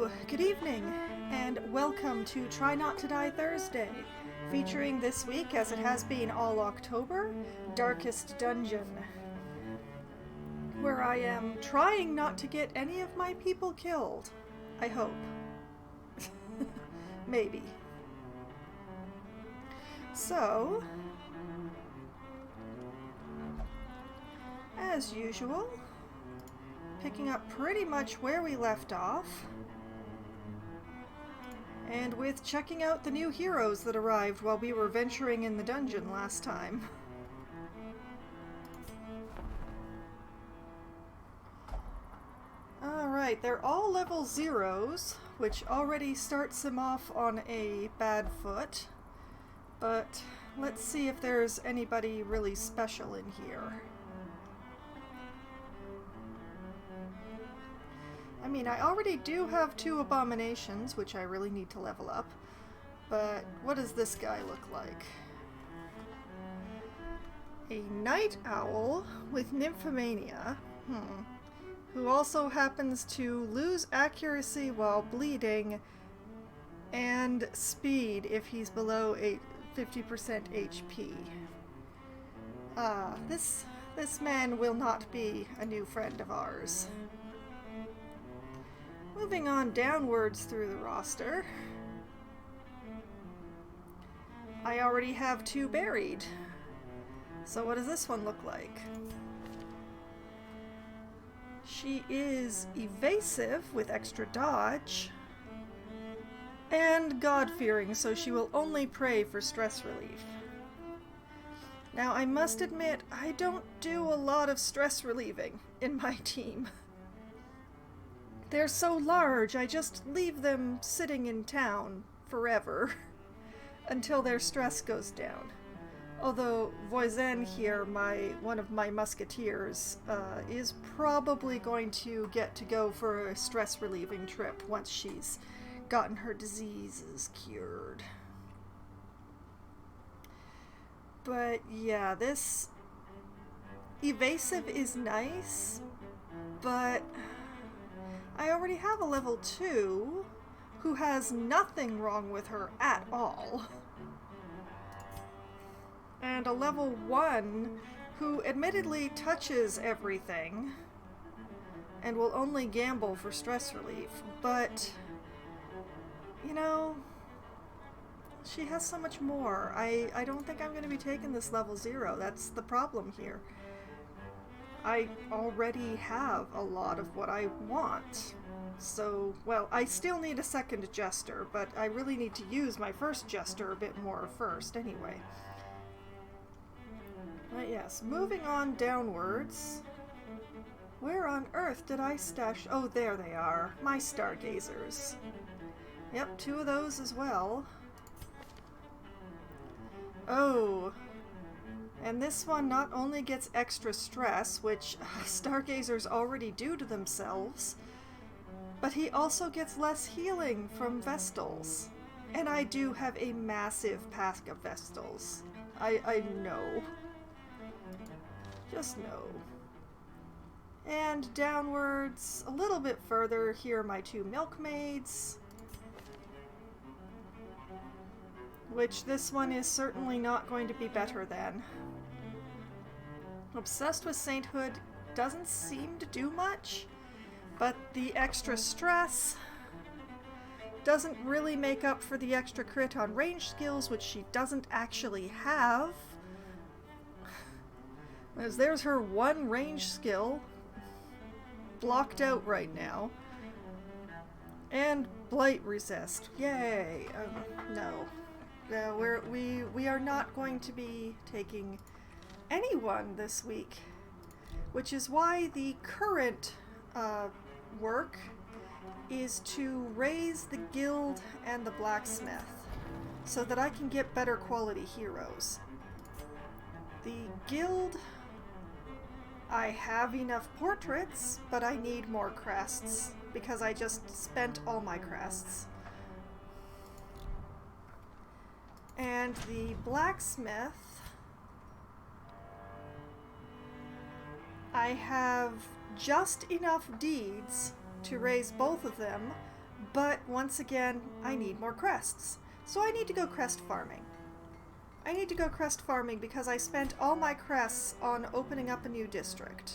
Hello, good evening, and welcome to Try Not to Die Thursday, featuring this week, as it has been all October, Darkest Dungeon, where I am trying not to get any of my people killed. I hope. Maybe. So, as usual, picking up pretty much where we left off, and with checking out the new heroes that arrived while we were venturing in the dungeon last time. Alright, they're all level 0s, which already starts them off on a bad foot, but let's see if there's anybody really special in here. I mean, I already do have 2 abominations, which I really need to level up, but what does this guy look like? A night owl with nymphomania, who also happens to lose accuracy while bleeding and speed if he's below 50% HP. This man will not be a new friend of ours. Moving on downwards through the roster, I already have 2 buried. So what does this one look like? She is evasive with extra dodge, and God-fearing, so she will only pray for stress relief. Now, I must admit, I don't do a lot of stress relieving in my team. They're so large, I just leave them sitting in town forever until their stress goes down. Although Voisin here, one of my musketeers, is probably going to get to go for a stress relieving trip once she's gotten her diseases cured. But yeah, this evasive is nice, but I already have a level 2 who has nothing wrong with her at all. And a level 1 who admittedly touches everything and will only gamble for stress relief, but, you know, she has so much more. I don't think I'm going to be taking this level 0. That's the problem here. I already have a lot of what I want. So, well, I still need a second jester, but I really need to use my first jester a bit more first anyway. But yes, moving on downwards. Where on earth did I stash? Oh, there they are. My stargazers. Yep, 2 of those as well. Oh. And this one not only gets extra stress, which stargazers already do to themselves, but he also gets less healing from Vestals. And I do have a massive pack of Vestals. I know. Just know. And downwards, a little bit further, here are my 2 milkmaids. Which this one is certainly not going to be better than. Obsessed with Sainthood doesn't seem to do much, but the extra stress doesn't really make up for the extra crit on range skills, which she doesn't actually have. As there's her 1 range skill blocked out right now. And Blight Resist. Yay! No. We are not going to be taking anyone this week, which is why the current work is to raise the guild and the blacksmith so that I can get better quality heroes. The guild, I have enough portraits, but I need more crests because I just spent all my crests. And the blacksmith, I have just enough deeds to raise both of them, But once again, I need more crests. So I need to go crest farming. I need to go crest farming because I spent all my crests on opening up a new district.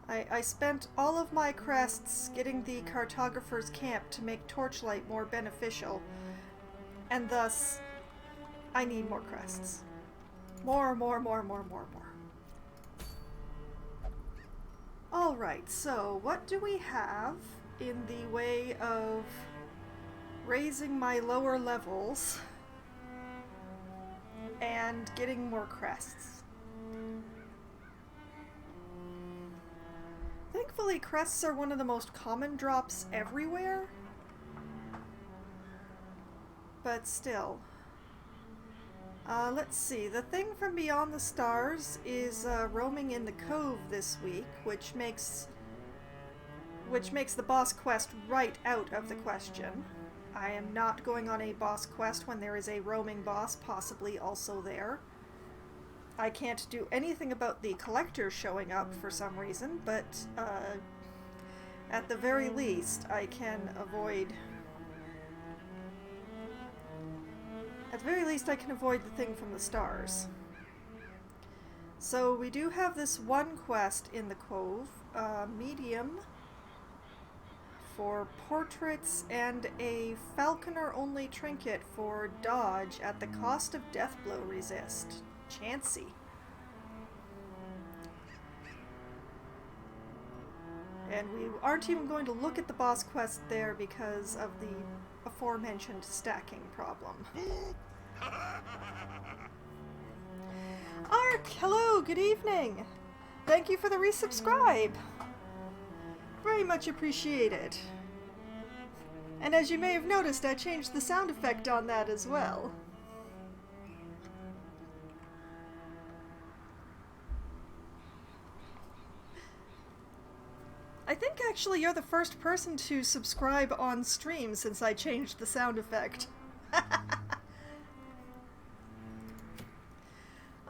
I spent all of my crests getting the cartographer's camp to make torchlight more beneficial, and thus I need more crests. More. Alright, so what do we have in the way of raising my lower levels and getting more crests? Thankfully, crests are one of the most common drops everywhere, but still. Let's see, the thing from Beyond the Stars is roaming in the cove this week, which makes the boss quest right out of the question. I am not going on a boss quest when there is a roaming boss possibly also there. I can't do anything about the collector showing up for some reason, but at the very least I can avoid... At the very least I can avoid the thing from the stars. So we do have this one quest in the cove, medium, for portraits and a falconer only trinket for dodge at the cost of deathblow resist. Chancy. And we aren't even going to look at the boss quest there because of the aforementioned stacking problem. Ark, hello, good evening. Thank you for the resubscribe. Very much appreciated. And as you may have noticed, I changed the sound effect on that as well. I think actually you're the first person to subscribe on stream since I changed the sound effect.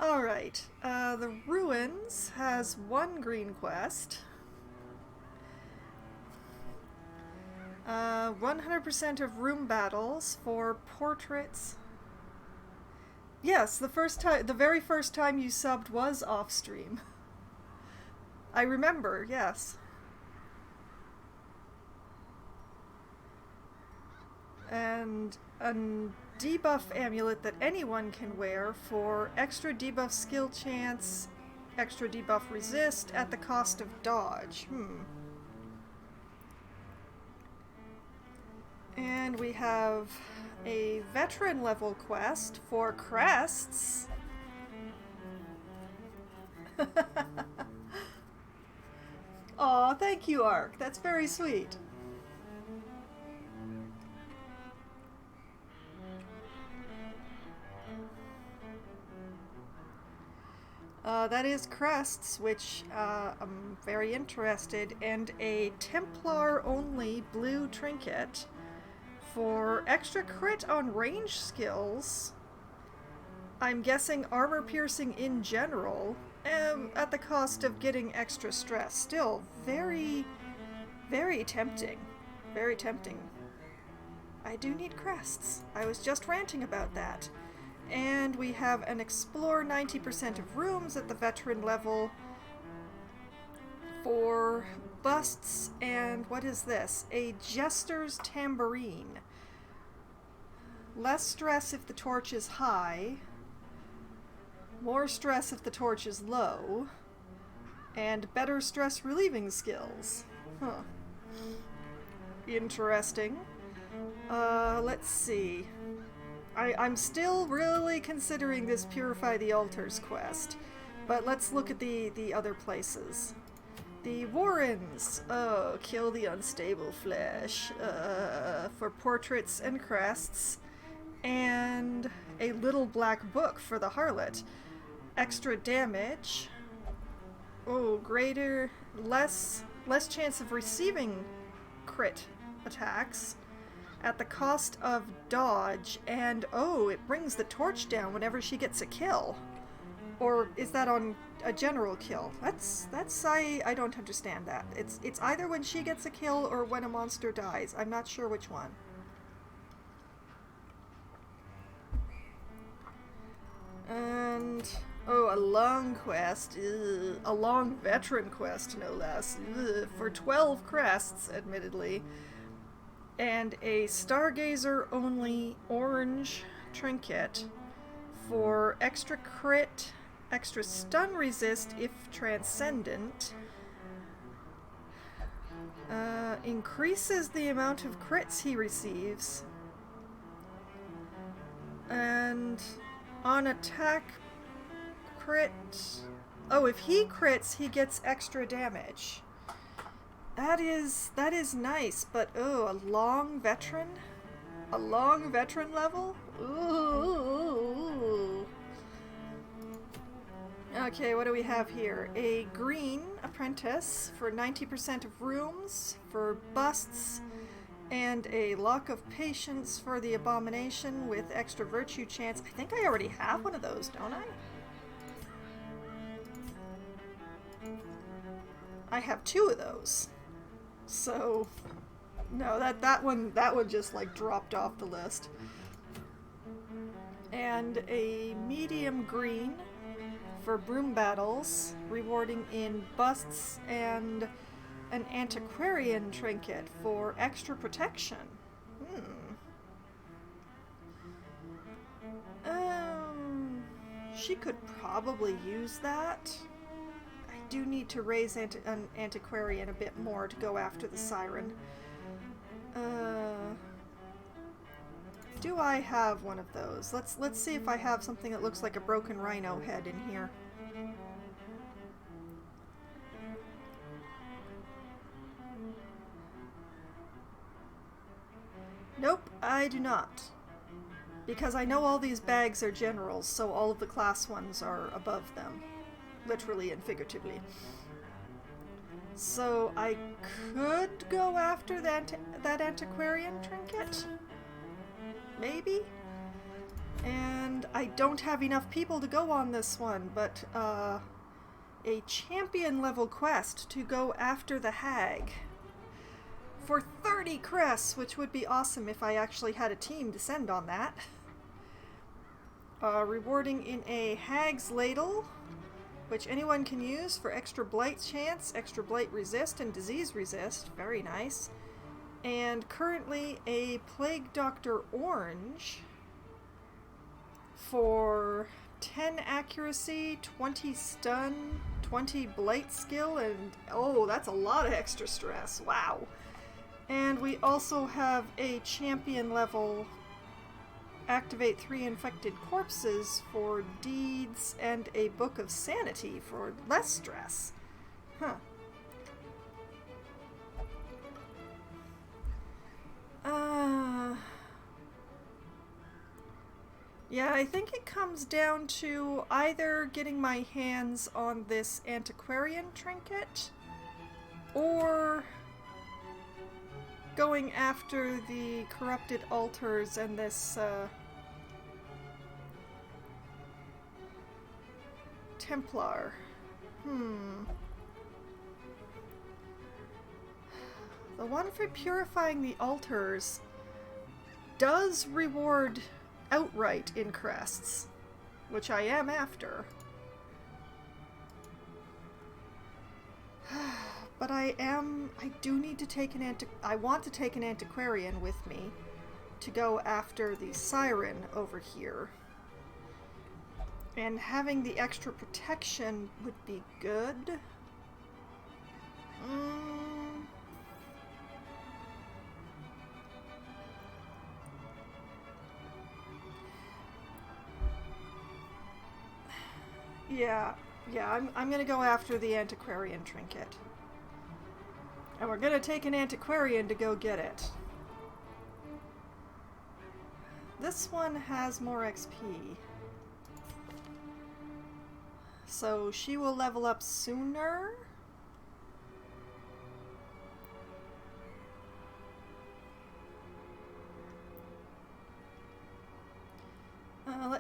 Alright, the Ruins has one green quest. 100% of room battles for portraits. Yes, the very first time you subbed was off stream. I remember, yes. And a debuff amulet that anyone can wear for extra debuff skill chance, extra debuff resist at the cost of dodge. And we have a veteran level quest for crests. Aw, thank you, Ark. That's very sweet. That is crests, which I'm very interested, and a Templar-only blue trinket for extra crit on range skills. I'm guessing armor piercing in general, at the cost of getting extra stress. Still, very, very tempting. Very tempting. I do need crests. I was just ranting about that. And we have an Explore 90% of rooms at the veteran level for busts and what is this? A Jester's Tambourine. Less stress if the torch is high, more stress if the torch is low, and better stress relieving skills. Huh. Interesting. Let's see. I'm still really considering this Purify the Altars quest, but let's look at the other places. The Warrens, kill the unstable flesh, for portraits and crests, and a little black book for the Harlot. Extra damage, less chance of receiving crit attacks, at the cost of dodge, and it brings the torch down whenever she gets a kill. Or is that on a general kill? I don't understand that. It's either when she gets a kill or when a monster dies. I'm not sure which one. And oh, a long quest. Ugh. A long veteran quest, no less. Ugh. For 12 crests, admittedly. And a Stargazer only orange trinket for extra crit, extra stun resist if transcendent, increases the amount of crits he receives, and on attack crit, oh, if he crits he gets extra damage. That is nice, but oh, a long veteran level? Ooh. Okay, what do we have here? A green apprentice for 90% of rooms, for busts, and a lock of patience for the abomination with extra virtue chance. I think I already have one of those, don't I? I have 2 of those. So no, that one just like dropped off the list. And a medium green for broom battles, rewarding in busts, and an antiquarian trinket for extra protection. She could probably use that. I do need to raise an antiquarian a bit more to go after the siren. Do I have one of those? Let's see if I have something that looks like a broken rhino head in here. Nope, I do not. Because I know all these bags are generals, so all of the class ones are above them. Literally and figuratively. So I could go after that antiquarian trinket? Maybe? And I don't have enough people to go on this one, but a champion level quest to go after the hag for 30 crests, which would be awesome if I actually had a team to send on that. Rewarding in a hag's ladle, which anyone can use for extra blight chance, extra blight resist, and disease resist. Very nice. And currently a Plague Doctor Orange for 10 accuracy, 20 stun, 20 blight skill, and oh, that's a lot of extra stress. Wow. And we also have a champion level activate 3 infected corpses for deeds and a book of sanity for less stress. Huh. Yeah, I think it comes down to either getting my hands on this antiquarian trinket or going after the corrupted altars and this Templar. The one for purifying the altars does reward outright in crests, which I am after. But I do need to take I want to take an antiquarian with me to go after the siren over here. And having the extra protection would be good. Yeah, I'm gonna go after the antiquarian trinket. And we're gonna take an antiquarian to go get it. This one has more XP. So she will level up sooner.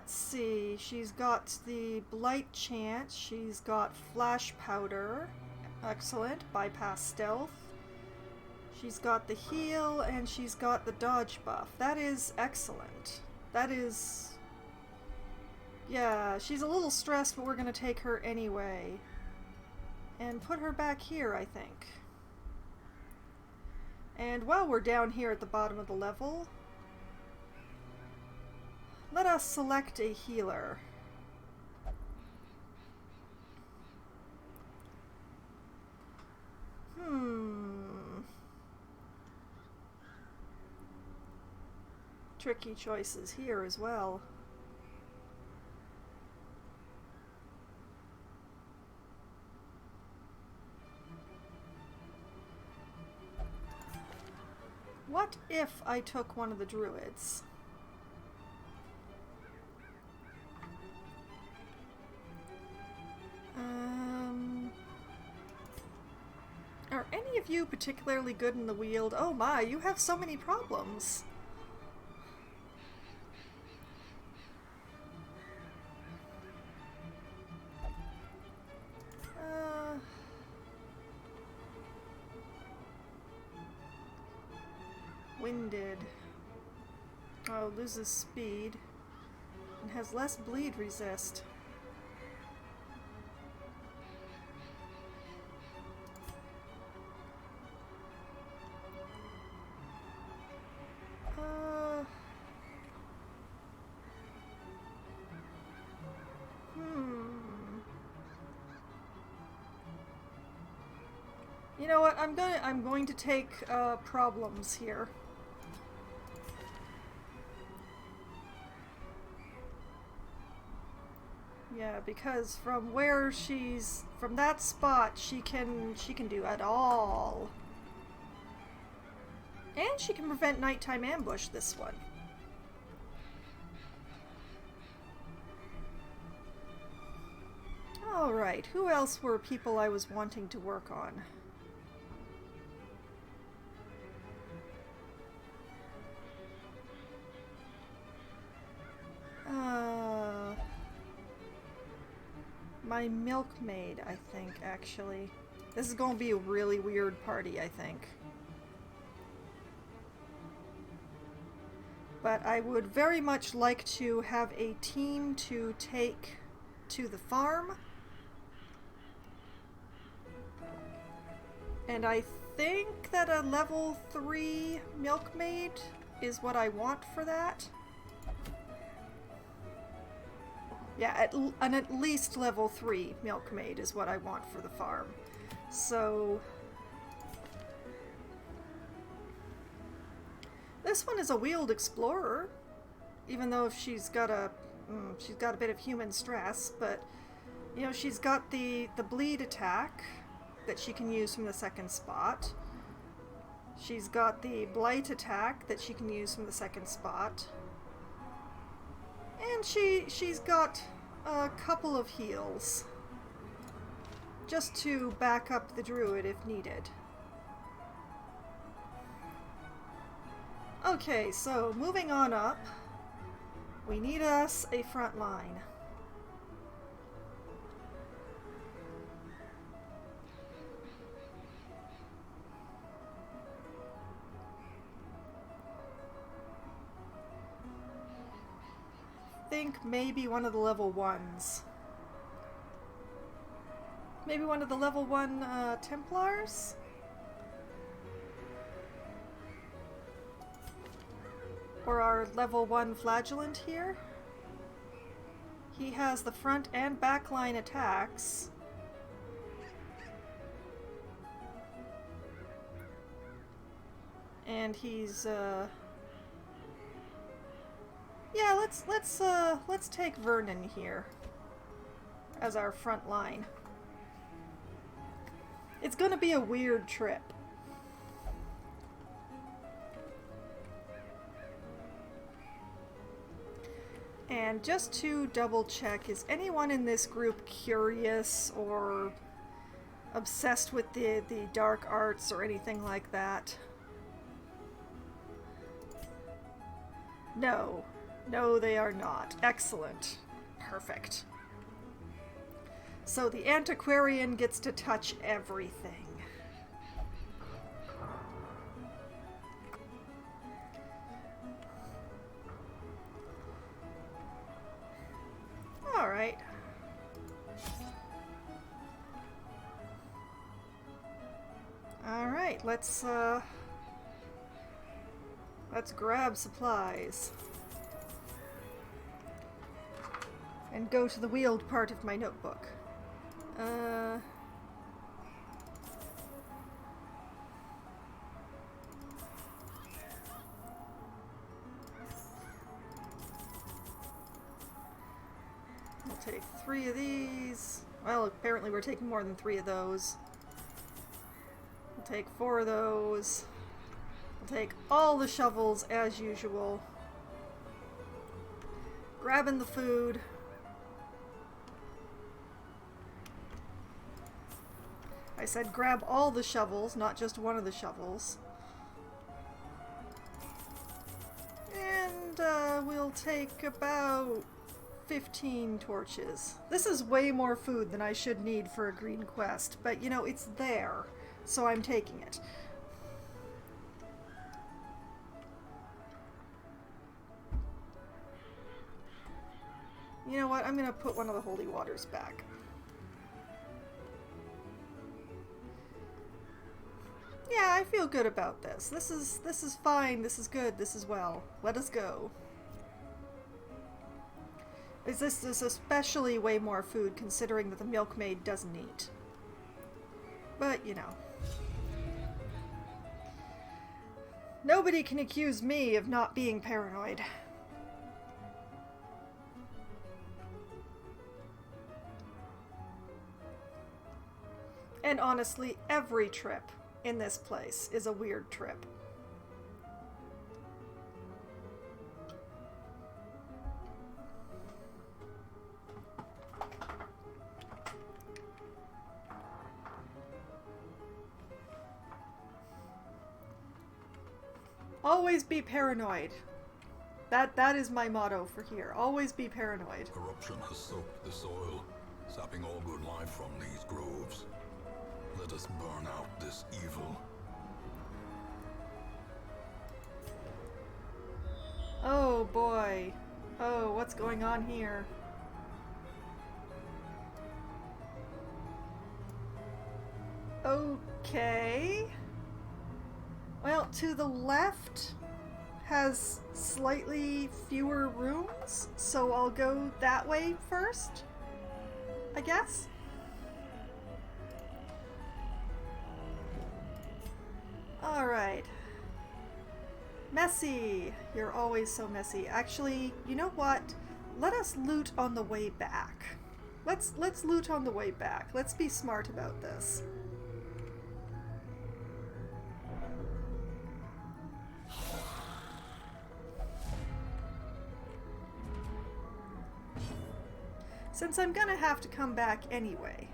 let's see. She's got the Blight Chant. She's got Flash Powder. Excellent. Bypass Stealth. She's got the heal, and she's got the dodge buff. That is excellent. That is... Yeah, she's a little stressed, but we're going to take her anyway. And put her back here, I think. And while we're down here at the bottom of the level, let us select a healer. Tricky choices here as well. What if I took one of the druids? Are any of you particularly good in the wield? Oh my, you have so many problems. Winded. Oh, loses speed. And has less bleed resist. You know what? I'm going to take problems here. Yeah, because from where from that spot, she can do it all. And she can prevent nighttime ambush, this one. Alright, who else were people I was wanting to work on? My milkmaid, I think, actually. This is going to be a really weird party, I think. But I would very much like to have a team to take to the farm. And I think that a level 3 milkmaid is what I want for that. Yeah, an at least level 3 milkmaid is what I want for the farm. So this one is a wheeled explorer, even though she's got a bit of human stress, but you know, she's got the bleed attack that she can use from the second spot. She's got the blight attack that she can use from the second spot. And she's got a couple of heals, just to back up the druid if needed. Okay, so moving on up, we need us a front line. Think maybe one of the level 1s. Maybe one of the level 1 Templars? Or our level 1 Flagellant here? He has the front and back line attacks. And he's yeah, let's take Vernon here as our front line. It's gonna be a weird trip. And just to double check, is anyone in this group curious or obsessed with the dark arts or anything like that? No. No, they are not. Excellent. Perfect. So the antiquarian gets to touch everything. Alright. Alright, let's grab supplies. And go to the wheeled part of my notebook. We'll take 3 of these. Well, apparently we're taking more than 3 of those. We'll take 4 of those. We'll take all the shovels as usual. Grabbing the food. I said grab all the shovels, not just one of the shovels. And we'll take about 15 torches. This is way more food than I should need for a green quest, but you know, it's there, so I'm taking it. You know what? I'm gonna put one of the holy waters back. Yeah, I feel good about this. This is fine. This is good. This is well. Let us go. This is especially way more food considering that the milkmaid doesn't eat. But, you know. Nobody can accuse me of not being paranoid. And honestly, every trip in this place is a weird trip. Always be paranoid. That is my motto for here. Always be paranoid. Corruption has soaked the soil, sapping all good life from these groves. Let us burn out this evil. Oh boy. Oh, what's going on here? Okay. Well, to the left has slightly fewer rooms, so I'll go that way first, I guess. Alright. Messy! You're always so messy. Actually, you know what? Let us loot on the way back. Let's loot on the way back. Let's be smart about this. Since I'm gonna have to come back anyway.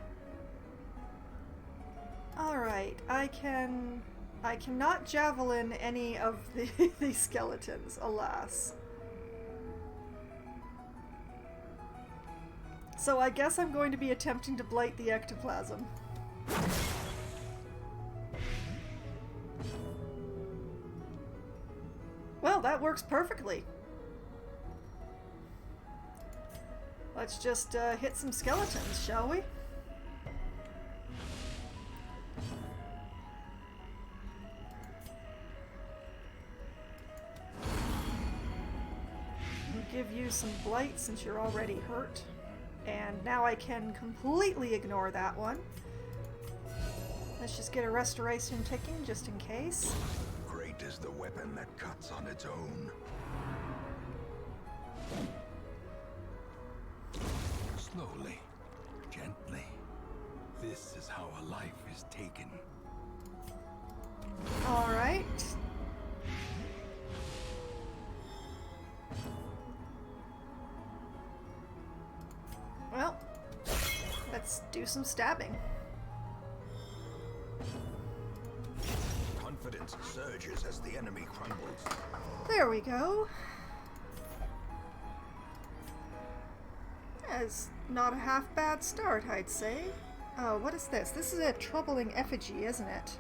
Alright, I cannot javelin any of the skeletons, alas. So I guess I'm going to be attempting to blight the ectoplasm. Well, that works perfectly. Let's just hit some skeletons, shall we? Give you some blight since you're already hurt. And now I can completely ignore that one. Let's just get a restoration ticking just in case. Great is the weapon that cuts on its own. Slowly, gently. This is how a life is taken. Alright. Well, let's do some stabbing. Confidence surges as the enemy crumbles. There we go. is not a half bad start, I'd say. Oh, what is this? This is a troubling effigy, isn't it?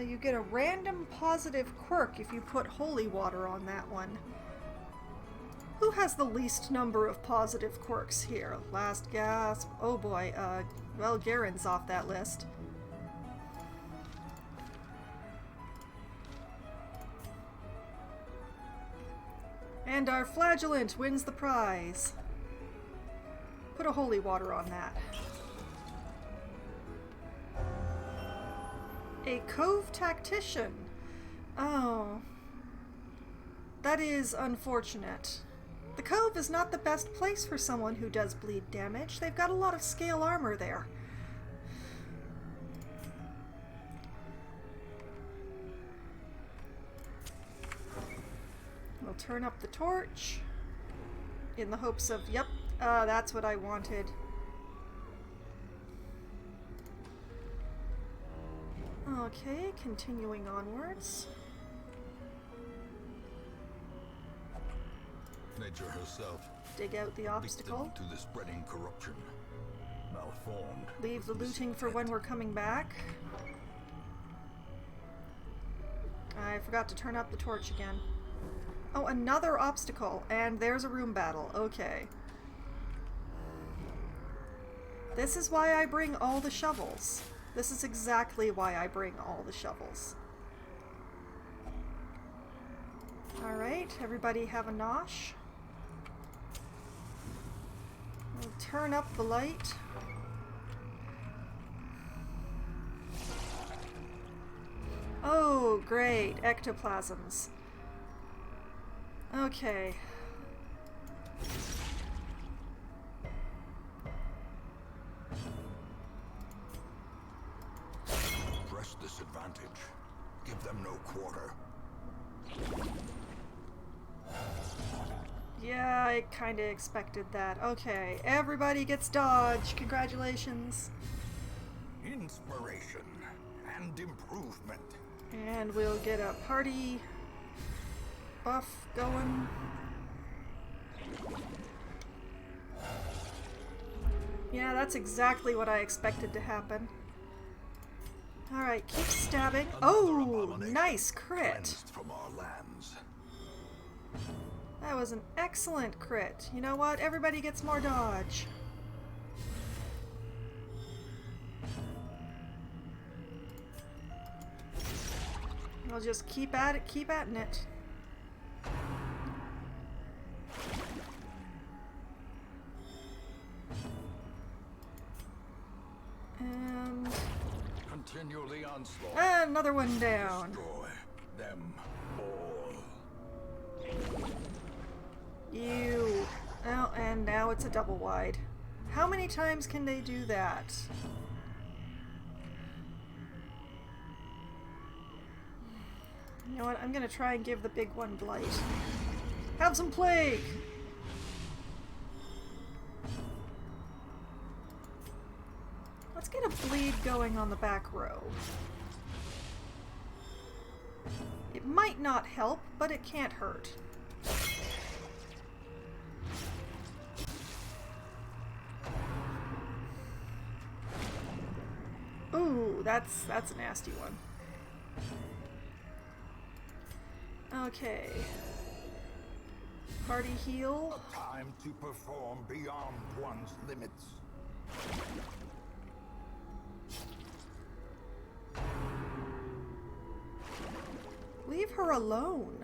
You get a random positive quirk if you put holy water on that one. Who has the least number of positive quirks here? Last gasp. Oh boy, well, Garen's off that list. And our flagellant wins the prize. Put a holy water on that. A cove tactician. Oh. That is unfortunate. The cove is not the best place for someone who does bleed damage. They've got a lot of scale armor there. We'll turn up the torch in the hopes of, yep, that's what I wanted. Okay, continuing onwards. Nature herself. Dig out the obstacle. Victim to the spreading corruption. Malformed. Leave the looting for when we're coming back. I forgot to turn up the torch again. Oh, another obstacle. And there's a room battle. Okay. This is why I bring all the shovels. This is exactly why I bring all the shovels. Alright, everybody have a nosh. We'll turn up the light. Oh, great. Ectoplasms. Okay. Press this advantage. Give them no quarter. Yeah, I kinda expected that. Okay, everybody gets dodge. Congratulations. Inspiration and improvement. And we'll get a party buff going. Yeah, that's exactly what I expected to happen. Alright, keep stabbing. Oh, nice crit. Cleansed from our lands. That was an excellent crit. You know what? Everybody gets more dodge. I'll just keep at it, keep atting it. And Continually onslaught. another one down. Destroy them all. You. Oh, and now it's a double wide. How many times can they do that? You know what? I'm gonna try and give the big one blight. Have some plague! Let's get a bleed going on the back row. It might not help, but it can't hurt. Ooh, that's a nasty one. Okay. Party heal. Time to perform beyond one's limits. Leave her alone.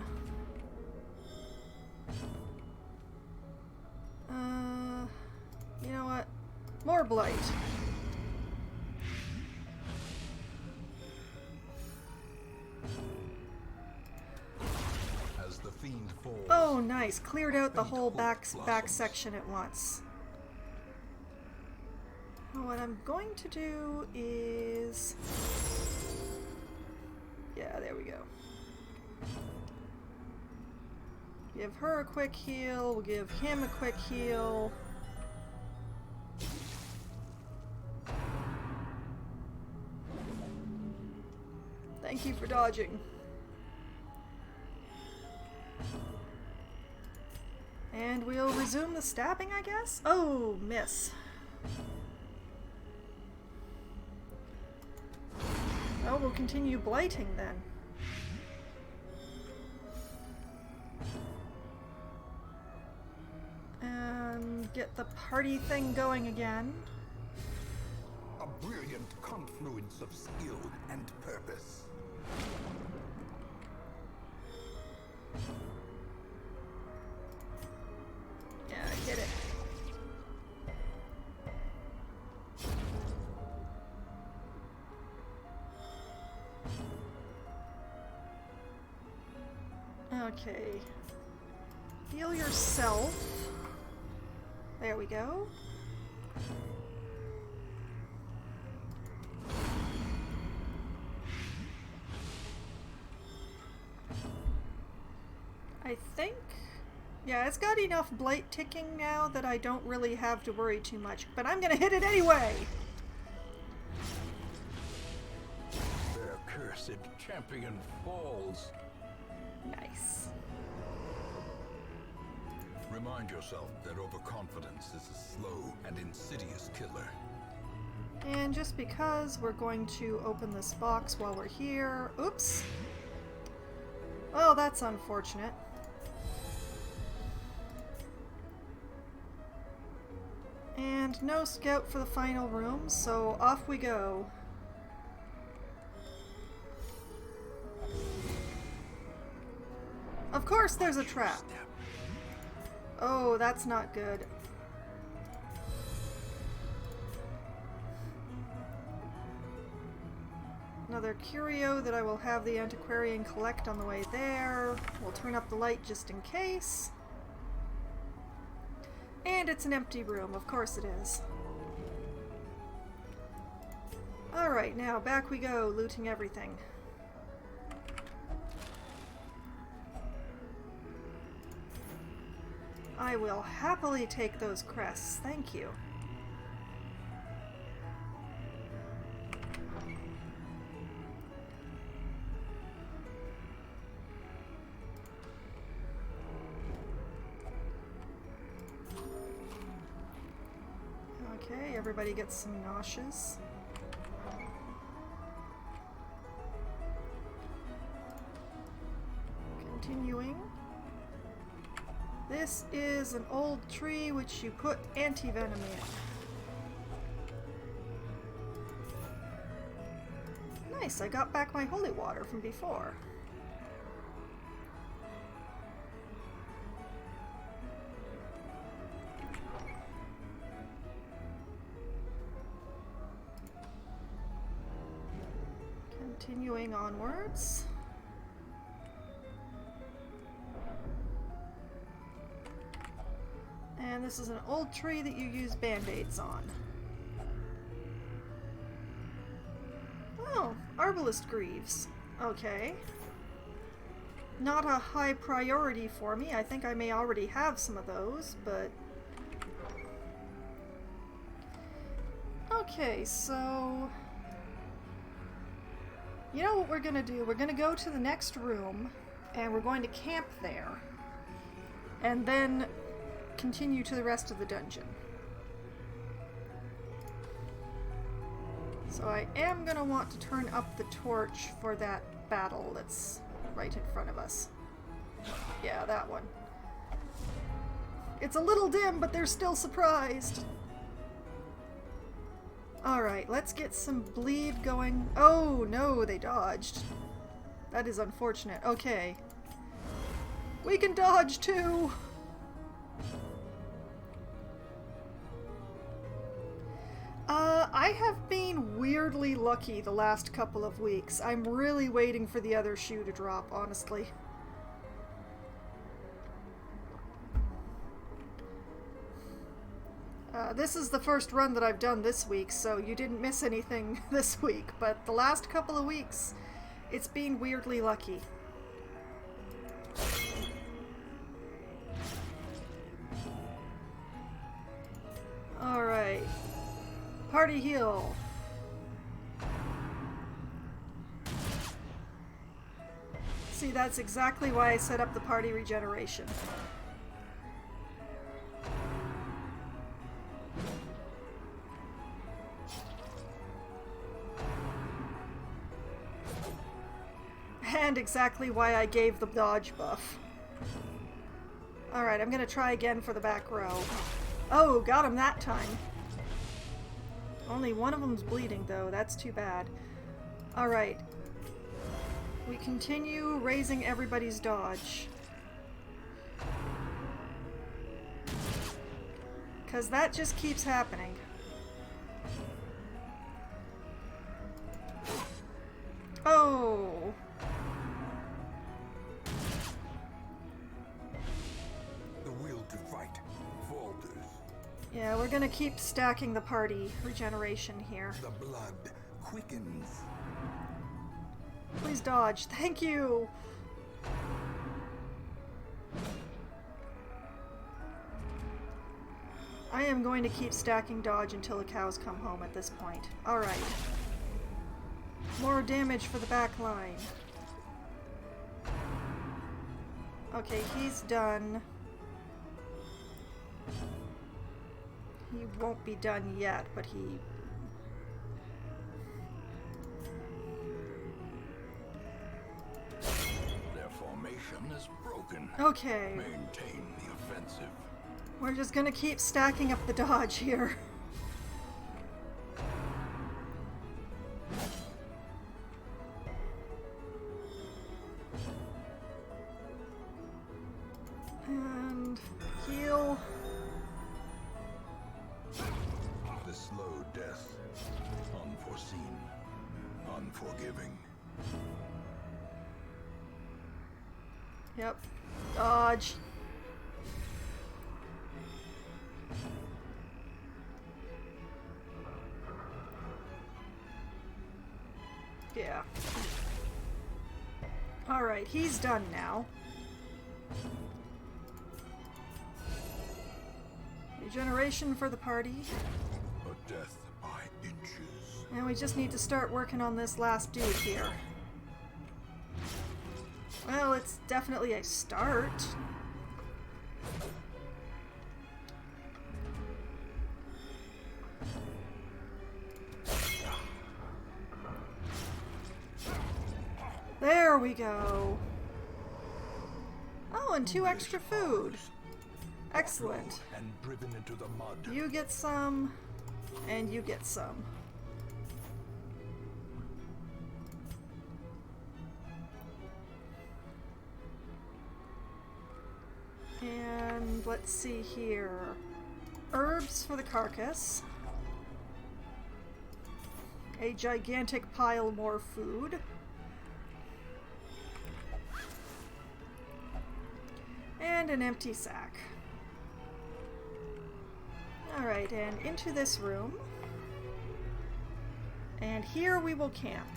You know what? More blight. As the fiend falls. Oh, nice. Cleared out the whole back section at once. What I'm going to do is... Yeah, there we go. Give her a quick heal. We'll give him a quick heal. Thank you for dodging. And we'll resume the stabbing, I guess? Oh, miss. Oh, we'll continue blighting then. And get the party thing going again. A brilliant confluence of skill and purpose. Yeah, hit it. Okay. Heal yourself. There we go. I think... yeah, it's got enough blight ticking now that I don't really have to worry too much, but I'm gonna hit it anyway! Their cursed champion falls. Nice. Remind yourself that overconfidence is a slow and insidious killer. And just because we're going to open this box while we're here... oops! Oh, that's unfortunate. And no scout for the final room, so off we go. Of course there's a trap. Oh, that's not good. Another curio that I will have the antiquarian collect on the way there. We'll turn up the light just in case. And it's an empty room, of course it is. Alright, now back we go, looting everything. I will happily take those crests, thank you. Okay, everybody gets some nauseous. Continuing. This is an old tree which you put anti-venom in. Nice, I got back my holy water from before. Continuing onwards. And this is an old tree that you use band-aids on. Oh, arbalist greaves. Okay. Not a high priority for me. I think I may already have some of those, but... okay, so... you know what we're gonna do? We're gonna go to the next room, and we're going to camp there. And then continue to the rest of the dungeon. So I am gonna want to turn up the torch for that battle that's right in front of us. Yeah, that one. It's a little dim, but they're still surprised. Alright, let's get some bleed going. Oh, no, they dodged. That is unfortunate. Okay. We can dodge, too! I have been weirdly lucky the last couple of weeks. I'm really waiting for the other shoe to drop, honestly. This is the first run that I've done this week, so you didn't miss anything this week, but the last couple of weeks, it's been weirdly lucky. Alright. Party heal. See, that's exactly why I set up the party regeneration. And exactly why I gave the dodge buff. Alright, I'm gonna try again for the back row. Oh, got him that time. Only one of them's bleeding, though. That's too bad. Alright. We continue raising everybody's dodge. Because that just keeps happening. Oh! The will to fight falters. Yeah, we're gonna keep stacking the party regeneration here. The blood quickens. Please dodge. Thank you! I am going to keep stacking dodge until the cows come home at this point. Alright. More damage for the back line. Okay, he's done. He won't be done yet, but he... Their formation is broken. Okay. Maintain the offensive. We're just gonna keep stacking up the dodge here. And heal. The slow death. Unforeseen. Unforgiving. Yep. Dodge. Yeah. Alright, he's done now. Regeneration for the party. A death by inches. And we just need to start working on this last dude here. Well, it's definitely a start. There we go. Oh, and 2 extra food. Excellent. And driven into the mud. You get some, and you get some. And let's see here. Herbs for the carcass. A gigantic pile more food. And an empty sack. Alright, and into this room. And here we will camp.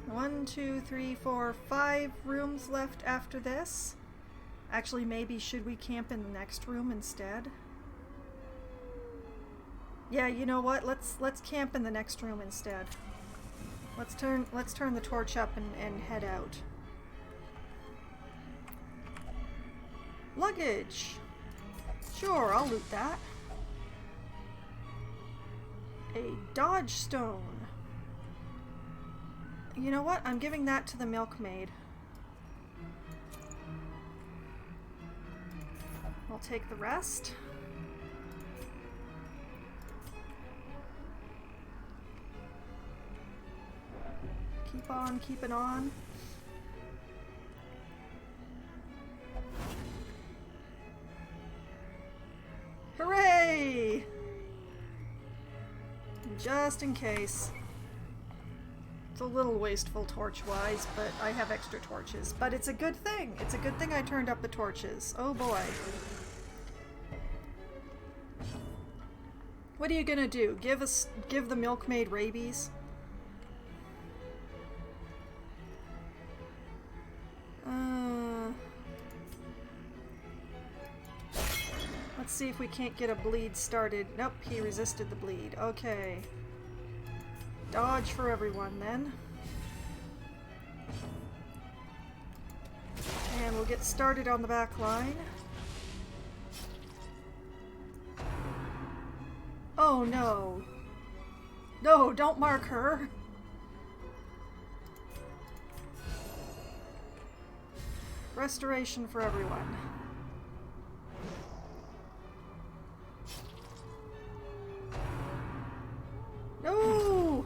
1, 2, 3, 4, 5 rooms left after this. Actually, maybe should we camp in the next room instead? Yeah, you know what? Let's camp in the next room instead. Let's turn the torch up and head out. Luggage! Sure, I'll loot that. A dodge stone. You know what? I'm giving that to the milkmaid. I'll take the rest. Keep on keeping on. Hooray! Just in case. It's a little wasteful torch-wise, but I have extra torches. But it's a good thing. It's a good thing I turned up the torches. Oh boy. What are you gonna do? Give the milkmaid rabies? Let's see if we can't get a bleed started. Nope, he resisted the bleed. Okay. Dodge for everyone then. And we'll get started on the back line. Oh no. No, don't mark her. Restoration for everyone. No!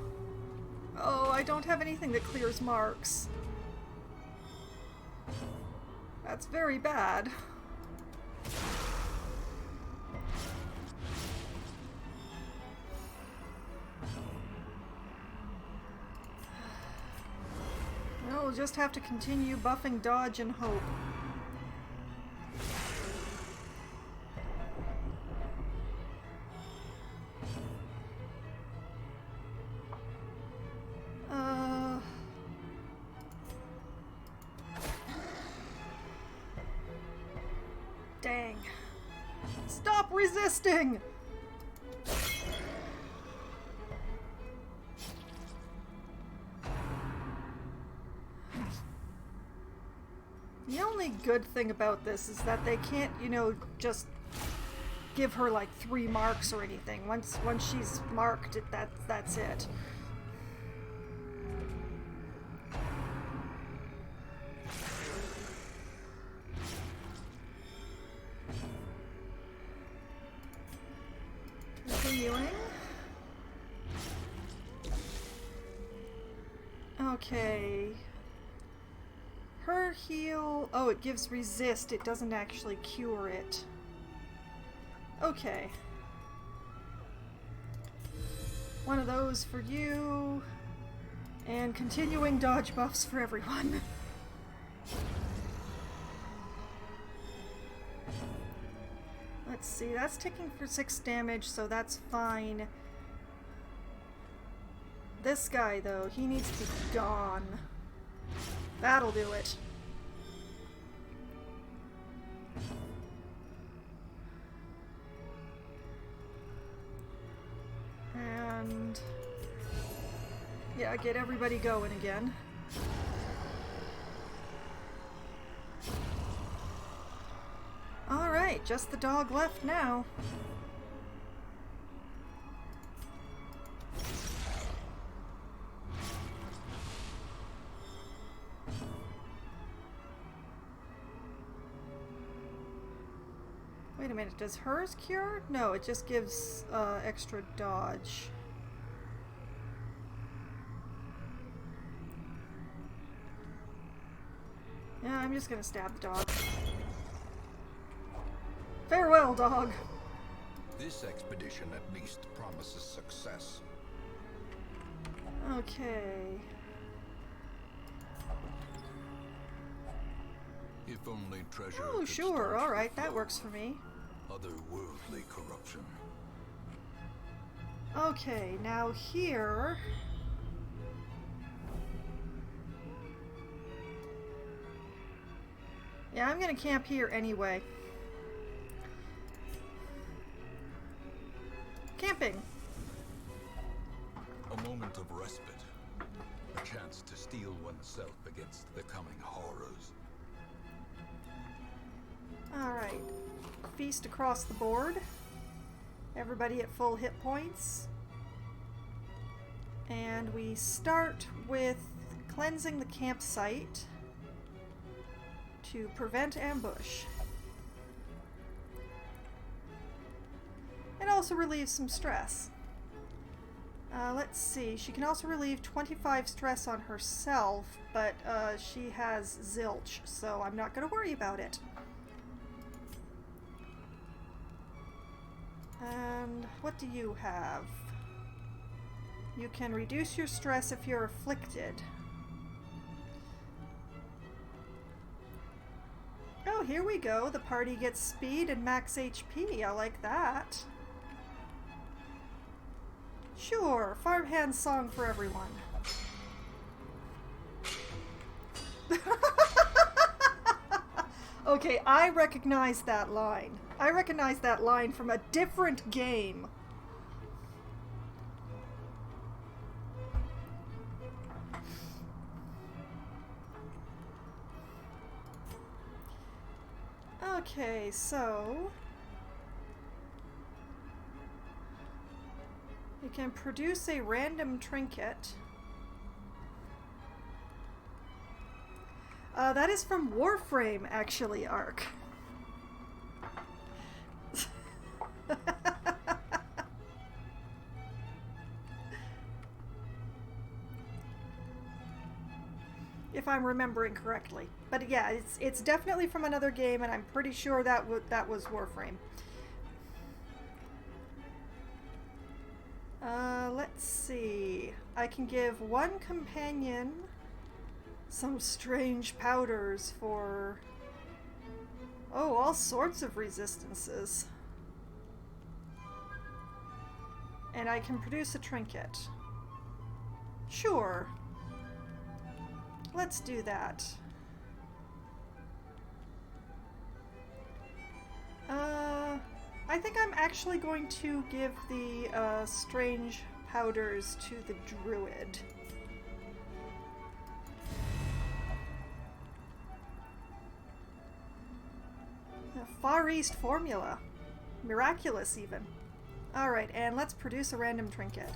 Oh, I don't have anything that clears marks. That's very bad. Well, we'll just have to continue buffing dodge and hope. Dang. Stop resisting! The only good thing about this is that they can't, you know, just give her like 3 marks or anything. Once she's marked, that's it. Continuing. Okay. Her heal... Oh, it gives resist. It doesn't actually cure it. Okay. One of those for you. And continuing dodge buffs for everyone. Let's see, that's ticking for 6 damage, so that's fine. This guy, though, he needs to be gone. That'll do it. And... yeah, get everybody going again. Alright, just the dog left now. Wait a minute, does hers cure? No, it just gives extra dodge. Yeah, I'm just gonna stab the dog. Farewell, dog! This expedition at least promises success. Okay. If only treasure Oh, could sure, staunch alright, the that flow. works for me. Otherworldly corruption. Okay, now here... yeah, I'm gonna camp here anyway. Camping! A moment of respite. A chance to steel oneself against the coming horrors. Alright. Feast across the board. Everybody at full hit points. And we start with cleansing the campsite to prevent ambush. It also relieves some stress. Let's see, she can also relieve 25 stress on herself, but she has zilch, so I'm not going to worry about it. And what do you have? You can reduce your stress if you're afflicted. Oh, here we go. The party gets speed and max HP. I like that. Sure, farmhand song for everyone. Okay, I recognize that line. I recognize that line from a different game. Okay, so... you can produce a random trinket. That is from Warframe, actually, Ark. If I'm remembering correctly. But yeah, it's definitely from another game, and I'm pretty sure that was Warframe. Let's see. I can give one companion some strange powders for... oh, all sorts of resistances. And I can produce a trinket. Sure. Let's do that. I think I'm actually going to give the strange powders to the druid. A Far East formula. Miraculous, even. Alright, and let's produce a random trinket.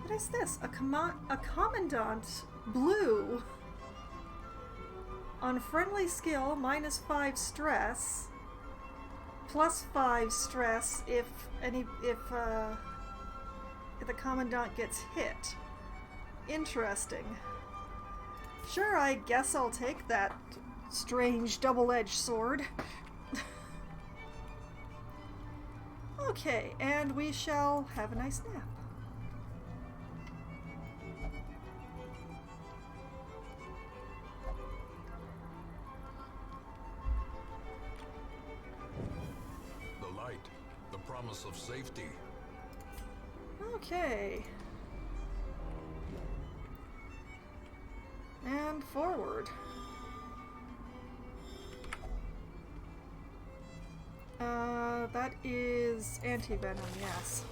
What is this? A Commandant Blue. On friendly skill, -5 stress. +5 stress if the Commandant gets hit. Interesting. Sure, I guess I'll take that strange double-edged sword. Okay, and we shall have a nice nap. The light, the promise of safety. Okay. And forward. That is anti-venom, yes.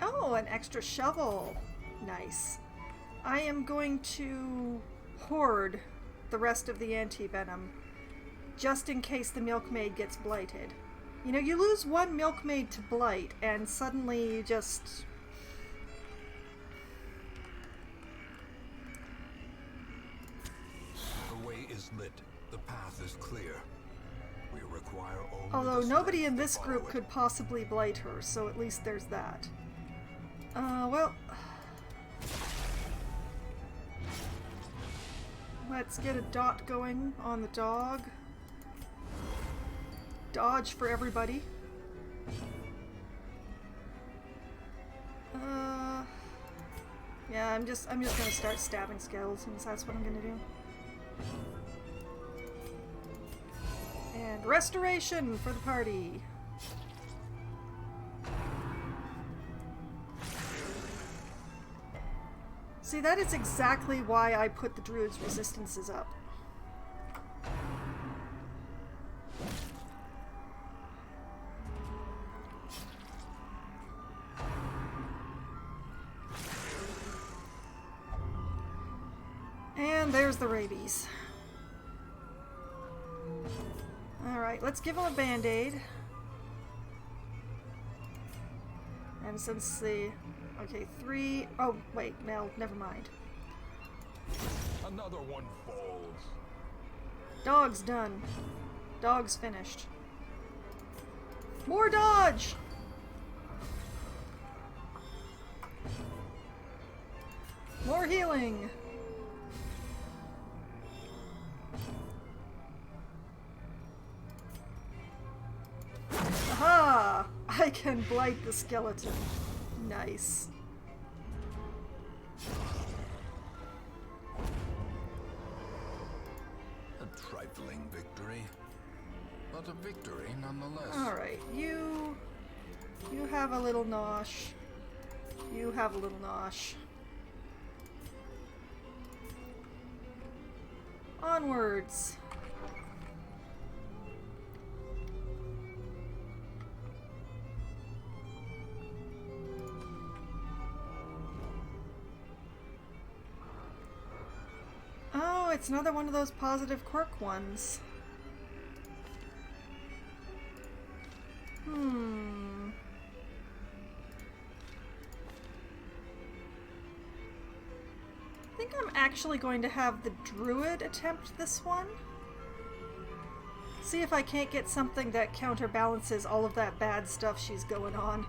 Oh, an extra shovel. Nice. I am going to hoard the rest of the anti-venom, just in case the milkmaid gets blighted. You know, you lose one milkmaid to blight, and suddenly you just... The way is lit. The path is clear. We require only although the nobody strength in to this follow group it. could possibly blight her, so at least there's that. Well... let's get a dot going on the dog. Dodge for everybody. Yeah, I'm just gonna start stabbing skeletons. That's what I'm gonna do. And restoration for the party. See, that is exactly why I put the druid's resistances up. And there's the rabies. Alright, let's give him a band-aid. And since the... okay, 3... oh, wait, no, never mind. Another one falls. Dog's done. Dog's finished. More dodge! More healing! Aha! I can blight the skeleton. Nice. A trifling victory, but a victory nonetheless. Alright, you have a little nosh. You have a little nosh. Onwards. Oh, it's another one of those positive quirk ones. actually going to have the druid attempt this one. See if I can't get something that counterbalances all of that bad stuff she's going on.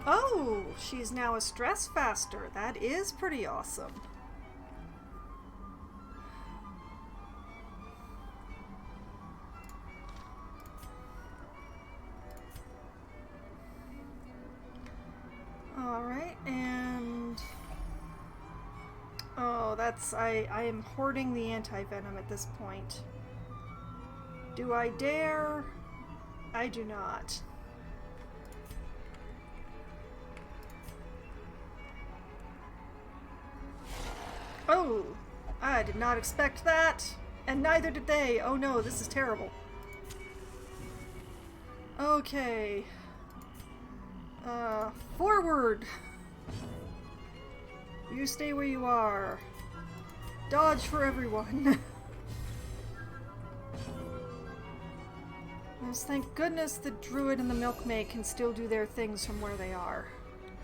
Oh, she's now a stress faster. That is pretty awesome. Alright, and... oh, that's... I am hoarding the anti-venom at this point. Do I dare? I do not. Oh! I did not expect that! And neither did they! Oh no, this is terrible. Okay. Forward! You stay where you are. Dodge for everyone. Yes, thank goodness the druid and the milkmaid can still do their things from where they are.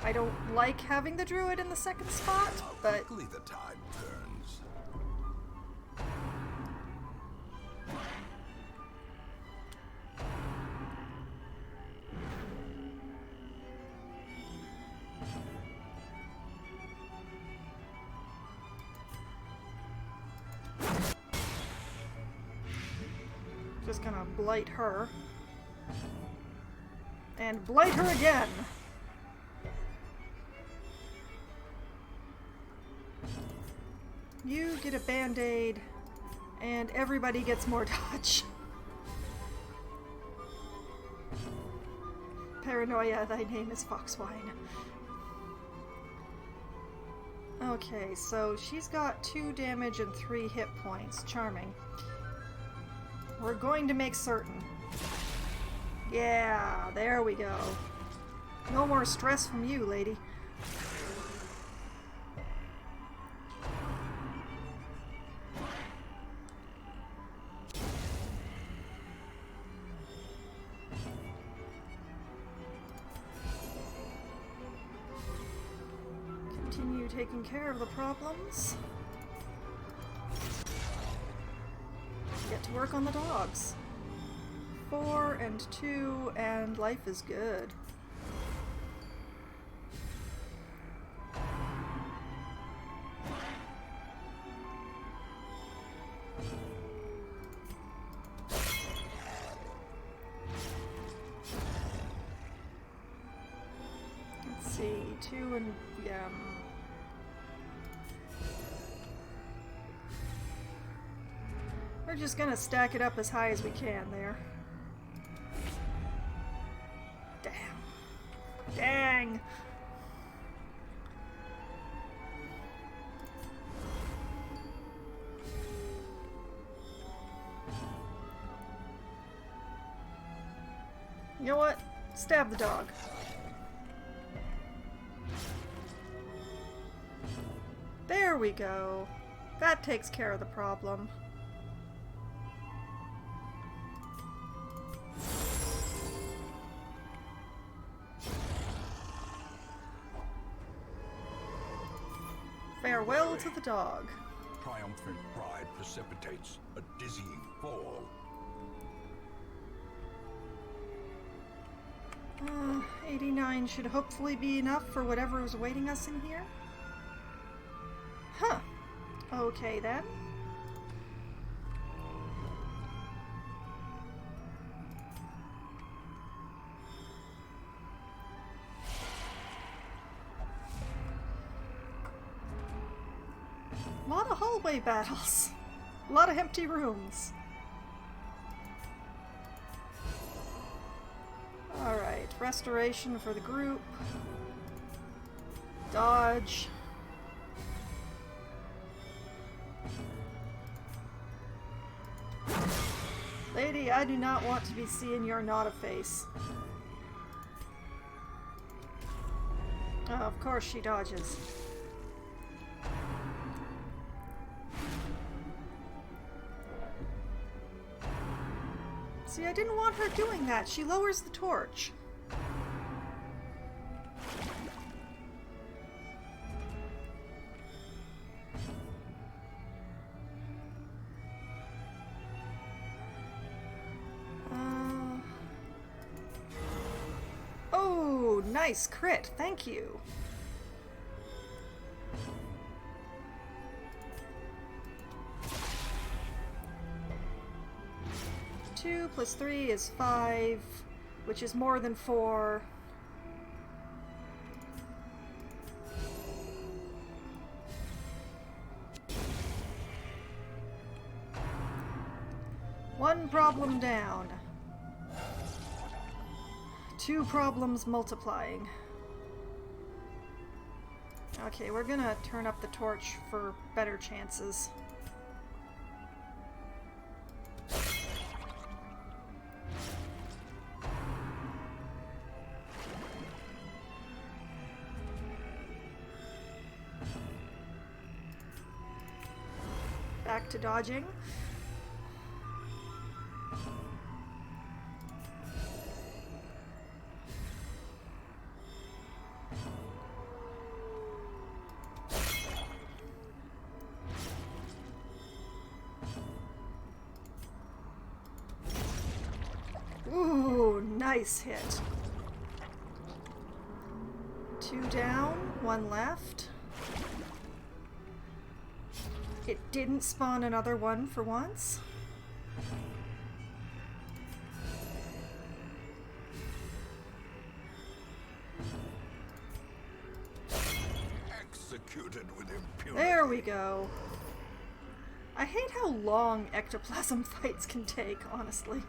I don't like having the druid in the second spot, but... quickly the tide turns. Just gonna blight her. And blight her again! You get a band-aid, and everybody gets more dodge. Paranoia, thy name is Foxwine. Okay, so she's got 2 damage and 3 hit points. Charming. We're going to make certain. Yeah, there we go. No more stress from you, lady. Continue taking care of the problems. Get to work on the dogs. 4 and 2, and life is good. Let's see, 2 and... yeah. We're just gonna stack it up as high as we can there. Damn. Dang! You know what? Stab the dog. There we go. That takes care of the problem. Farewell to the dog. Triumphant pride precipitates a dizzying fall. 89 should hopefully be enough for whatever is awaiting us in here. Huh. Okay then. A lot of hallway battles. A lot of empty rooms. Alright, restoration for the group. Dodge. Lady, I do not want to be seeing your not-a-face. Oh, of course she dodges. See, I didn't want her doing that. She lowers the torch. nice crit. Thank you. Two plus 3 is 5, which is more than 4. One problem down. 2 problems multiplying. Okay, we're gonna turn up the torch for better chances. Back to dodging. Ooh, nice hit. 2 down, 1 left. It didn't spawn another one for once. Executed with impunity. There we go. I hate how long ectoplasm fights can take, honestly.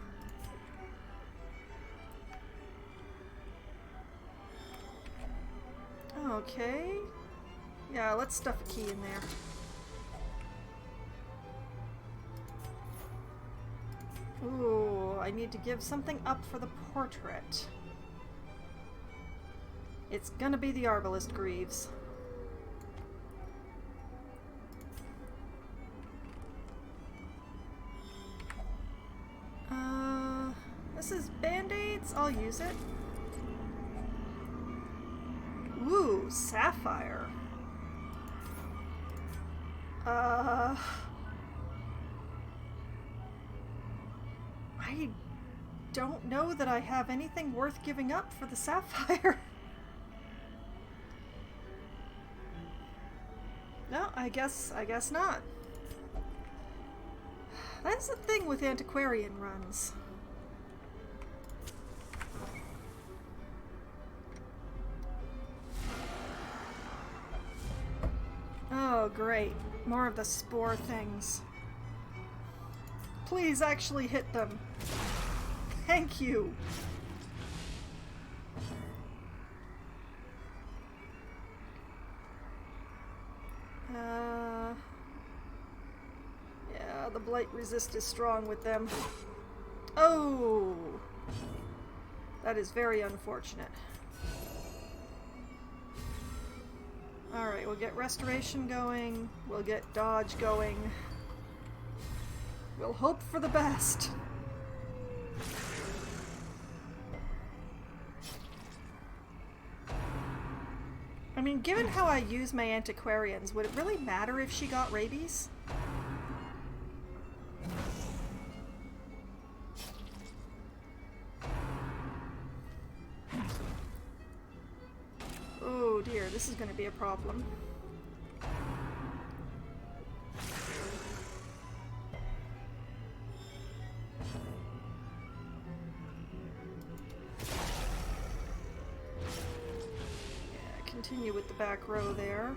Okay. Yeah, let's stuff a key in there. Ooh, I need to give something up for the portrait. It's gonna be the Arbalest Greaves. This is Band-Aids? I'll use it. Ooh, Sapphire. I don't know that I have anything worth giving up for the Sapphire. No, I guess not. That's the thing with antiquarian runs. Oh, great. More of the spore things. Please actually hit them. Thank you. Yeah, the blight resist is strong with them. Oh! That is very unfortunate. Alright, we'll get restoration going. We'll get dodge going. We'll hope for the best. I mean, given how I use my antiquarians, would it really matter if she got rabies? Oh dear, this is going to be a problem. Continue with the back row there.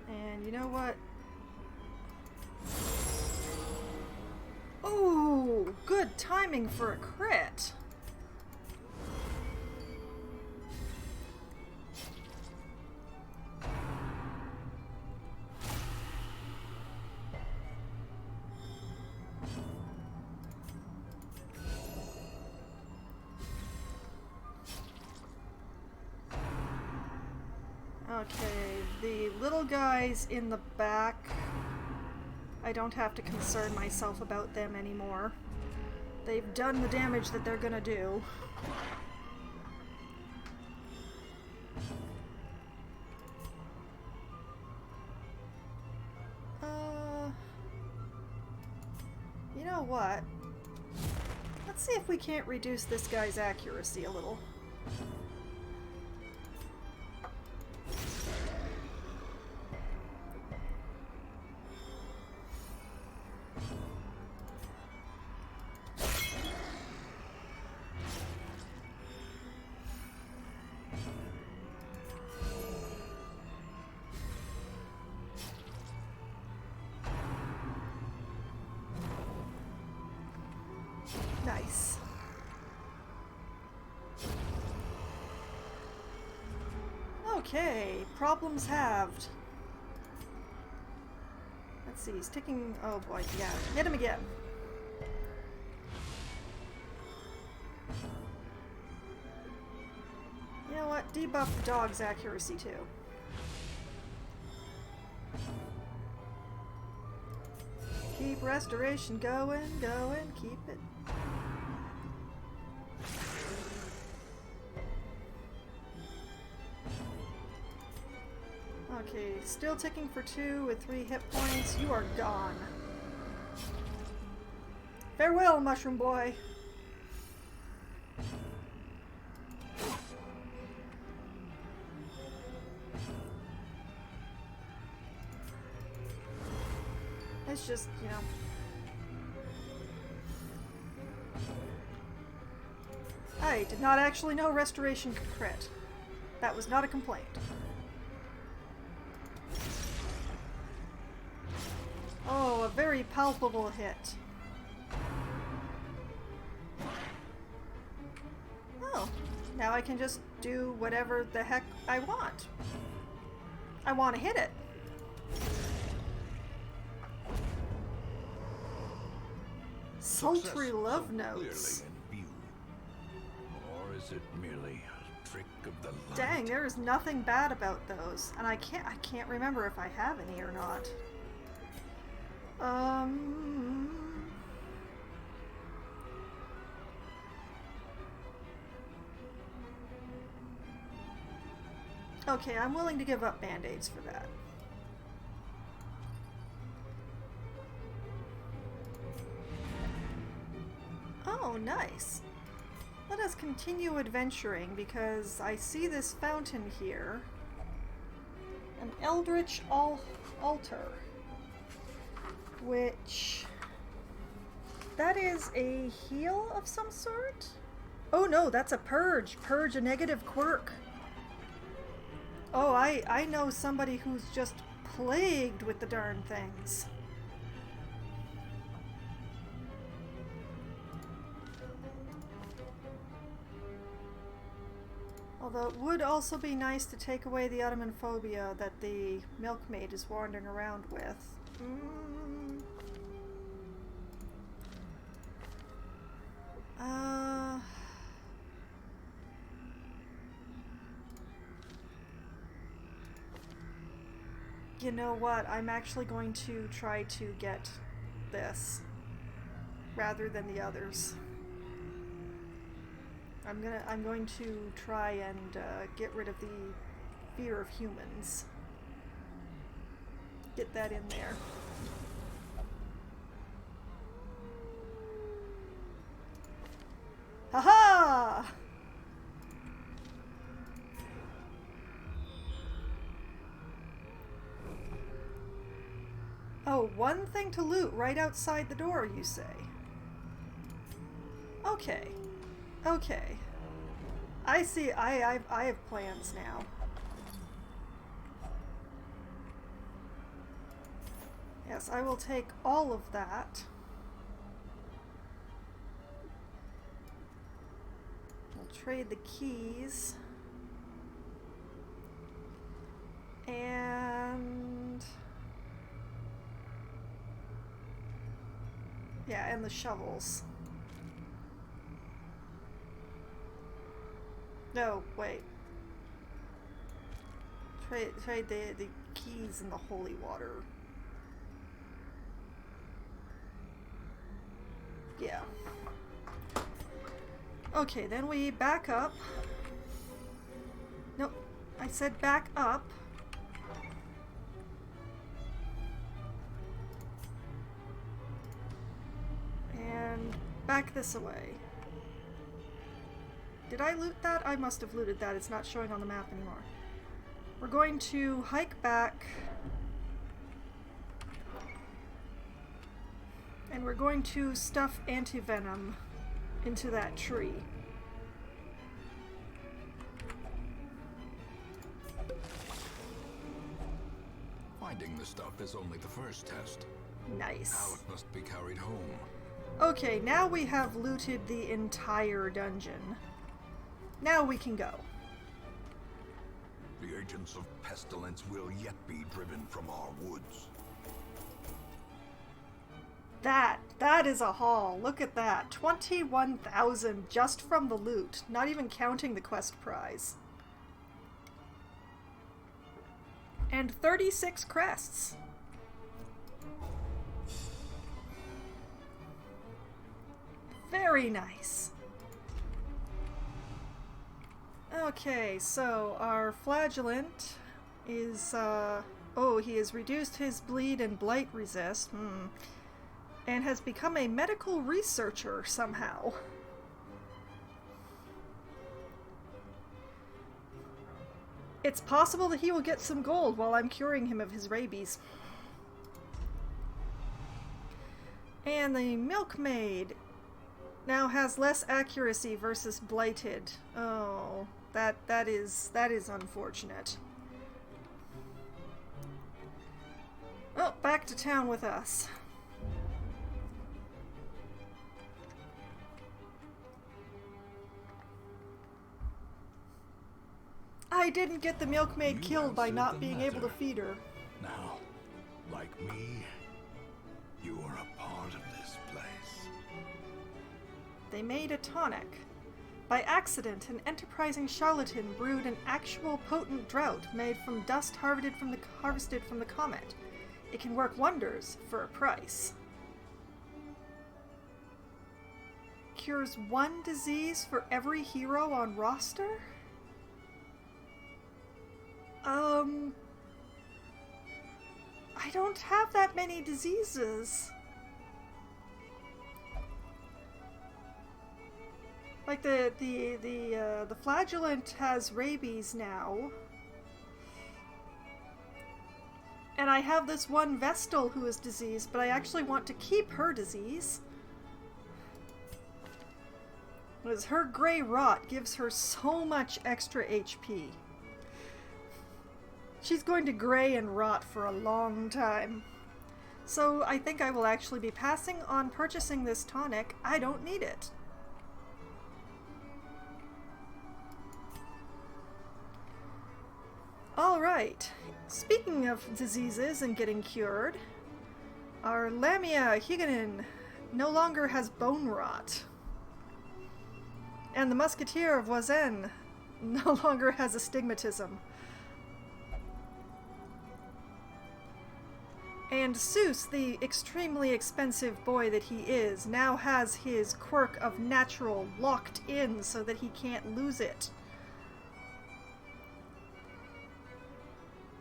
And you know what? Oh, good timing for a crit. Okay, the little guys in the back, I don't have to concern myself about them anymore. They've done the damage that they're gonna do. You know what? Let's see if we can't reduce this guy's accuracy a little. Nice. Okay, problems halved. Let's see, he's ticking. Oh boy, yeah, hit him again. You know what? Debuff the dog's accuracy too. Keep restoration going, keep it. Okay, still ticking for 2 with 3 hit points. You are gone. Farewell, Mushroom Boy. It's just, you know. I did not actually know restoration could crit. That was not a complaint. Oh, a very palpable hit. Oh, now I can just do whatever the heck I want. I want to hit it. Sultry love notes. Clearly in view. Or is it merely a trick of the light? Dang, there is nothing bad about those, and I can't remember if I have any or not. Okay, I'm willing to give up band-aids for that. Oh, nice. Let us continue adventuring because I see this fountain here. An Eldritch altar. Which... that is a heal of some sort? Oh no, that's a purge. Purge a negative quirk. Oh, I know somebody who's just plagued with the darn things. Although it would also be nice to take away the automophobia that the milkmaid is wandering around with. You know what? I'm actually going to try to get this rather than the others. I'm going to try and get rid of the fear of humans. Get that in there. Haha! Oh, one thing to loot right outside the door, you say? Okay. Okay. I see. I have plans now. Yes, I will take all of that. We'll trade the keys. And... yeah, and the shovels. No, wait. Trade the keys and the holy water. Yeah. Okay, then we back up. Nope, I said back up. And back this way. Did I loot that? I must have looted that. It's not showing on the map anymore. We're going to hike back. And we're going to stuff anti-venom into that tree. Finding the stuff is only the first test. Nice. Now it must be carried home. Okay, now we have looted the entire dungeon. Now we can go. The agents of pestilence will yet be driven from our woods. That is a haul. Look at that. 21,000 just from the loot, not even counting the quest prize. And 36 crests. Very nice. Okay, so our flagellant is, oh, he has reduced his bleed and blight resist, and has become a medical researcher somehow. It's possible that he will get some gold while I'm curing him of his rabies. And the milkmaid now has less accuracy versus blighted. Oh, that is unfortunate. Well, back to town with us. I didn't get the milkmaid killed by not being able to feed her. Now, like me, you are a part of this place. They made a tonic. By accident, an enterprising charlatan brewed an actual potent draught made from dust harvested from the comet. It can work wonders for a price. Cures one disease for every hero on roster? I don't have that many diseases. Like the flagellant has rabies now. And I have this one Vestal who is diseased, but I actually want to keep her disease. Because her gray rot gives her so much extra HP. She's going to gray and rot for a long time. So I think I will actually be passing on purchasing this tonic. I don't need it. Alright, speaking of diseases and getting cured, our Lamia Higanin no longer has bone rot. And the Musketeer of Voisin no longer has astigmatism. And Seuss, the extremely expensive boy that he is, now has his quirk of natural locked in so that he can't lose it.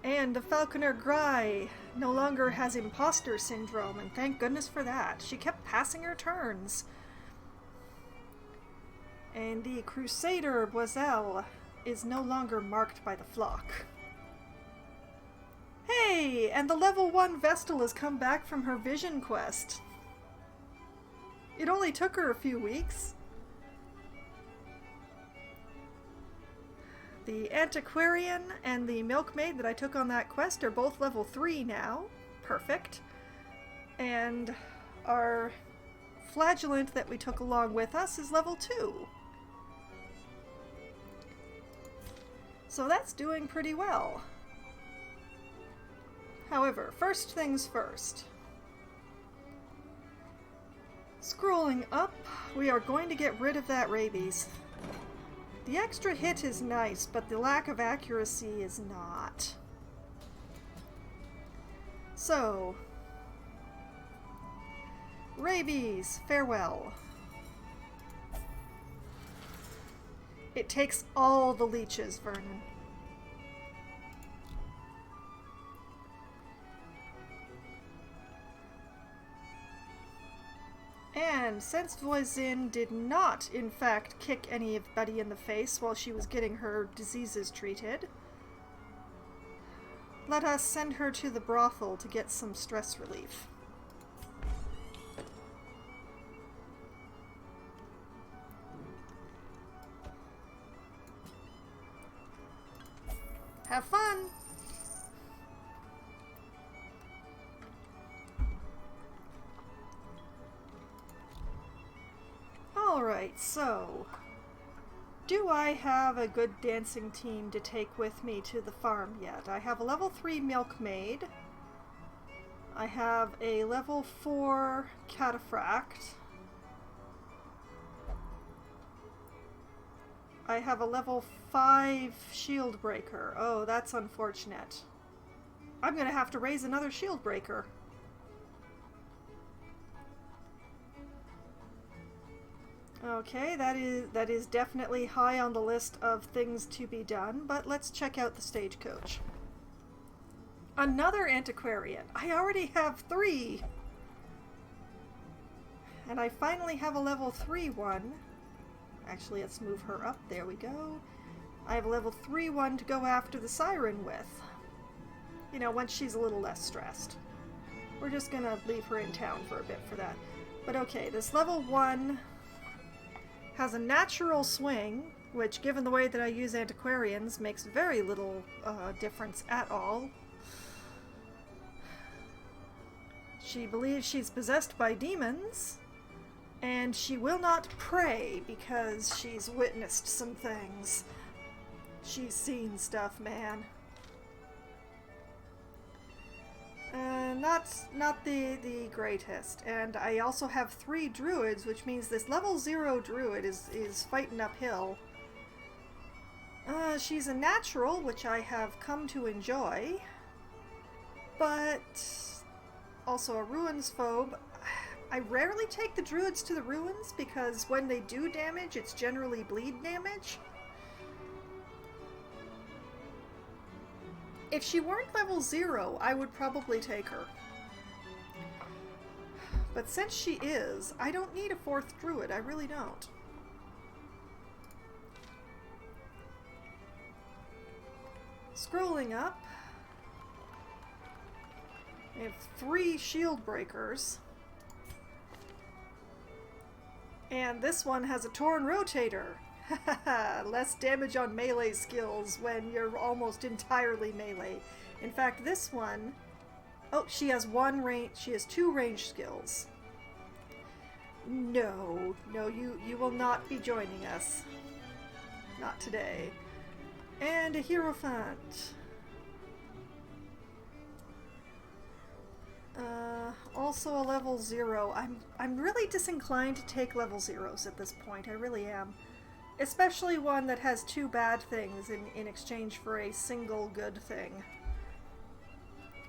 And the Falconer Gry no longer has imposter syndrome, and thank goodness for that. She kept passing her turns. And the Crusader Boiselle is no longer marked by the flock. Hey! And the level 1 Vestal has come back from her vision quest. It only took her a few weeks. The Antiquarian and the Milkmaid that I took on that quest are both level 3 now. Perfect. And our Flagellant that we took along with us is level 2. So that's doing pretty well. However, first things first. Scrolling up, we are going to get rid of that rabies. The extra hit is nice, but the lack of accuracy is not. So, rabies, farewell. It takes all the leeches, Vernon. And since Voisin did not, in fact, kick anybody in the face while she was getting her diseases treated, let us send her to the brothel to get some stress relief. Have fun! Alright, so do I have a good dancing team to take with me to the farm yet? I have a level 3 milkmaid. I have a level 4 cataphract. I have a level 5 shield breaker. Oh, that's unfortunate. I'm gonna have to raise another shield breaker. Okay, that is definitely high on the list of things to be done, but let's check out the stagecoach. Another antiquarian. I already have 3. And I finally have a level 3 one. Actually, let's move her up. There we go. I have a level 3 one to go after the siren with. You know, once she's a little less stressed. We're just gonna leave her in town for a bit for that. But okay, this level 1 has a natural swing, which, given the way that I use antiquarians, makes very little difference at all. She believes she's possessed by demons, and she will not pray because she's witnessed some things. She's seen stuff, man. Not the greatest. And I also have 3 druids, which means this level 0 druid is fighting uphill. She's a natural, which I have come to enjoy, but also a ruins phobe. I rarely take the druids to the ruins because when they do damage, it's generally bleed damage. If she weren't level 0, I would probably take her. But since she is, I don't need a 4th druid. I really don't. Scrolling up, I have 3 shield breakers. And this one has a torn rotator. Less damage on melee skills when you're almost entirely melee. In fact, this one... Oh, she has 2 range skills. No, you will not be joining us. Not today. And a Hierophant. Also a level 0. I'm really disinclined to take level 0s at this point. I really am. Especially one that has 2 bad things in exchange for a single good thing.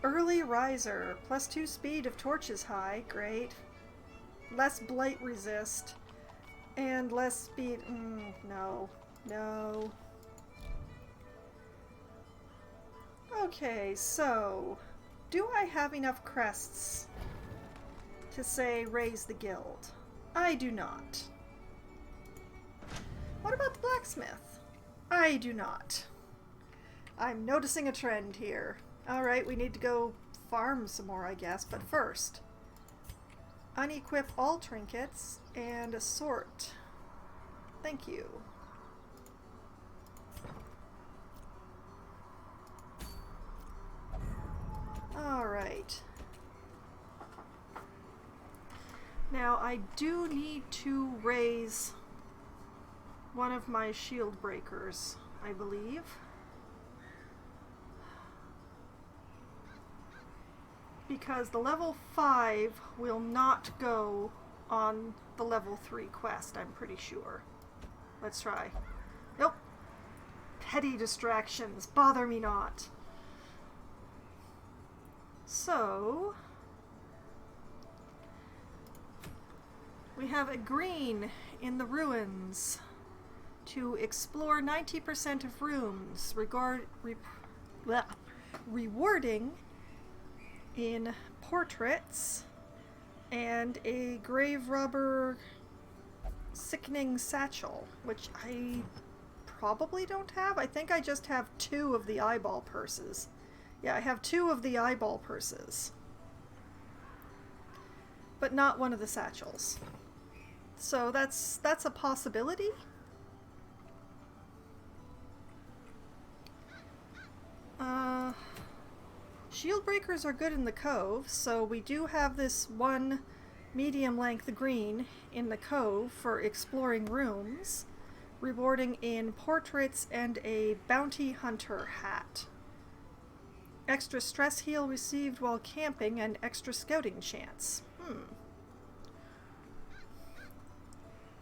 Early Riser. +2 speed if torch is high. Great. Less blight resist. And less speed. No. No. Okay, so... do I have enough crests to say raise the guild? I do not. What about the blacksmith? I do not. I'm noticing a trend here. Alright, we need to go farm some more, I guess, but first, unequip all trinkets and assort. Thank you. Alright. Now, I do need to raise one of my shield breakers, I believe. Because the level 5 will not go on the level 3 quest, I'm pretty sure. Let's try. Nope. Petty distractions, bother me not. So, we have a green in the ruins to explore 90% of rooms, rewarding in portraits and a grave robber sickening satchel, which I probably don't have. I think I just have 2 of the eyeball purses. Yeah, I have 2 of the eyeball purses, but not one of the satchels. So that's a possibility. Shield breakers are good in the cove, so we do have this one medium length green in the cove for exploring rooms, rewarding in portraits and a bounty hunter hat. Extra stress heal received while camping and extra scouting chance.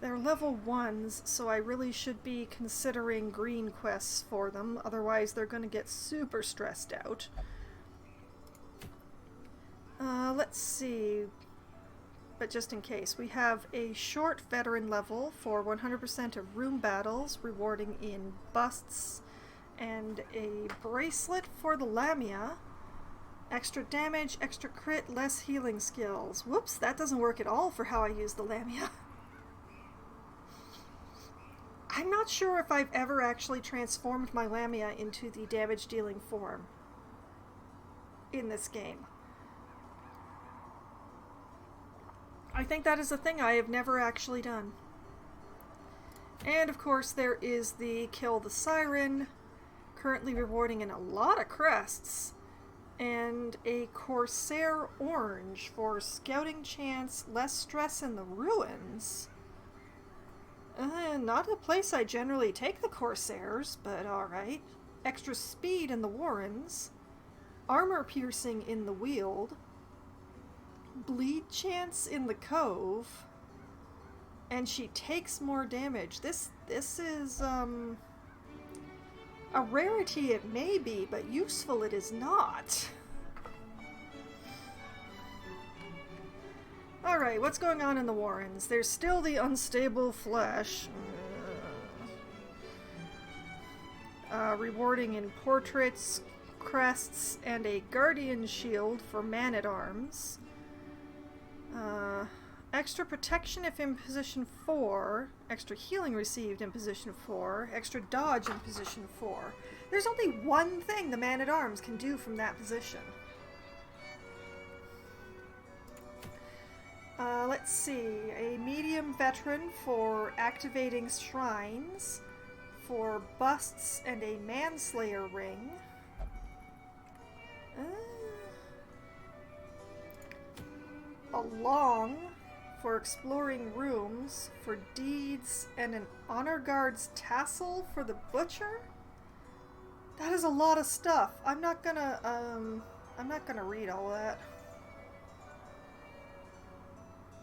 They're level 1s, so I really should be considering green quests for them, otherwise they're going to get super stressed out. Let's see, but just in case, we have a short veteran level for 100% of room battles, rewarding in busts, and a bracelet for the Lamia. Extra damage, extra crit, less healing skills. Whoops, that doesn't work at all for how I use the Lamia. I'm not sure if I've ever actually transformed my Lamia into the damage dealing form in this game. I think that is a thing I have never actually done. And of course there is the Kill the Siren, currently rewarding in a lot of crests, and a Corsair Orange for scouting chance, less stress in the ruins. Not a place I generally take the Corsairs, but alright. Extra speed in the Warrens, armor piercing in the Weald, bleed chance in the Cove, and she takes more damage. This is a rarity it may be, but useful it is not. Alright, what's going on in the Warrens? There's still the unstable flesh. Rewarding in portraits, crests, and a guardian shield for man-at-arms. Extra protection if in position 4, extra healing received in position 4, extra dodge in position 4. There's only one thing the man-at-arms can do from that position. Let's see, a medium veteran for activating shrines, for busts and a manslayer ring. A long for exploring rooms, for deeds, and an honor guard's tassel for the butcher? That is a lot of stuff. I'm not gonna read all that.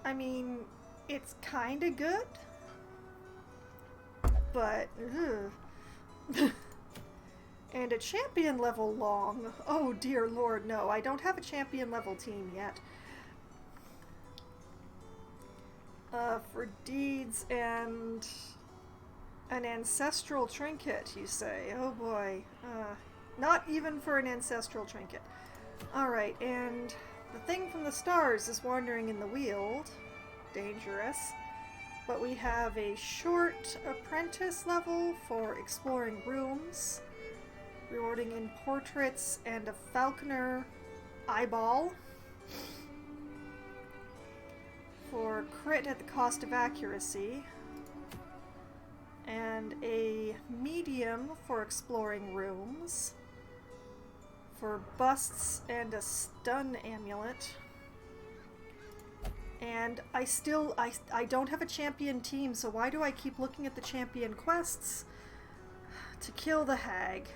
I mean, it's kinda good, but and a champion level long. Oh dear lord, no, I don't have a champion level team yet. For deeds and an ancestral trinket, you say? Oh boy. Not even for an ancestral trinket. Alright, and the thing from the stars is wandering in the Weald. Dangerous. But we have a short apprentice level for exploring rooms, rewarding in portraits, and a falconer eyeball for crit at the cost of accuracy, and a medium for exploring rooms, for busts and a stun amulet. And I don't have a champion team, so why do I keep looking at the champion quests? To kill the hag.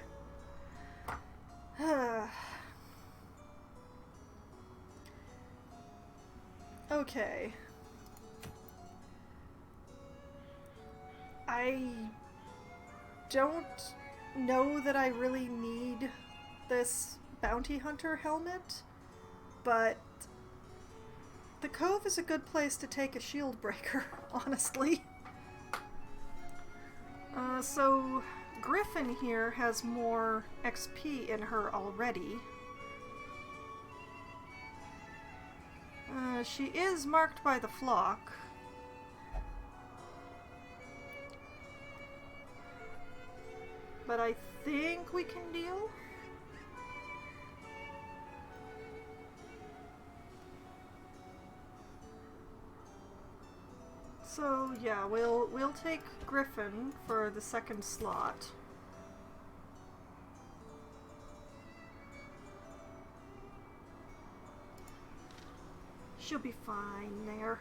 Okay. I don't know that I really need this bounty hunter helmet, but the Cove is a good place to take a shield breaker, honestly. So Griffin here has more XP in her already. She is marked by the flock. But I think we can deal. So yeah, we'll take Griffin for the second slot. She'll be fine there.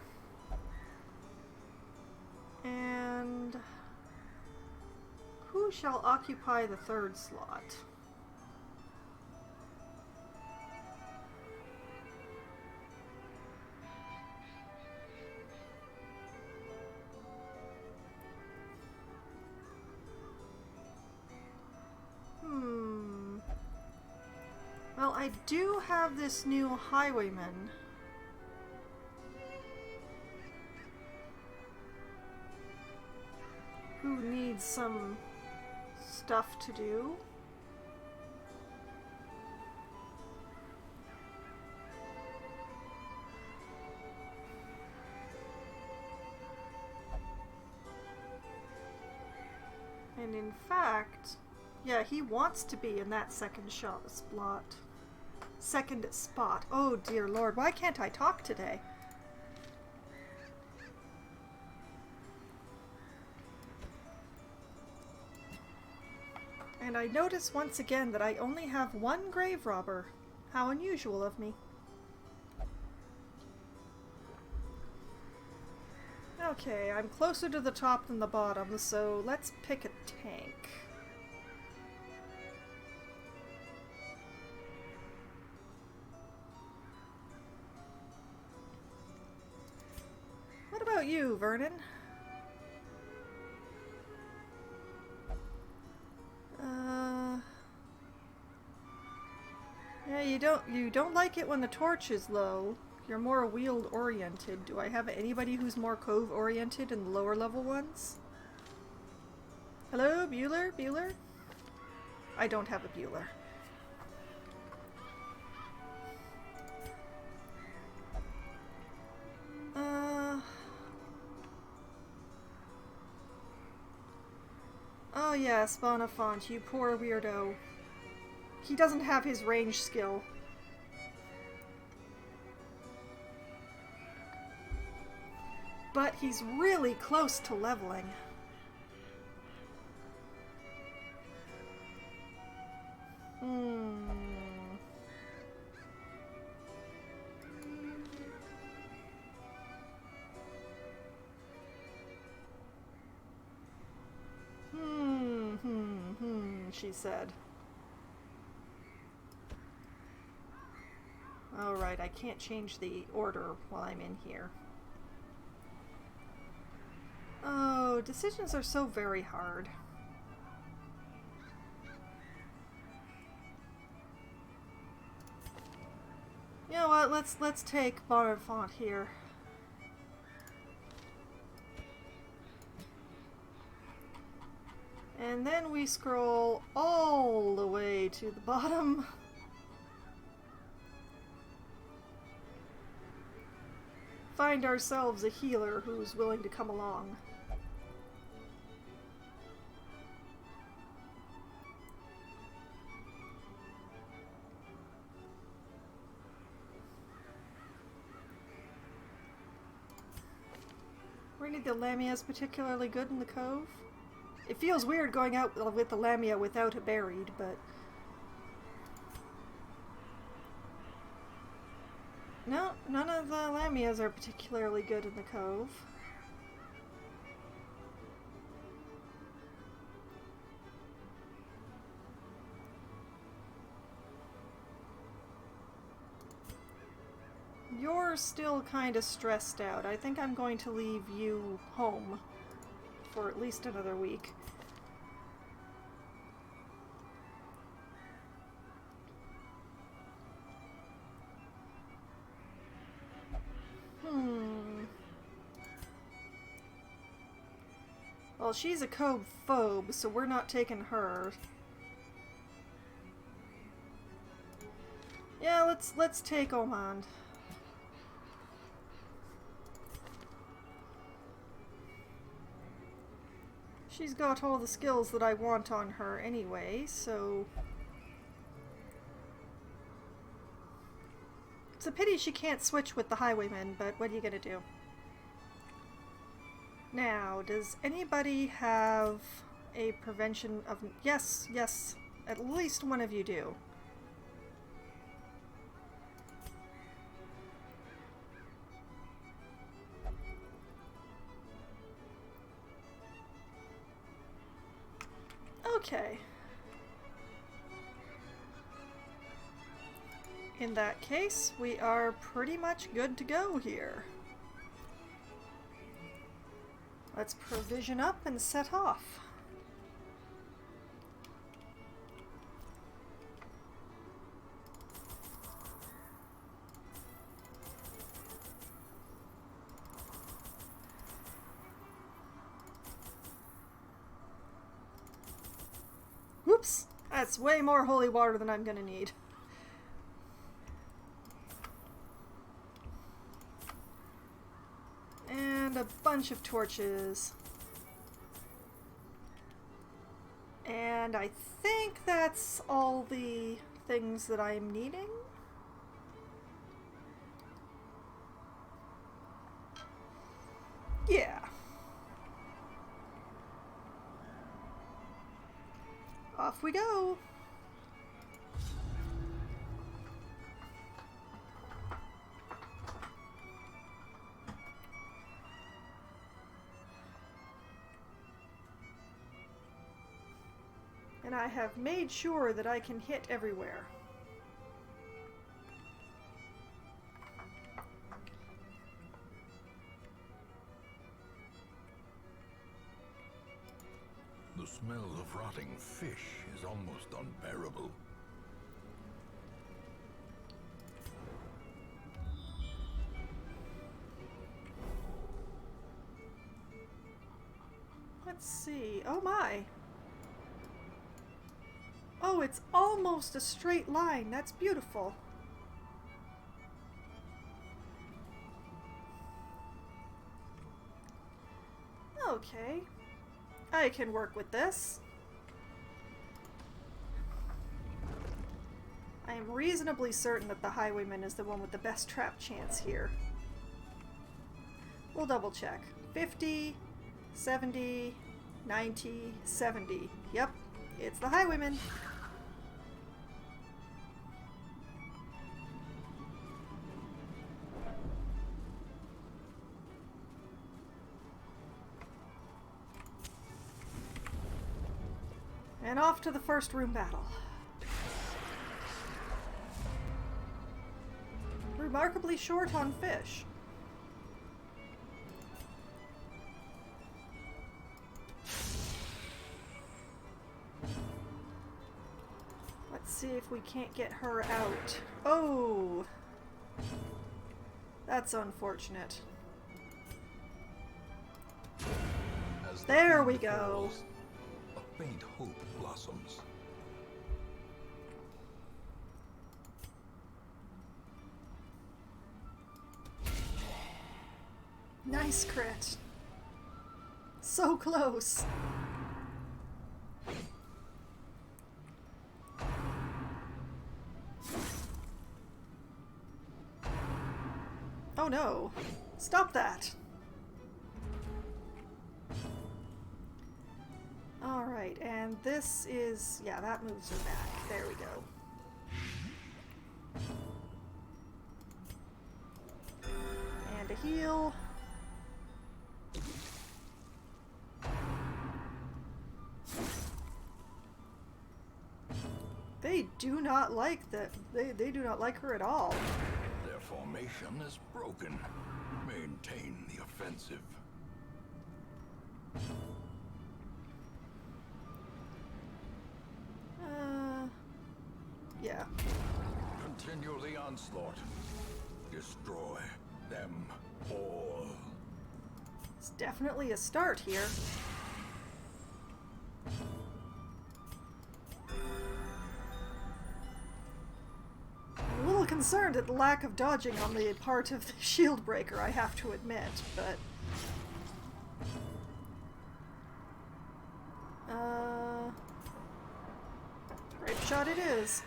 And who shall occupy the third slot? Well, I do have this new highwayman. Who needs some stuff to do. And in fact, yeah, he wants to be in that second spot. Second spot. Oh dear Lord, why can't I talk today? And I notice once again that I only have one grave robber. How unusual of me. Okay, I'm closer to the top than the bottom, so let's pick a tank. What about you, Vernon? Yeah, you don't like it when the torch is low. You're more wheeled oriented. Do I have anybody who's more cove oriented in the lower level ones? Hello, Bueller? Bueller? I don't have a Bueller. Oh yes, Bonifant, you poor weirdo. He doesn't have his range skill. But he's really close to leveling. She said. Alright, I can't change the order while I'm in here. Oh, decisions are so very hard. You know what, let's take Bonifant here. And then we scroll all the way to the bottom. Find ourselves a healer who's willing to come along. Really, the Lamia's particularly good in the cove? It feels weird going out with the Lamia without a buried, but... No, none of the Lamias are particularly good in the cove. You're still kind of stressed out. I think I'm going to leave you home for at least another week. Well, she's a cove phobe, so we're not taking her. Yeah, let's take Omand. She's got all the skills that I want on her anyway, so... It's a pity she can't switch with the highwaymen, but what are you gonna do? Now, does anybody have a prevention of... Yes, yes, at least one of you do. Okay. In that case, we are pretty much good to go here. Let's provision up and set off. Whoops! That's way more holy water than I'm gonna need. And a bunch of torches. And I think that's all the things that I'm needing. Yeah. Off we go. And I have made sure that I can hit everywhere. The smell of rotting fish is almost unbearable. Let's see. Oh my. Oh, it's almost a straight line. That's beautiful. Okay. I can work with this. I am reasonably certain that the highwayman is the one with the best trap chance here. We'll double check. 50, 70, 90, 70. Yep, it's the highwayman. And off to the first room battle. Remarkably short on fish. Let's see if we can't get her out. Oh! That's unfortunate. There we go. A faint hope blossoms. Nice crit. So close. Oh no. Stop that. Alright, and this is... yeah, that moves her back. There we go. And a heal. They do not like that. They do not like her at all. Their formation is broken. Maintain the offensive. Yeah. Continue the onslaught. Destroy them all. It's definitely a start here. I'm a little concerned at the lack of dodging on the part of the shield breaker, I have to admit, but... Grape shot it is.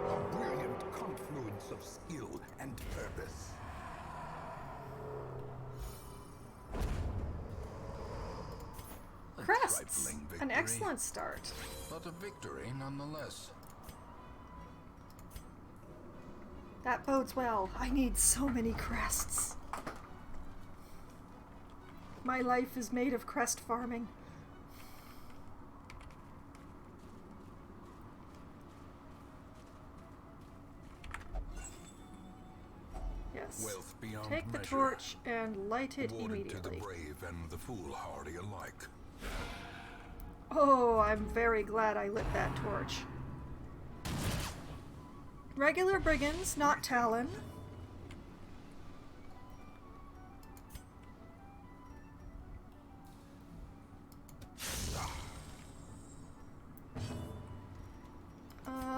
A brilliant confluence of skill and purpose. A Crests! trifling An victory, excellent start. but a victory nonetheless. That bodes well. I need so many crests. My life is made of crest farming. Yes. Wealth beyond Take the measure, torch and light it awarded to the immediately. brave and the foolhardy alike. Oh, I'm very glad I lit that torch. Regular brigands, not Talon.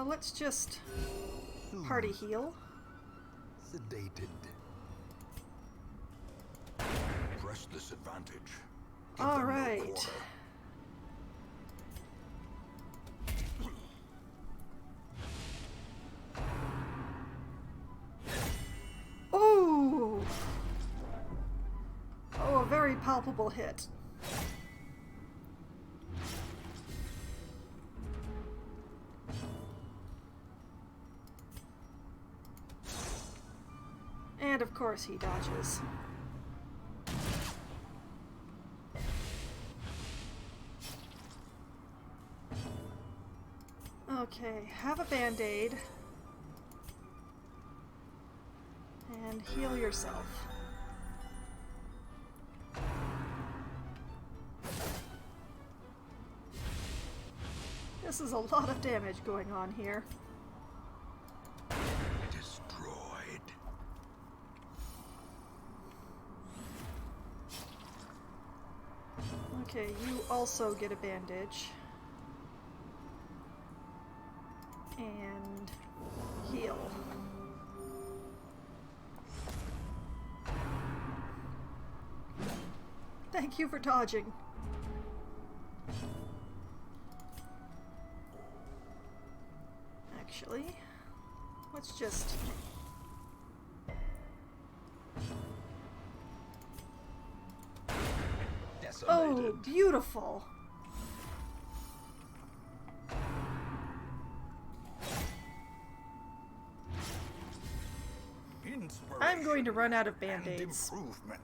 Let's just party heal. Sedated. Press this advantage. Give All them no right. quarter. Oh! Oh, a very palpable hit. And of course he dodges. Okay, have a band-aid. And heal yourself. This is a lot of damage going on here. Destroyed. Okay, you also get a bandage. And heal. Thank you for dodging. Actually, let's just... Oh, Decimated. beautiful! I'm going to run out of Inspiration and band-aids. improvement.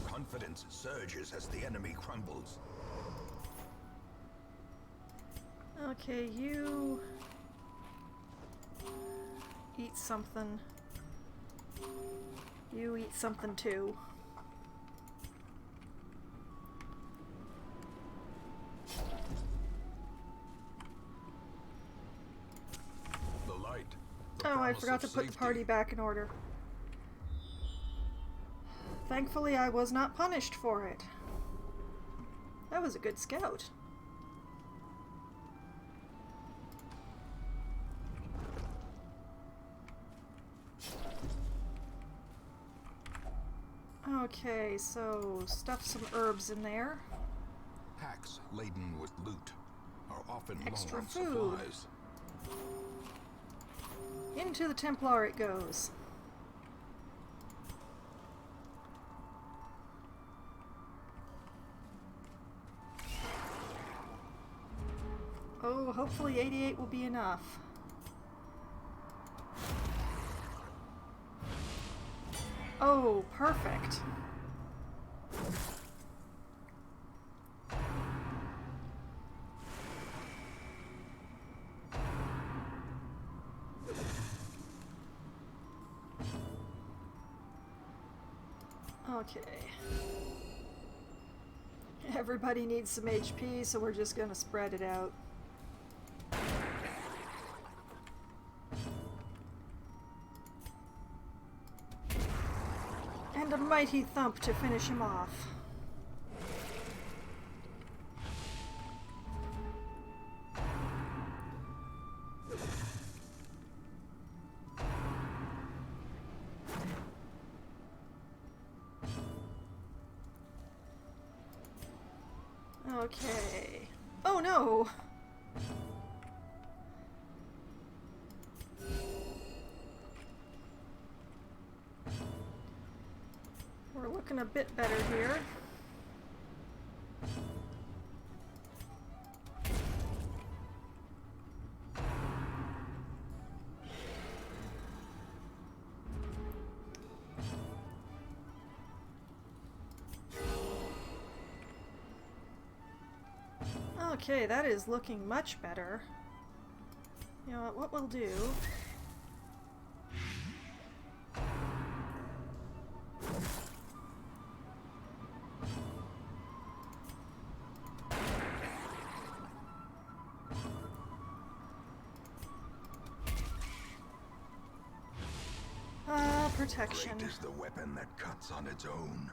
Confidence surges as the enemy crumbles. Okay, you... eat something. You eat something too. The light. The Oh, I promise forgot to of put the safety. party back in order. Thankfully, I was not punished for it. That was a good scout. Okay, so stuff some herbs in there. Packs laden with loot are often Extra low on food. supplies. Into the Templar it goes. Oh, hopefully 88 will be enough. Oh, perfect. Okay. Everybody needs some HP, so we're just gonna spread it out. And a might he thump to finish him off? Okay. Oh no! We're looking a bit better here. Okay, that is looking much better. You know what we'll do? Protection. Great is the weapon that cuts on its own.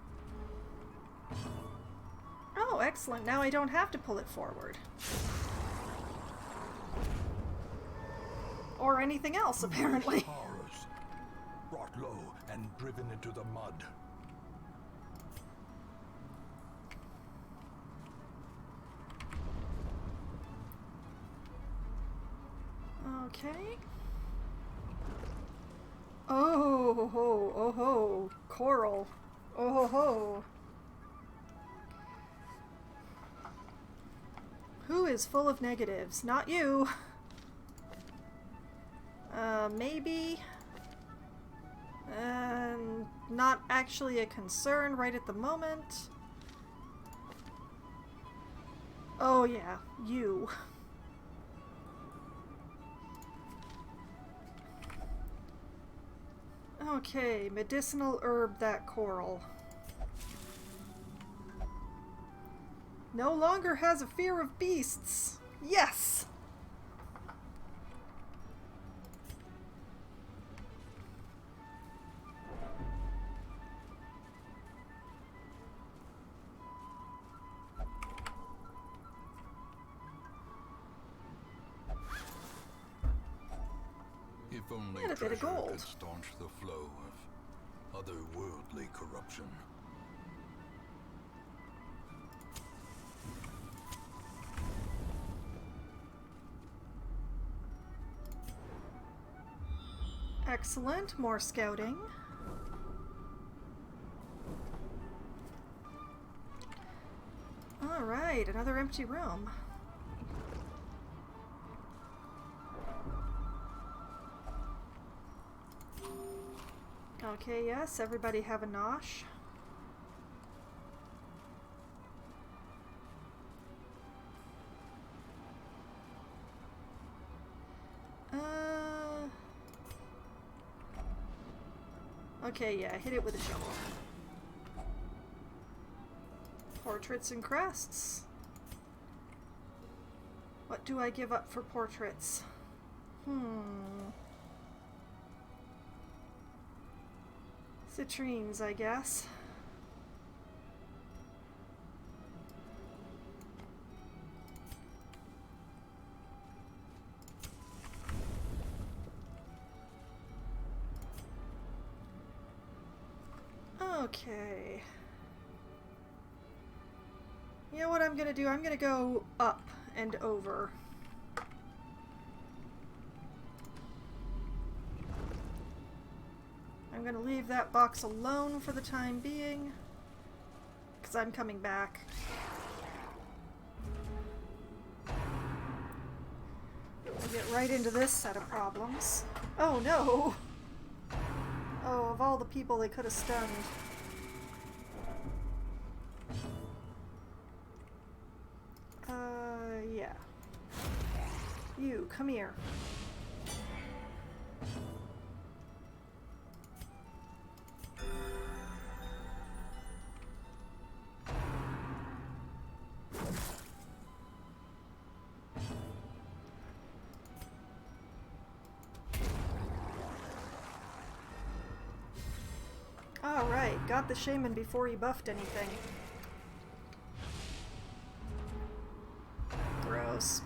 Oh, excellent. Now I don't have to pull it forward. Or anything else, apparently. Horrors, brought low and driven into the mud. Okay. Oh ho ho, oh ho, coral. Oh ho ho. Who is full of negatives? Not you. Maybe. Not actually a concern right at the moment. Oh yeah, you. Okay, medicinal herb that coral. No longer has a fear of beasts. Yes! If only And a bit of treasure gold. could staunch the flow of otherworldly corruption. Excellent. More scouting. Alright, another empty room. Okay, yes, everybody have a nosh. Okay, yeah, hit it with a shovel. Portraits and crests. What do I give up for portraits? Citrines, I guess. Okay. You know what I'm gonna do? I'm gonna go up and over. I'm gonna leave that box alone for the time being, because I'm coming back. We'll get right into this set of problems. Oh no! Oh, of all the people they could have stunned. Yeah. You, come here. Alright, got the shaman before he buffed anything. Gross.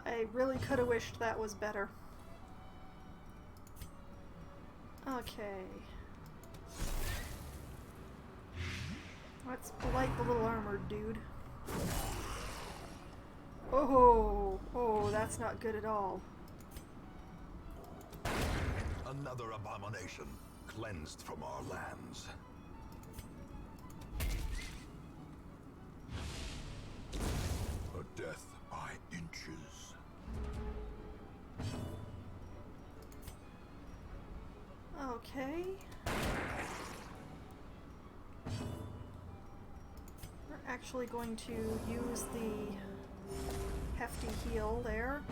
I really could have wished that was better. Okay. Let's blight the little armored dude. Oh, oh, that's not good at all. Another abomination cleansed from our lands. A death by inches. Okay. We're actually going to use the hefty heal there.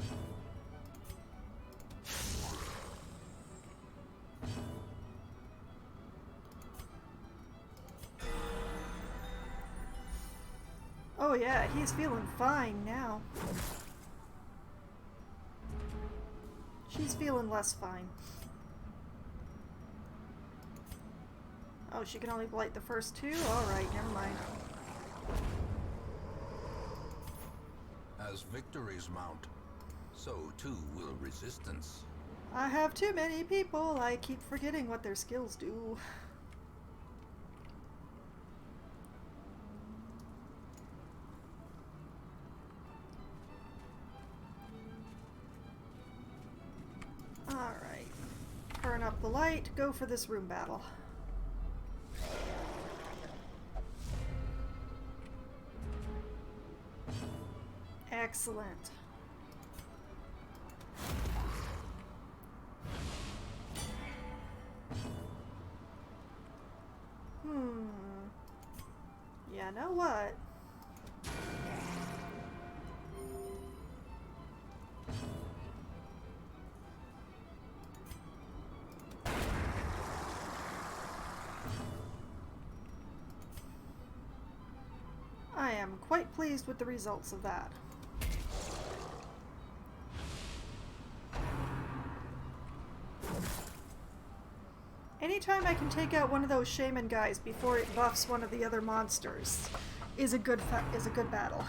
Oh yeah, he's feeling fine now. She's feeling less fine. Oh, she can only blight the first two? Alright, never mind. As victories mount, so too will resistance. I have too many people. I keep forgetting what their skills do. Alright. Turn up the light, go for this room battle. Excellent. Yeah, know what? I am quite pleased with the results of that. Anytime I can take out one of those shaman guys before it buffs one of the other monsters is a good battle.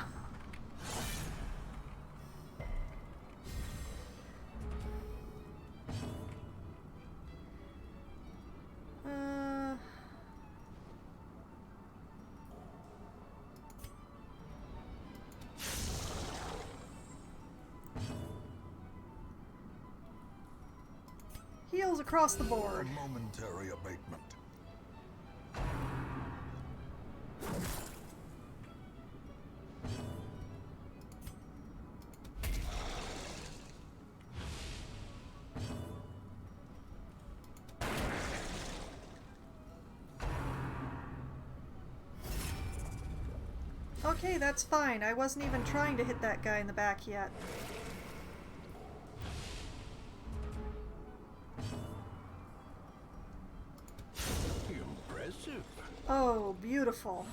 Heals across the board. A momentary abatement. Okay, that's fine. I wasn't even trying to hit that guy in the back yet. Impressive. Oh, beautiful.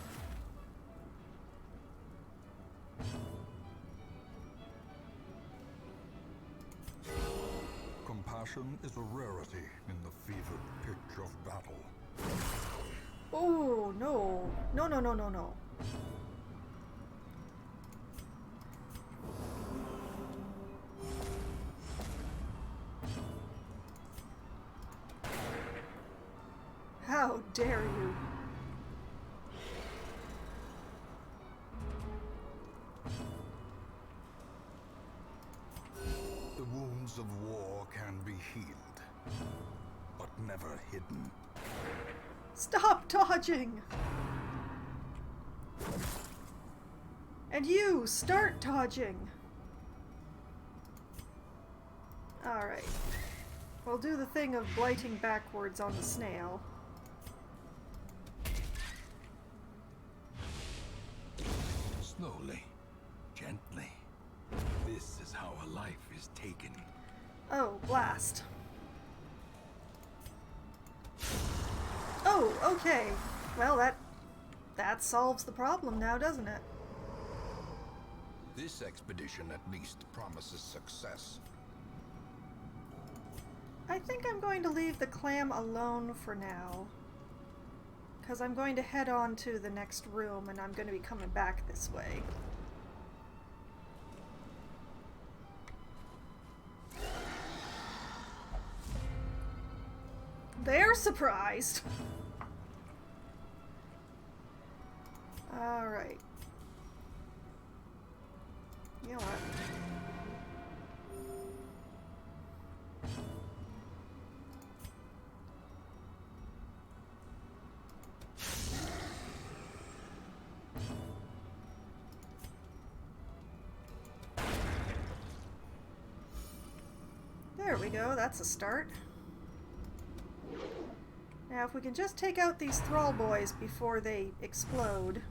Compassion is a rarity in the fevered pitch of battle. Oh, no. No, no, no, no, no. How dare you? The wounds of war can be healed, but never hidden. Stop dodging! And you, start dodging! Alright. We'll do the thing of blighting backwards on the snail. Slowly, gently. This is how a life is taken. Oh, blast. Oh, okay. Well, that solves the problem now, doesn't it? This expedition at least promises success. I think I'm going to leave the clam alone for now. Because I'm going to head on to the next room and I'm going to be coming back this way. They're surprised! Alright. You know what? There we go, that's a start. Now if we can just take out these thrall boys before they explode.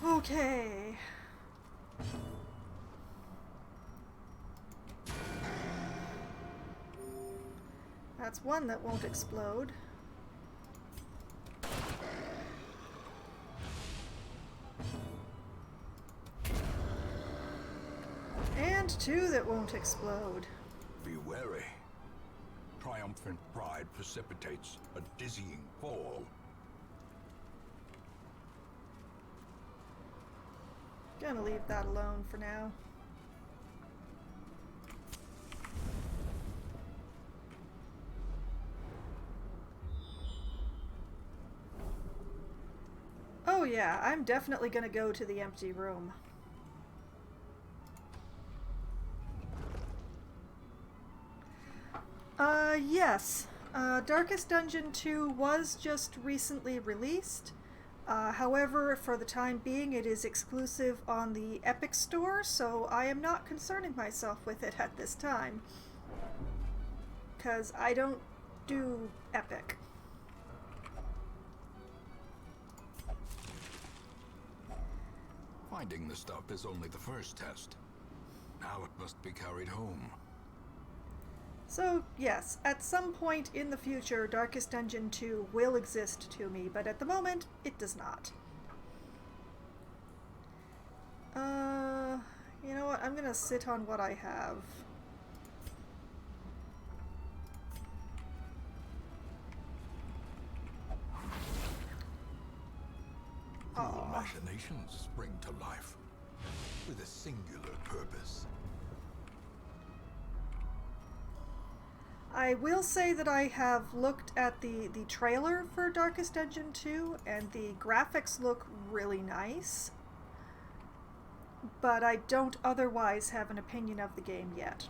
Okay. That's one that won't explode. And two that won't explode. Be wary. Triumphant pride precipitates a dizzying fall. Gonna leave that alone for now. Oh yeah, I'm definitely gonna go to the empty room. Yes. Darkest Dungeon 2 was just recently released. However, for the time being, it is exclusive on the Epic Store, so I am not concerning myself with it at this time. Because I don't do Epic. Finding the stuff is only the first test. Now it must be carried home. So, yes, at some point in the future, Darkest Dungeon 2 will exist to me, but at the moment, it does not. You know what? I'm gonna sit on what I have. Cruel machinations spring to life with a singular purpose. I will say that I have looked at the trailer for Darkest Dungeon 2, and the graphics look really nice. But I don't otherwise have an opinion of the game yet.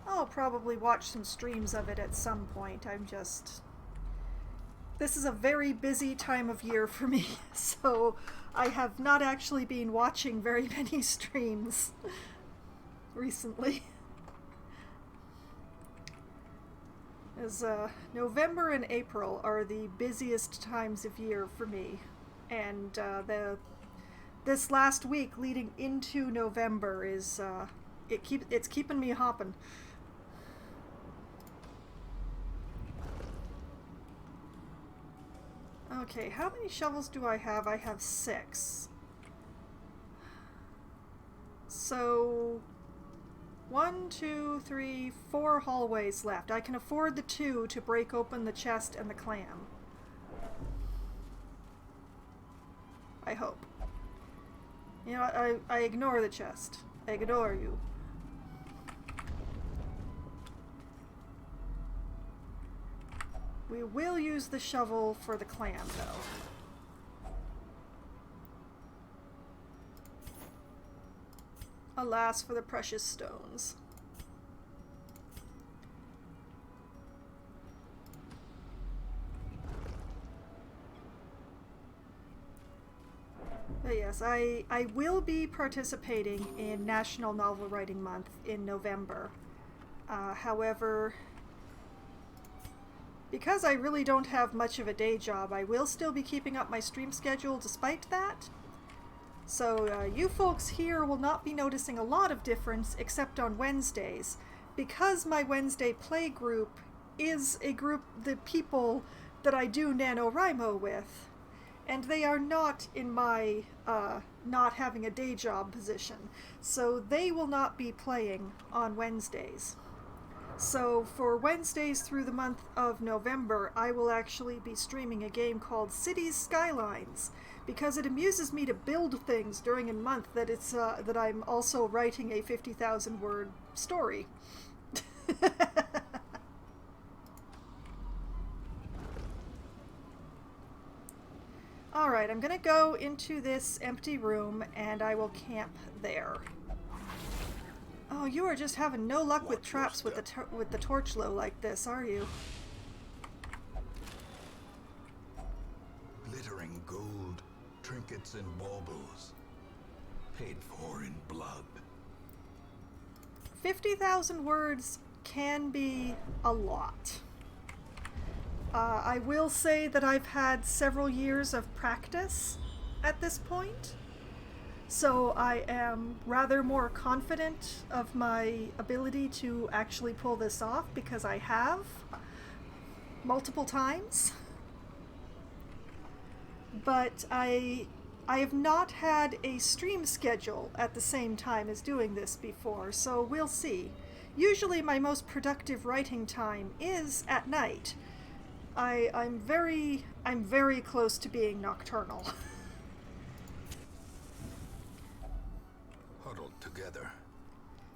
I'll probably watch some streams of it at some point. This is a very busy time of year for me, so I have not actually been watching very many streams recently. As November and April are the busiest times of year for me, and this last week leading into November is it's keeping me hopping. Okay, how many shovels do I have? I have 6. So 1, 2, 3, 4 hallways left. I can afford the 2 to break open the chest and the clam. I hope. You know, I ignore the chest. I ignore you. We will use the shovel for the clam, though. Alas for the precious stones. But yes, I will be participating in National Novel Writing Month in November. However, because I really don't have much of a day job, I will still be keeping up my stream schedule despite that. So you folks here will not be noticing a lot of difference except on Wednesdays, because my Wednesday play group is a group, the people that I do NaNoWriMo with, and they are not in my not having a day job position, so they will not be playing on Wednesdays. So for Wednesdays through the month of November, I will actually be streaming a game called Cities Skylines, because it amuses me to build things during a month that it's that I'm also writing a 50,000 word story. Alright, I'm gonna go into this empty room and I will camp there. Oh, you are just having no luck with traps with the torch low like this, are you? Glittering gold, trinkets and baubles, paid for in blood. 50,000 words can be a lot. I will say that I've had several years of practice at this point, so I am rather more confident of my ability to actually pull this off because I have multiple times. But I have not had a stream schedule at the same time as doing this before, so we'll see. Usually my most productive writing time is at night. I'm very close to being nocturnal. Huddled together,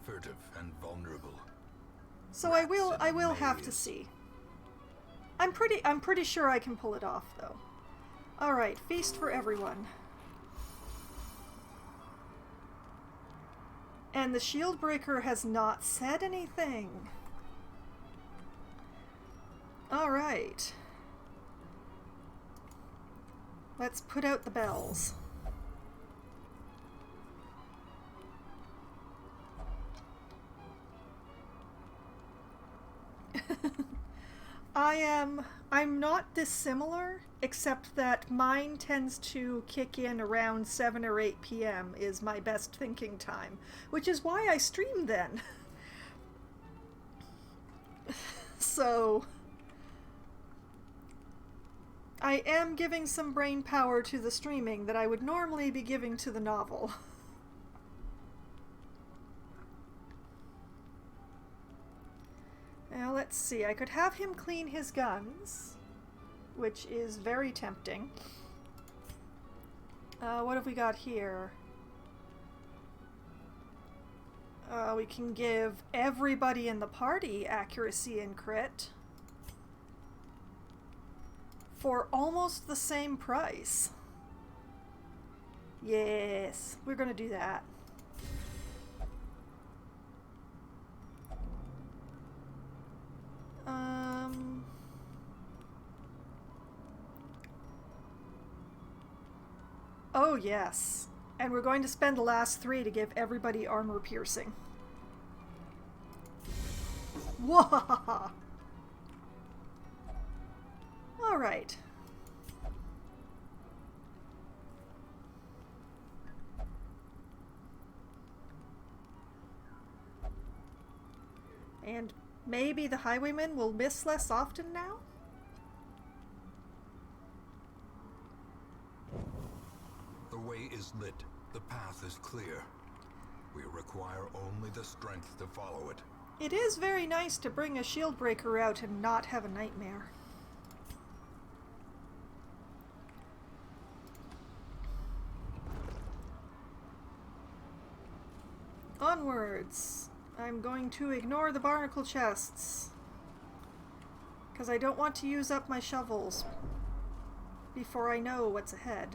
furtive and vulnerable. So I will have to see. I'm pretty sure I can pull it off though. All right, feast for everyone. And the shield breaker has not said anything. All right. Let's put out the bells. I'm not dissimilar, except that mine tends to kick in around 7 or 8 p.m. is my best thinking time, which is why I stream then. So I am giving some brain power to the streaming that I would normally be giving to the novel. Now let's see, I could have him clean his guns, which is very tempting. What have we got here? We can give everybody in the party accuracy and crit for almost the same price. Yes, we're gonna do that. Oh yes, and we're going to spend the last 3 to give everybody armor piercing. Whoa! All right. And maybe the highwaymen will miss less often now? The way is lit. The path is clear. We require only the strength to follow it. It is very nice to bring a shield breaker out and not have a nightmare. Onwards. I'm going to ignore the barnacle chests, because I don't want to use up my shovels before I know what's ahead.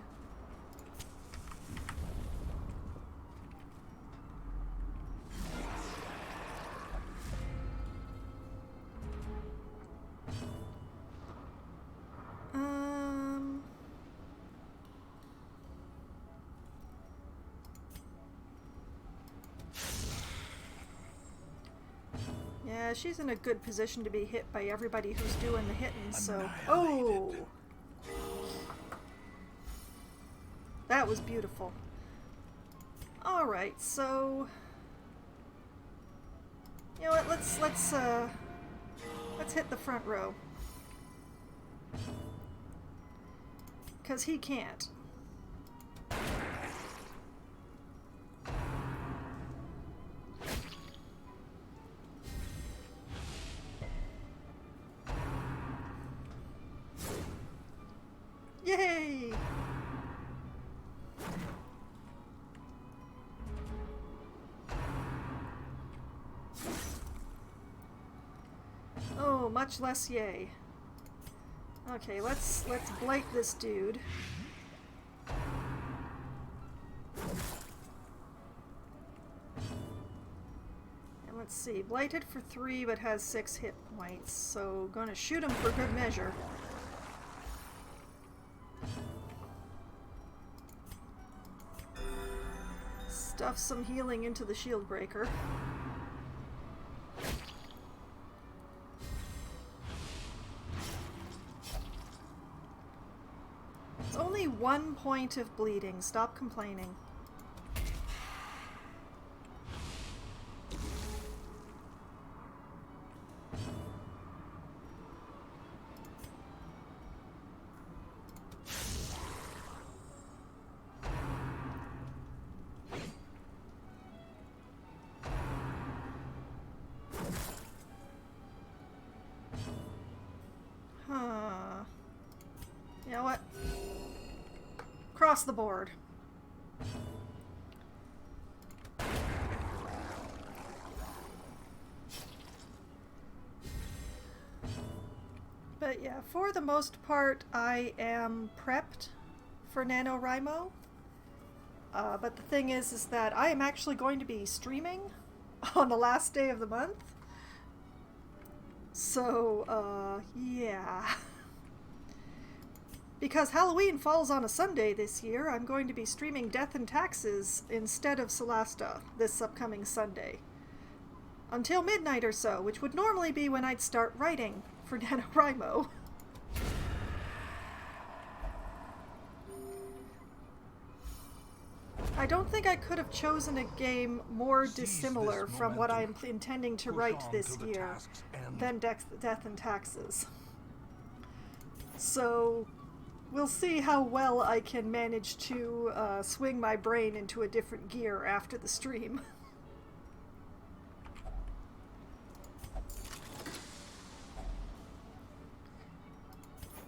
Yeah, she's in a good position to be hit by everybody who's doing the hitting, so... Oh! That was beautiful. Alright, so... You know what, let's hit the front row. 'Cause he can't. Yay! Oh, much less yay. Okay, let's blight this dude. And let's see, blighted for 3 but has 6 hit points, so gonna shoot him for good measure. Stuff some healing into the shield breaker. It's only 1 point of bleeding. Stop complaining. You know what? Cross the board. But yeah, for the most part, I am prepped for NaNoWriMo. But the thing is that I am actually going to be streaming on the last day of the month. So, yeah. Because Halloween falls on a Sunday this year, I'm going to be streaming Death and Taxes instead of Solasta this upcoming Sunday. Until midnight or so, which would normally be when I'd start writing for NaNoWriMo. I don't think I could have chosen a game more dissimilar from what I'm intending to write this year than Death and Taxes. So... we'll see how well I can manage to swing my brain into a different gear after the stream.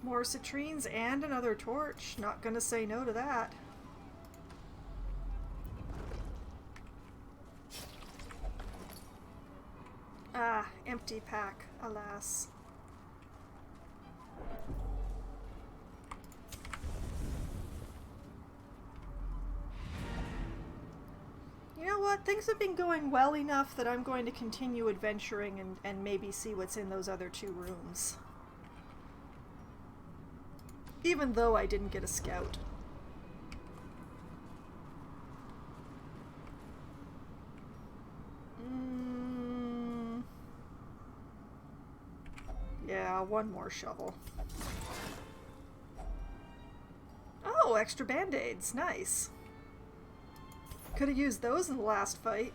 More citrines and another torch. Not gonna say no to that. Ah, empty pack, alas. You know what? Things have been going well enough that I'm going to continue adventuring and maybe see what's in those other 2 rooms. Even though I didn't get a scout. Yeah, 1 more shovel. Oh, extra band-aids. Nice. Could have used those in the last fight.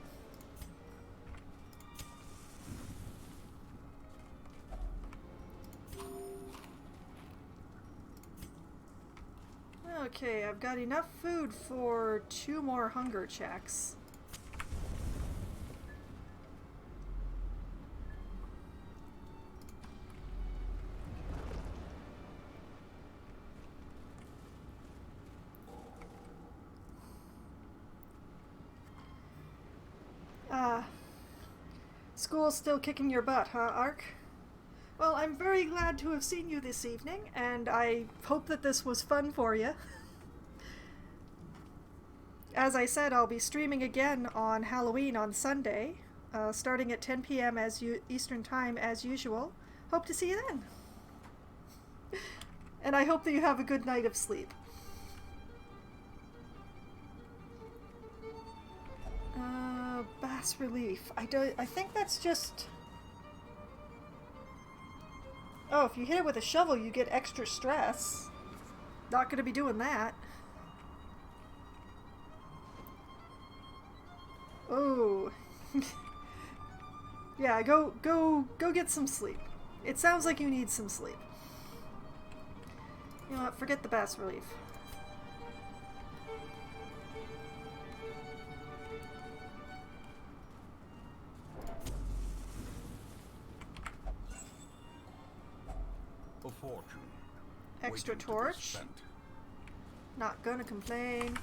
Okay, I've got enough food for 2 more hunger checks. School's still kicking your butt, huh, Ark? Well, I'm very glad to have seen you this evening, and I hope that this was fun for you. As I said, I'll be streaming again on Halloween on Sunday, starting at 10 p.m. Eastern Time as usual. Hope to see you then. And I hope that you have a good night of sleep. Bas relief. I think that's just Oh, if you hit it with a shovel, you get extra stress. Not gonna be doing that. Oh. Yeah, go get some sleep. It sounds like you need some sleep. You know what? Forget the bas relief. A fortune. Extra waiting to be torch. spent. Not gonna complain.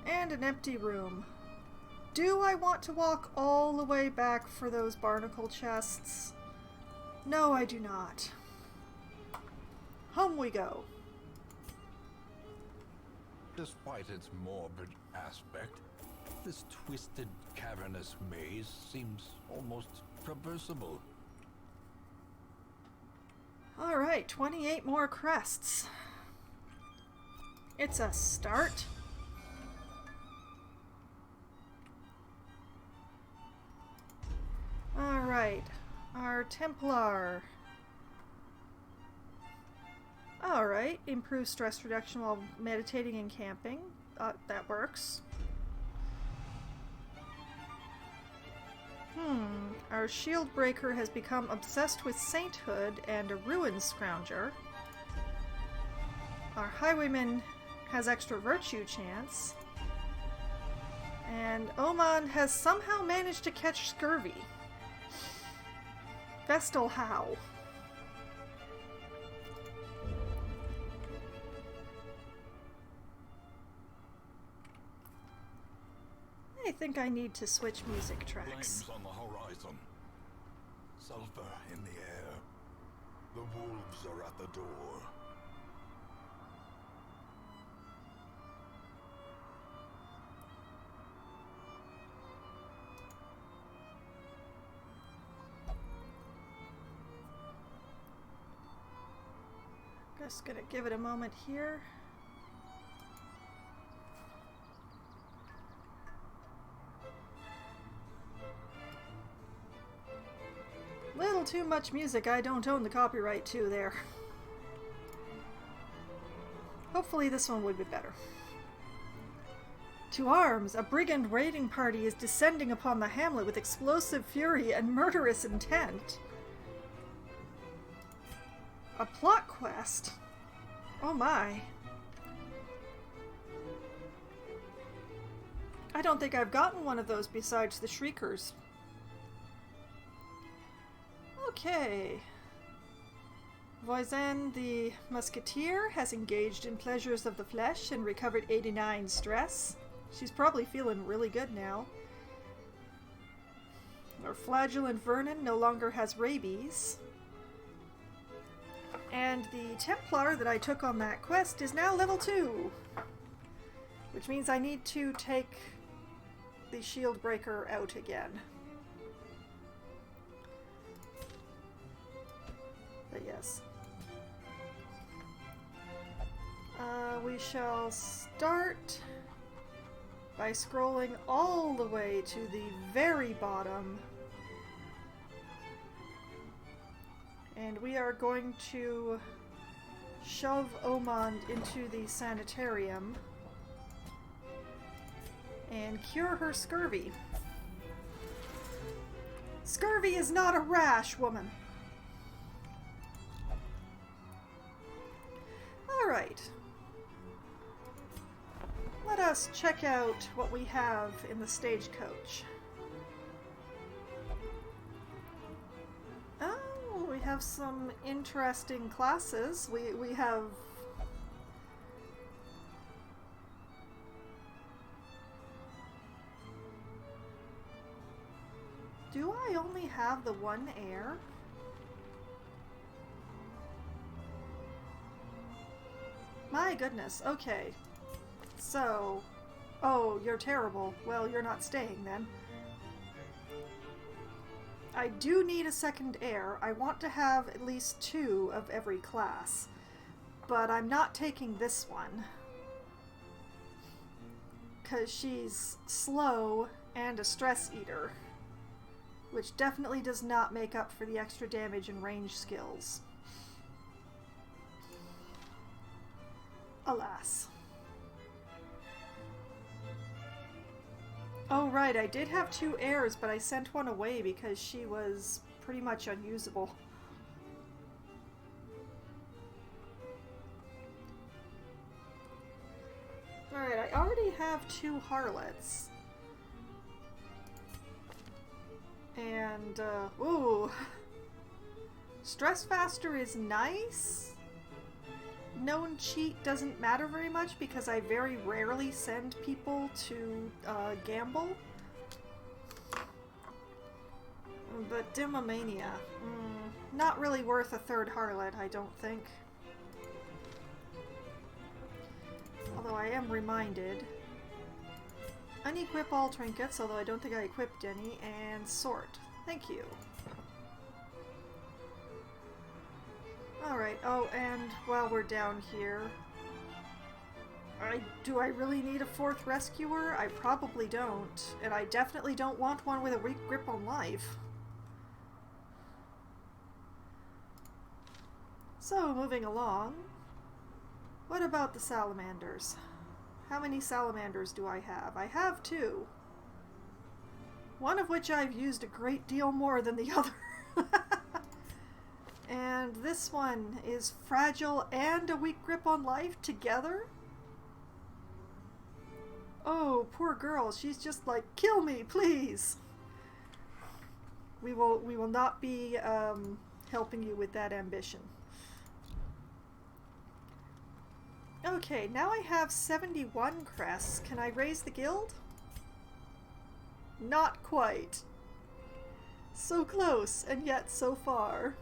And an empty room. Do I want to walk all the way back for those barnacle chests? No, I do not. Home we go. Despite its morbid aspect, this twisted, cavernous maze seems almost traversable. Alright, 28 more crests. It's a start. Alright, our Templar. Alright, improve stress reduction while meditating and camping. That works. Our shield breaker has become obsessed with sainthood and a ruin scrounger. Our highwayman has extra virtue chance. And Oman has somehow managed to catch scurvy. Vestal how? I think I need to switch music tracks. Flames on the horizon. Sulfur in the air. The wolves are at the door. Just gonna give it a moment here. Little too much music I don't own the copyright to there. Hopefully this one would be better. To arms! A brigand raiding party is descending upon the hamlet with explosive fury and murderous intent. A plot quest? Oh my. I don't think I've gotten one of those besides the Shriekers. Okay. Voisin the Musketeer has engaged in pleasures of the flesh and recovered 89 stress. She's probably feeling really good now. Our Flagellant Vernon no longer has rabies. And the Templar that I took on that quest is now level 2. Which means I need to take the shield breaker out again. But yes. We shall start by scrolling all the way to the very bottom. And we are going to shove Omand into the sanitarium and cure her scurvy. Scurvy is not a rash, woman. Alright. Let us check out what we have in the stagecoach. Oh, we have some interesting classes. We have... Do I only have the one heir? My goodness, okay. So... Oh, you're terrible. Well, you're not staying then. I do need a second heir. I want to have at least 2 of every class. But I'm not taking this one. 'Cause she's slow and a stress eater. which definitely does not make up for the extra damage and range skills. Alas. Oh right, I did have 2 heirs, but I sent one away because she was pretty much unusable. Alright, I already have 2 harlots. And, ooh. Stress faster is nice. Known cheat doesn't matter very much because I very rarely send people to gamble. But Dimomania, not really worth a 3rd harlot, I don't think. Although I am reminded. Unequip all trinkets, although I don't think I equipped any, and sort. Thank you. Alright, oh, and while we're down here, do I really need a 4th rescuer? I probably don't, and I definitely don't want one with a weak grip on life. So, moving along, what about the salamanders? How many salamanders do I have? I have 2. One of which I've used a great deal more than the other. And this one is fragile and a weak grip on life together? Oh, poor girl. She's just like, kill me, please. We will not be helping you with that ambition. Okay, now I have 71 crests. Can I raise the guild? Not quite. So close, and yet so far.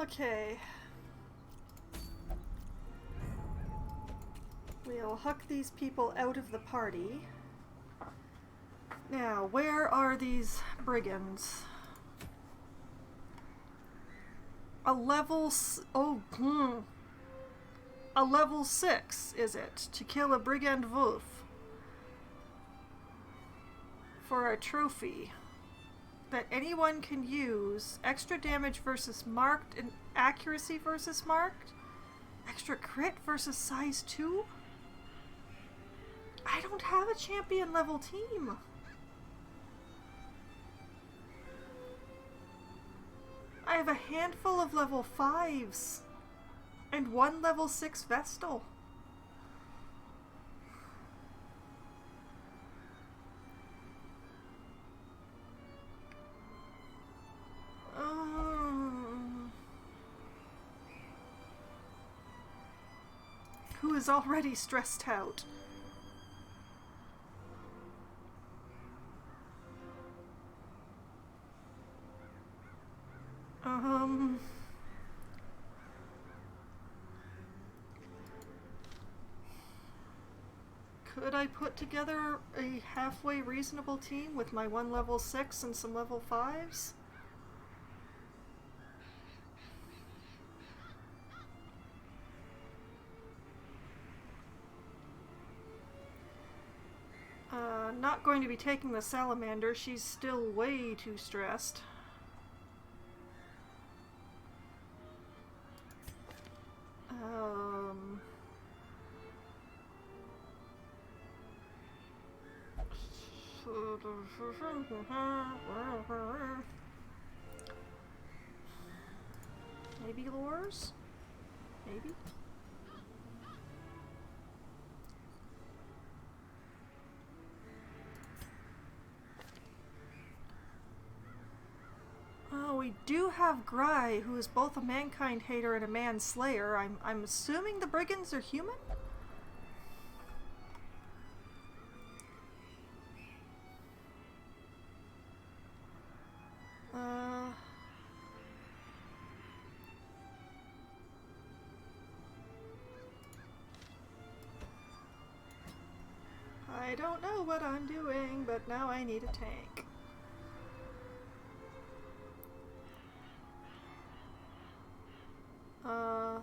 Okay. We'll huck these people out of the party. Now, where are these brigands? A level a level 6, is it? To kill a brigand wolf. For a trophy that anyone can use. Extra damage versus marked and accuracy versus marked. Extra crit versus size 2? I don't have a champion level team. I have a handful of level 5s and 1 level 6 Vestal. Who is already stressed out? Could I put together a halfway reasonable team with my 1 level 6 and some level 5s? Not going to be taking the salamander. She's still way too stressed. Maybe lures? Maybe? Oh, we do have Gry, who is both a mankind hater and a man-slayer. I'm assuming the brigands are human? I don't know what I'm doing, but now I need a tank. A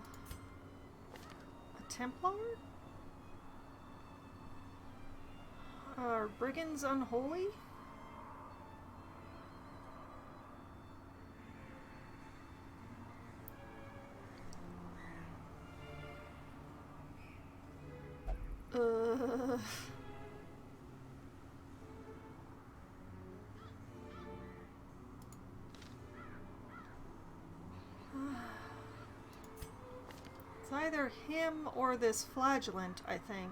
Templar? Are brigands unholy? Uh... It's either him or this flagellant, I think.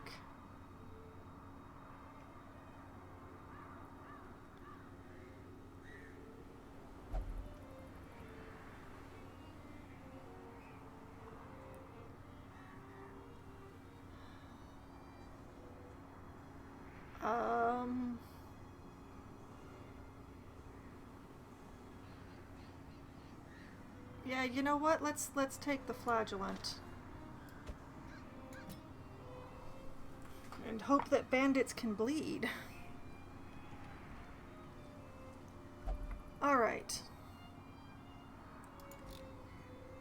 Yeah, you know what? Let's take the flagellant. And hope that bandits can bleed. Alright.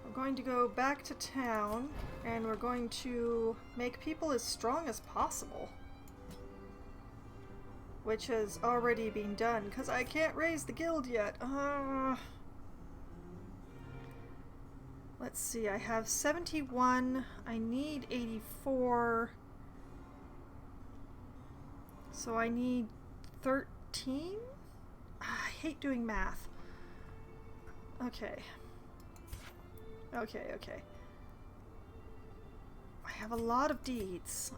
We're going to go back to town, and we're going to make people as strong as possible. Which has already been done, because I can't raise the guild yet. Let's see, I have 71, I need 84, so I need 13? I hate doing math. Okay. Okay. I have a lot of deeds.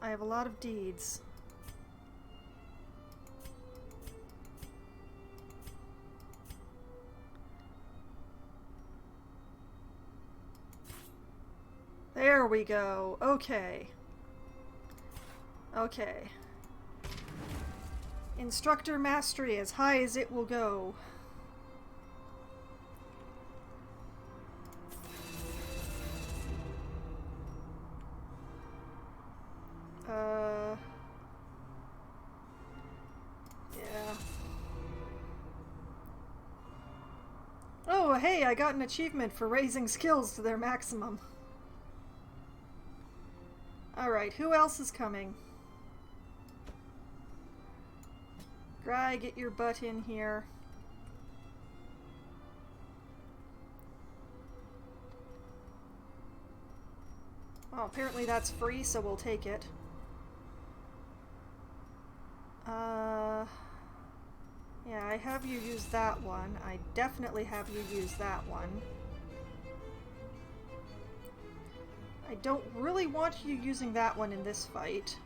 There we go. Okay. Instructor mastery as high as it will go. Yeah. Oh, hey, I got an achievement for raising skills to their maximum. Alright, who else is coming? Gry, get your butt in here. Well, apparently that's free, so we'll take it. Yeah, I have you use that one. I definitely have you use that one. I don't really want you using that one in this fight.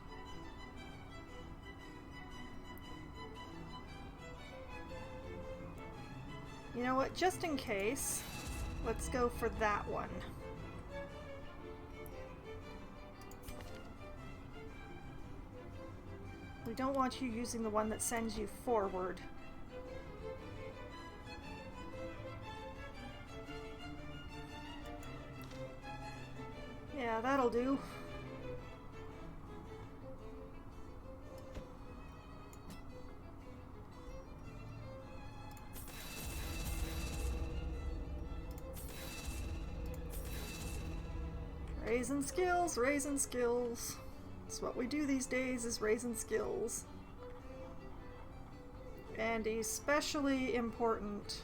You know what, just in case, let's go for that one. We don't want you using the one that sends you forward. Yeah, that'll do. Raising skills, raising skills. That's what we do these days, is raising skills. And especially important.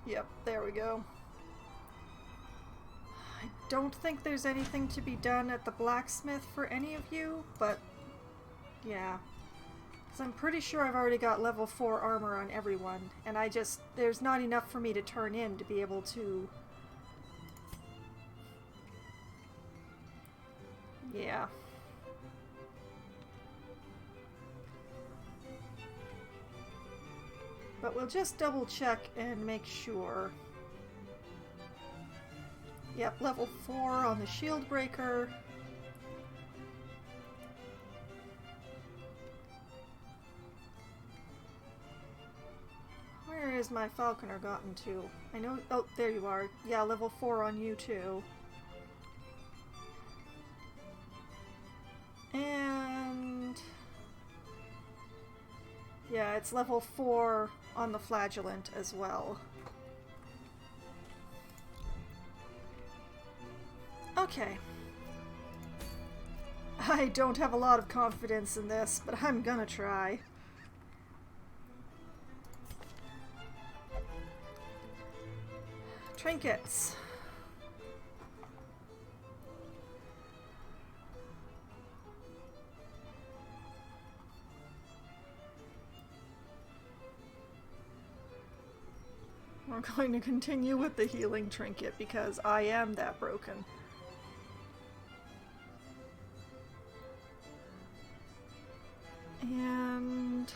Yep, there we go. I don't think there's anything to be done at the blacksmith for any of you, but yeah. Because I'm pretty sure I've already got level 4 armor on everyone, and there's not enough for me to turn in to be able to... Yeah. But we'll just double check and make sure. Yep, level 4 on the shield breaker. Where is my falconer gotten to? I know. Oh, there you are. Yeah, level 4 on you too. And Yeah, it's level 4 on the flagellant as well. Okay. I don't have a lot of confidence in this, but I'm gonna try. Trinkets. We're going to continue with the healing trinket because I am that broken. And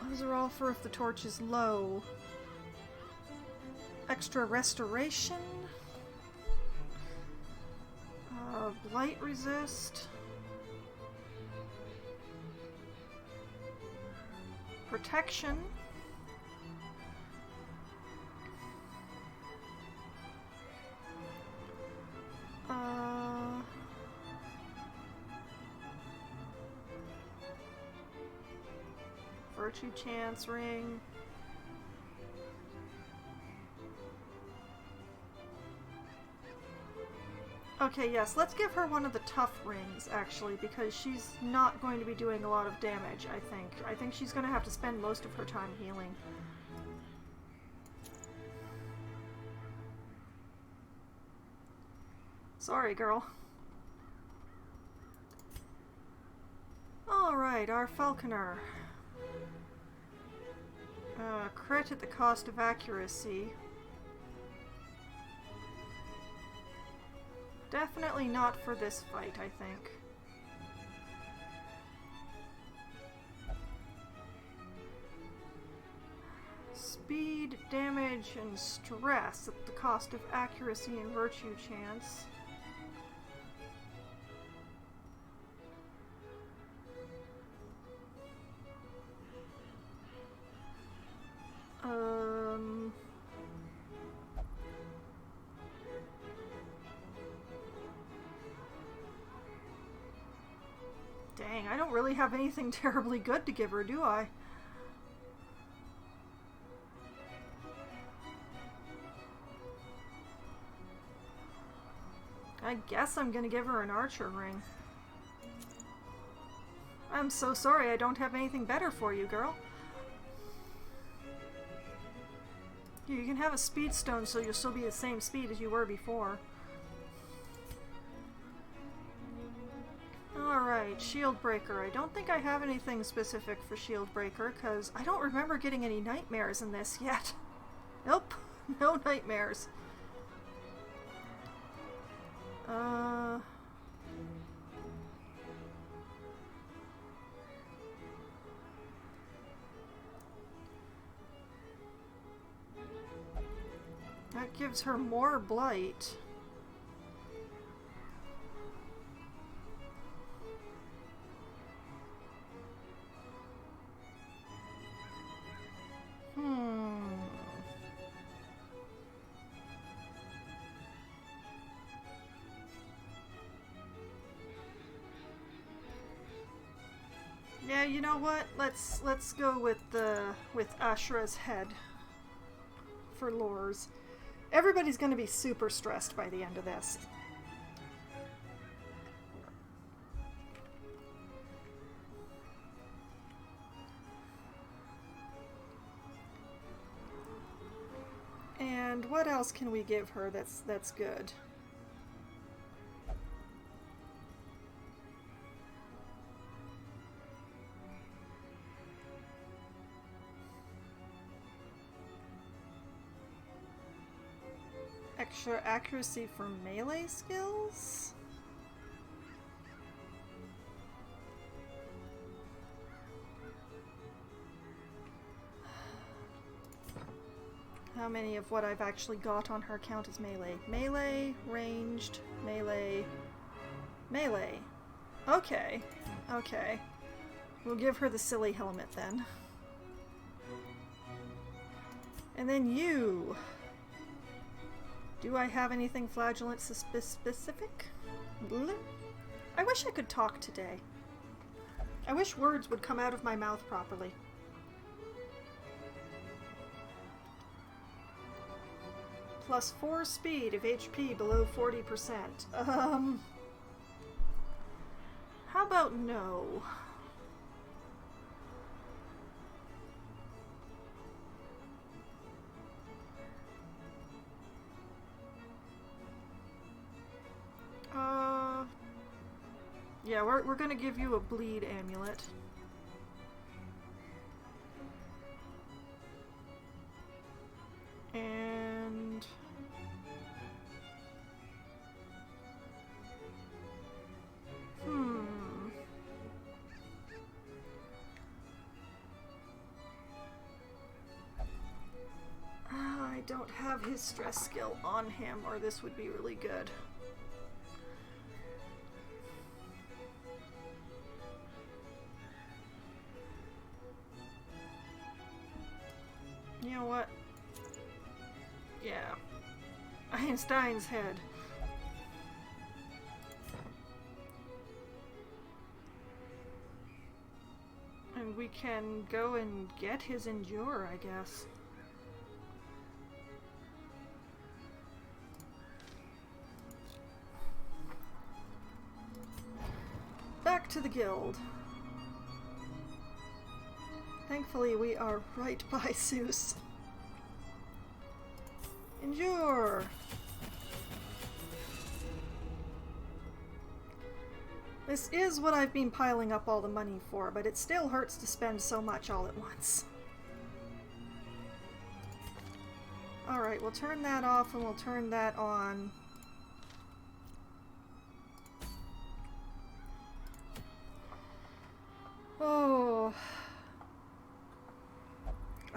those are all for if the torch is low. Extra restoration. Blight resist. Protection. Virtue chance ring. Okay, yes, let's give her one of the tough rings, actually, because she's not going to be doing a lot of damage, I think. I think she's going to have to spend most of her time healing. Sorry, girl. Alright, our falconer. Crit at the cost of accuracy. Definitely not for this fight, I think. Speed, damage, and stress at the cost of accuracy and virtue chance. Dang, I don't really have anything terribly good to give her, do I? I guess I'm gonna give her an archer ring. I'm so sorry I don't have anything better for you, girl. You can have a speed stone so you'll still be the same speed as you were before. Alright, Shield Breaker. I don't think I have anything specific for Shield Breaker because I don't remember getting any nightmares in this yet. Nope, no nightmares. That gives her more blight. Yeah, you know what? Let's go with Ashra's head for lures. Everybody's going to be super stressed by the end of this. And what else can we give her that's good? Extra accuracy for melee skills? How many of what I've actually got on her count as melee? Melee, ranged, melee, melee. Okay, okay. We'll give her the silly helmet then. And then you. Do I have anything flagellant specific? I wish I could talk today. I wish words would come out of my mouth properly. +4 speed if HP below 40%. How about no? Yeah, we're gonna give you a bleed amulet. And... I don't have his stress skill on him, or this would be really good. You know what? Yeah. Einstein's head. And we can go and get his endure, I guess. Back to the guild. Thankfully, we are right by Zeus. Endure! This is what I've been piling up all the money for, but it still hurts to spend so much all at once. Alright, we'll turn that off and we'll turn that on. Oh...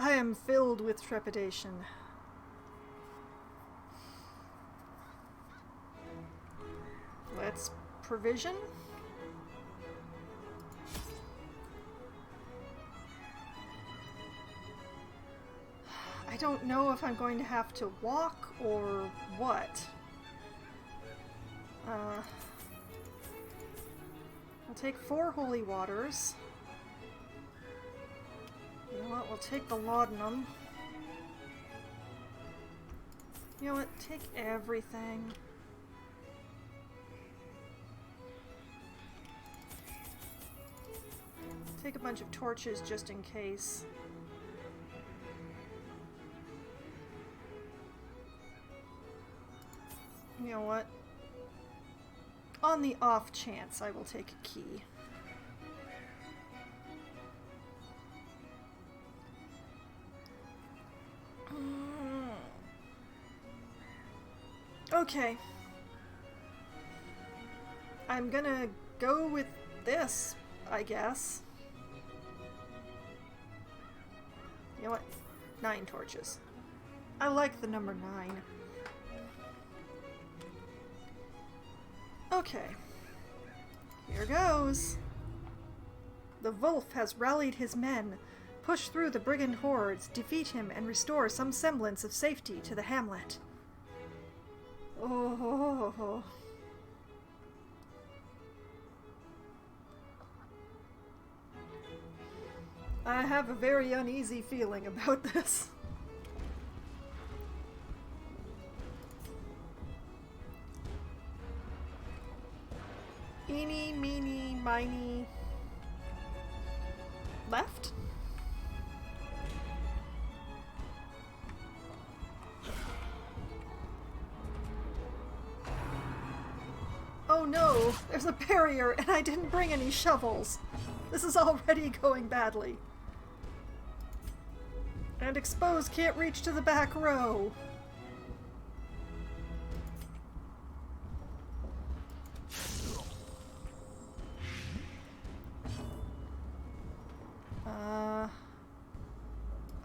I am filled with trepidation. Let's provision. I don't know if I'm going to have to walk or what. I'll take 4 holy waters. You know what, we'll take the laudanum. You know what, take everything. Take a bunch of torches just in case. You know what? On the off chance, I will take a key. Okay. I'm gonna go with this, I guess. You know what? 9 torches. I like the number 9. Okay. Here goes. The Wolf has rallied his men. Push through the brigand hordes, defeat him, and restore some semblance of safety to the hamlet. Oh. I have a very uneasy feeling about this. Eeny, meeny, miny. Left? Oh no, there's a barrier and I didn't bring any shovels. This is already going badly. And exposed can't reach to the back row.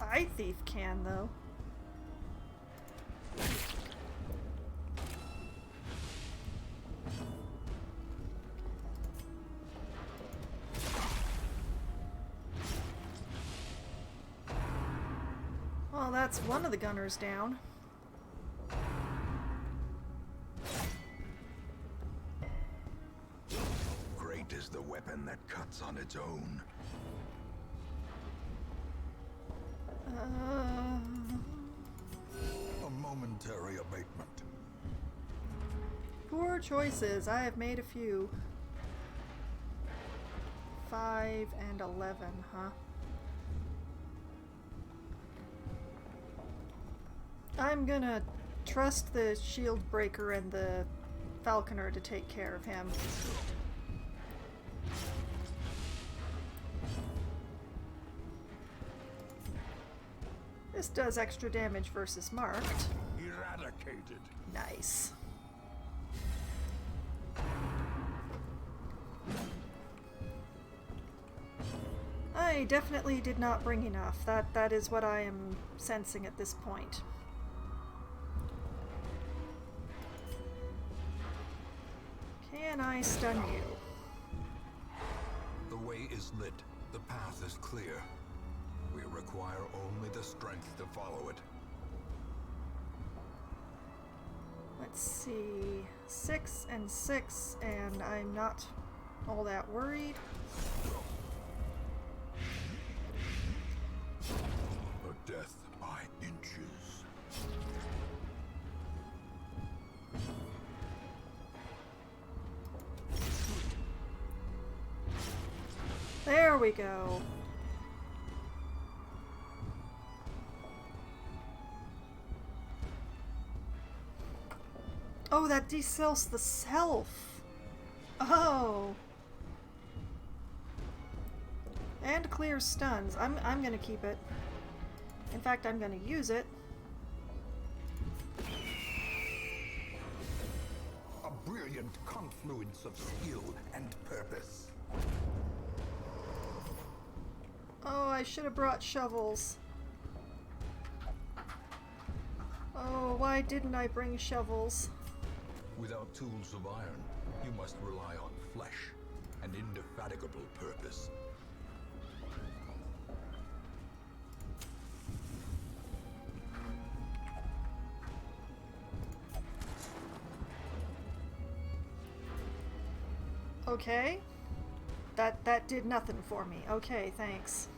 Eye Thief can, though. Well, that's one of the gunners down. venom that cuts on its own. A momentary abatement. Poor choices. I have made a few. 5 and 11, huh? I'm gonna trust the shield breaker and the falconer to take care of him. This does extra damage versus marked. Eradicated. Nice. I definitely did not bring enough. That is what I am sensing at this point. Can I stun you? The way is lit. The path is clear. We require only the strength to follow it. Let's see. 6 and 6, and I'm not all that worried. A death by inches. There we go. Oh, that decells the self. Oh. And clears stuns. I'm gonna keep it. In fact, I'm gonna use it. A brilliant confluence of skill and purpose. Oh, I should have brought shovels. Oh, why didn't I bring shovels? Without tools of iron, you must rely on flesh, an indefatigable purpose. Okay. That did nothing for me. Okay, thanks.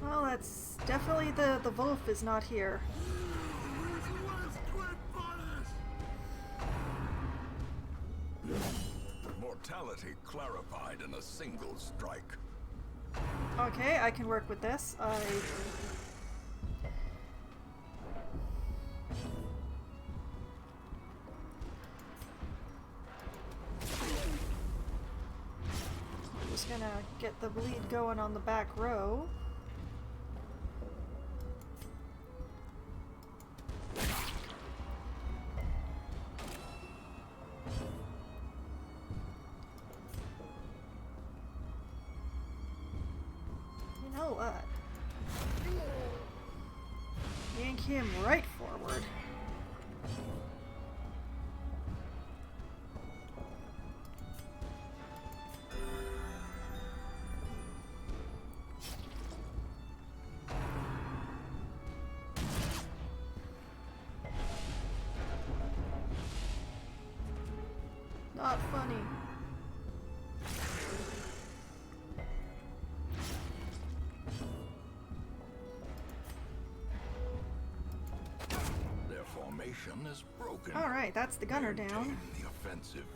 Well, that's definitely the wolf is not here. Mortality clarified in a single strike. Okay, I can work with this. Just gonna get the bleed going on the back row. You know what? Yank him right forward. Not funny. Their formation is broken. All right, that's the gunner Maintain down. the offensive.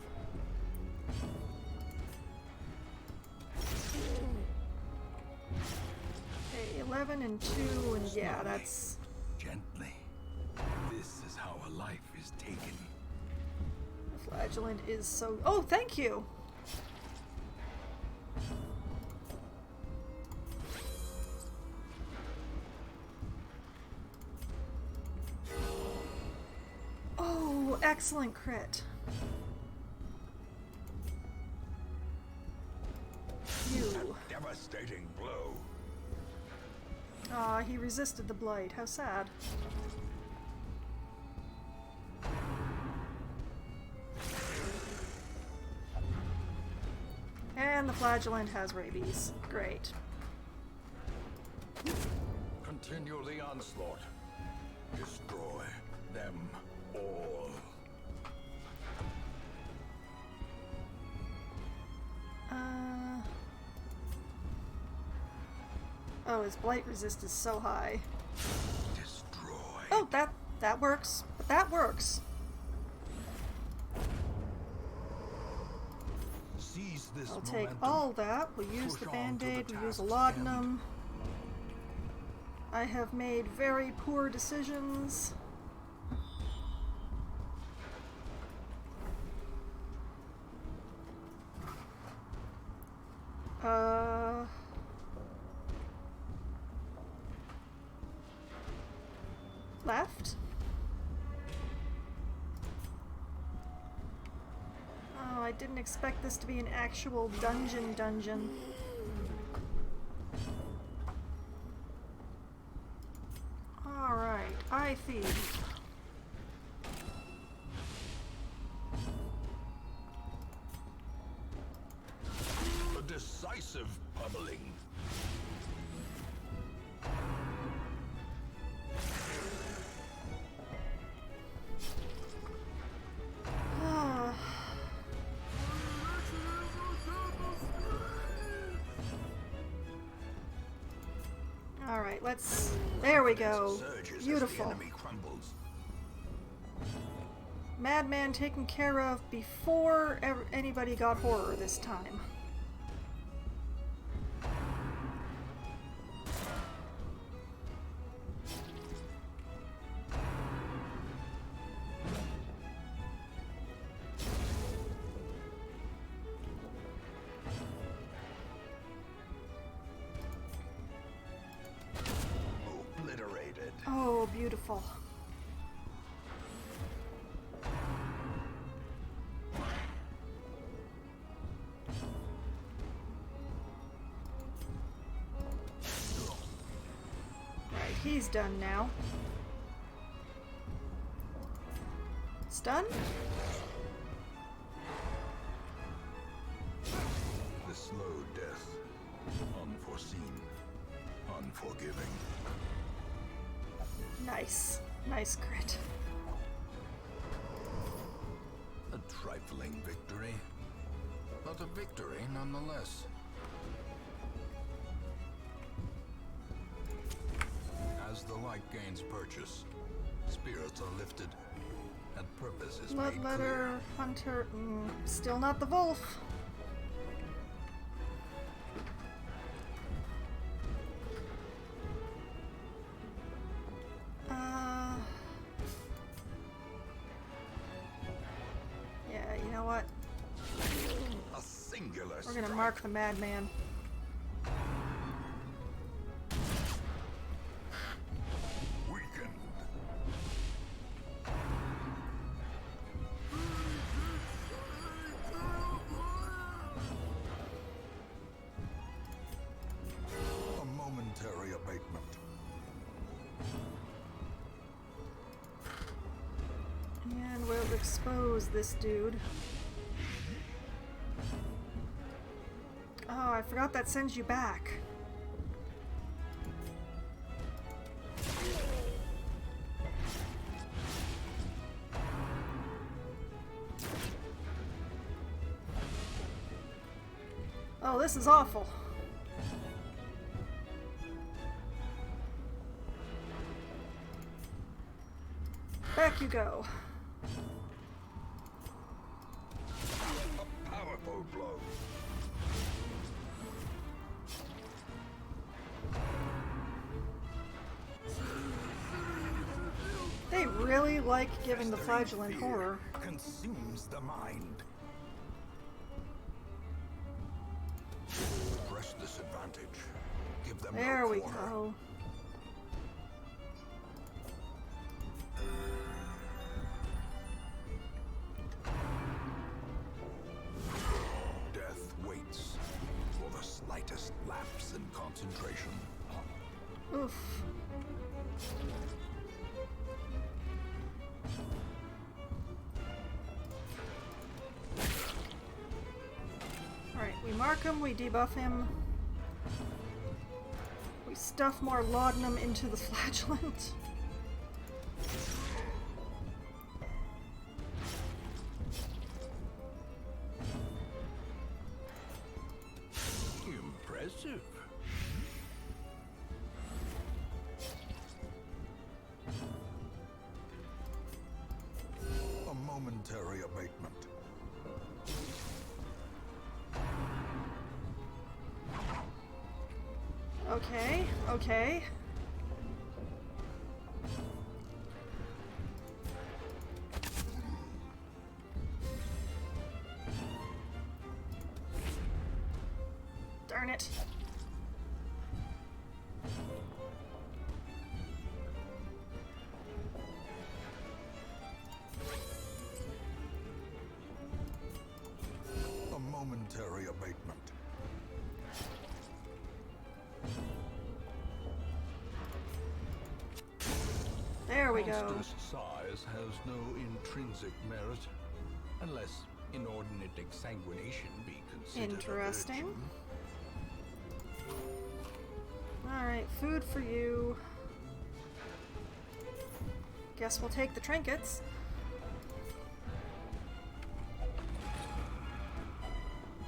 Okay, 11 and 2, and yeah, that's... Gently. This is how a life is taken. The flagellant is so... Oh, thank you! Oh, excellent crit. You. Devastating blow. Aw, he resisted the blight. How sad. And the flagellant has rabies. Great. Continue the onslaught. Destroy them all. Oh, his blight resist is so high. Destroy. Oh, that works. That works. Seize this I'll take momentum. all that. We'll use Push the on to the band-aid. We'll use a task's laudanum. I have made very poor decisions. Left? Oh, I didn't expect this to be an actual dungeon. Alright, eye thief. A decisive pummeling. Alright, let's... There we go. Surges as the Beautiful. enemy crumbles. Madman taken care of before anybody got horror this time. Obliterated. Oh, beautiful. Right, he's done now. Stun? The slow death. Unforeseen. Unforgiving. Nice. Nice crit. A trifling victory, but a victory nonetheless. As the light gains purchase, spirits are lifted, and purpose is made clear. Bloodletter, Hunter, still not the Wolf. Yeah, you know what? A singular We're gonna strike. mark the Madman. Weakened. A momentary abatement. And we'll expose this dude. Oh, I forgot that sends you back. Oh, this is awful. Back you go. A powerful blow. They really like giving the flagellant Fear horror. consumes the mind. Press this advantage. Give them There no we quarter. go. Death waits for the slightest lapse in concentration. Oof. Alright, we mark him, we debuff him. We stuff more laudanum into the flagellant. Impressive. A momentary abatement. Okay, okay. Darn it. A momentary abatement. There we go. Monstrous size has no intrinsic merit, unless inordinate exsanguination be considered Interesting. a virtue. Alright, food for you. Guess we'll take the trinkets.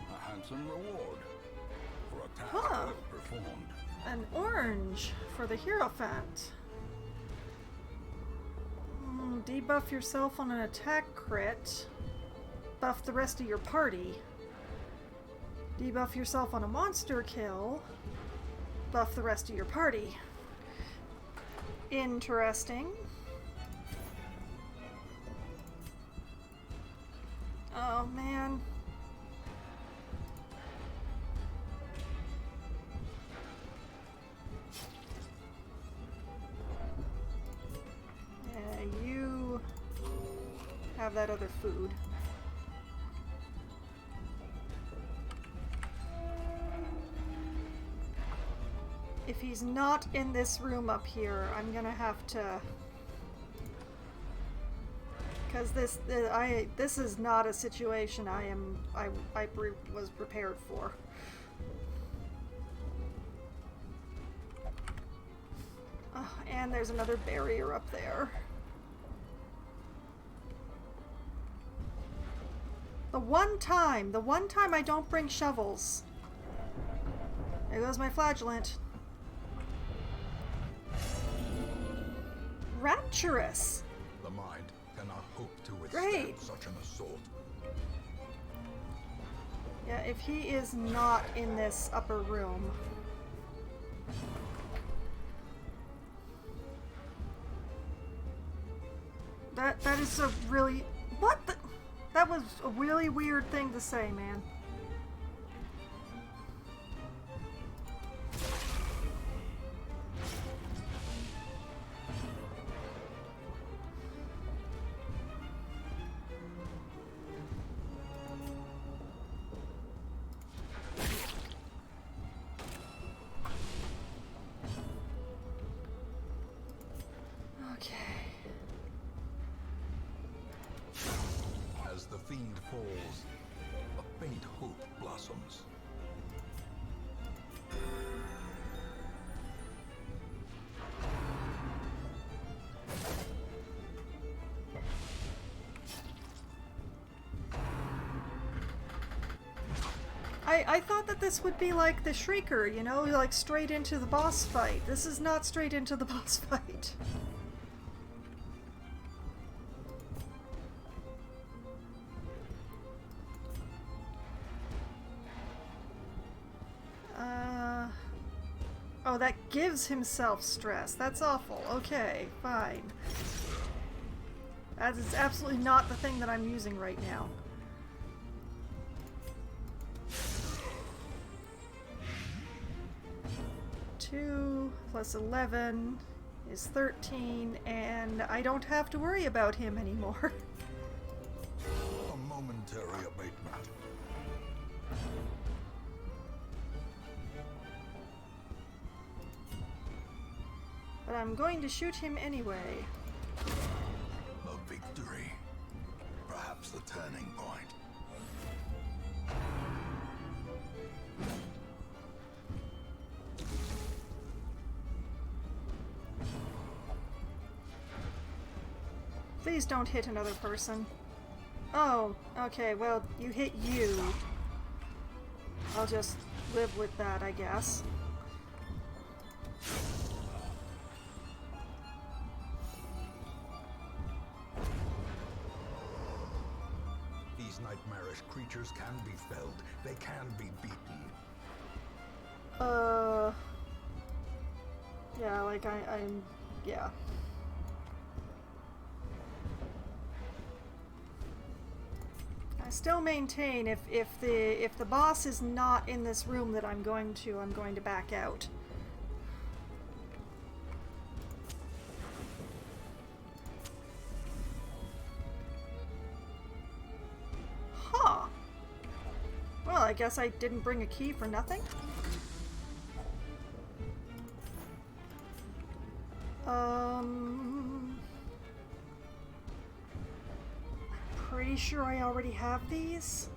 A handsome reward for a task Huh. well performed. An orange for the Hierophant. Debuff yourself on an attack crit. Buff the rest of your party. Debuff yourself on a monster kill. Buff the rest of your party. Interesting. Oh man. Yeah, you have that other food. If he's not in this room up here, I'm gonna have to, because this is not a situation I was prepared for. Oh, and there's another barrier up there. The one time I don't bring shovels. There goes my flagellant. Rapturous! The mind cannot hope to withstand Great. such an assault. Yeah, if he is not in this upper room. That is a really... What the... That was a really weird thing to say, man. As the fiend falls, a faint hope blossoms. I thought that this would be like the Shrieker, you know, like straight into the boss fight. This is not straight into the boss fight. Oh, that gives himself stress. That's awful. Okay, fine. That is absolutely not the thing that I'm using right now. Two plus 11 is 13, and I don't have to worry about him anymore. A momentary abatement. But I'm going to shoot him anyway. A victory. Perhaps the turning point. Please don't hit another person. Oh, okay, well, you hit you. I'll just live with that, I guess. These nightmarish creatures can be felled. They can be beaten. Yeah, like I'm... yeah. I still maintain if the boss is not in this room that I'm going to back out. Huh. Well, I guess I didn't bring a key for nothing. Pretty sure I already have these.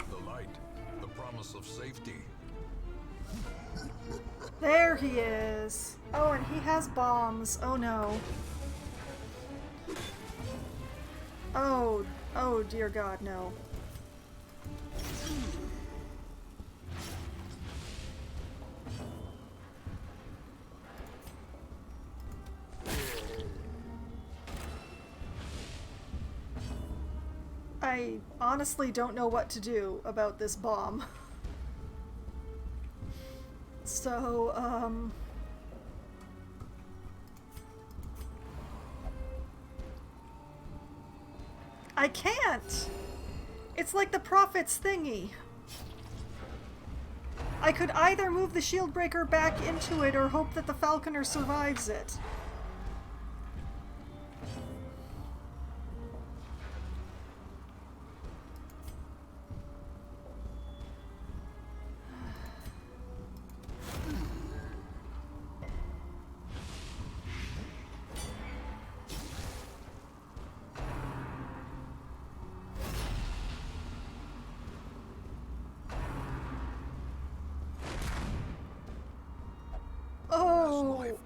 The light, the promise of safety. There he is. Oh, and he has bombs. Oh no. Oh dear God, no. I honestly don't know what to do about this bomb. So, I can't! It's like the Prophet's thingy. I could either move the shield breaker back into it or hope that the Falconer survives it.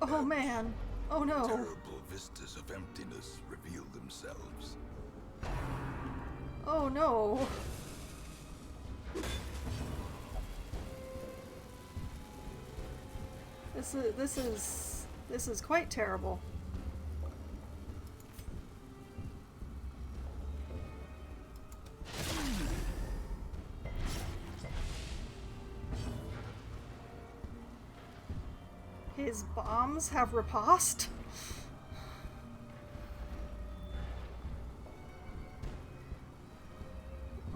Oh man. Oh no. Terrible vistas of emptiness reveal themselves. Oh no. This is quite terrible. His bombs have riposte?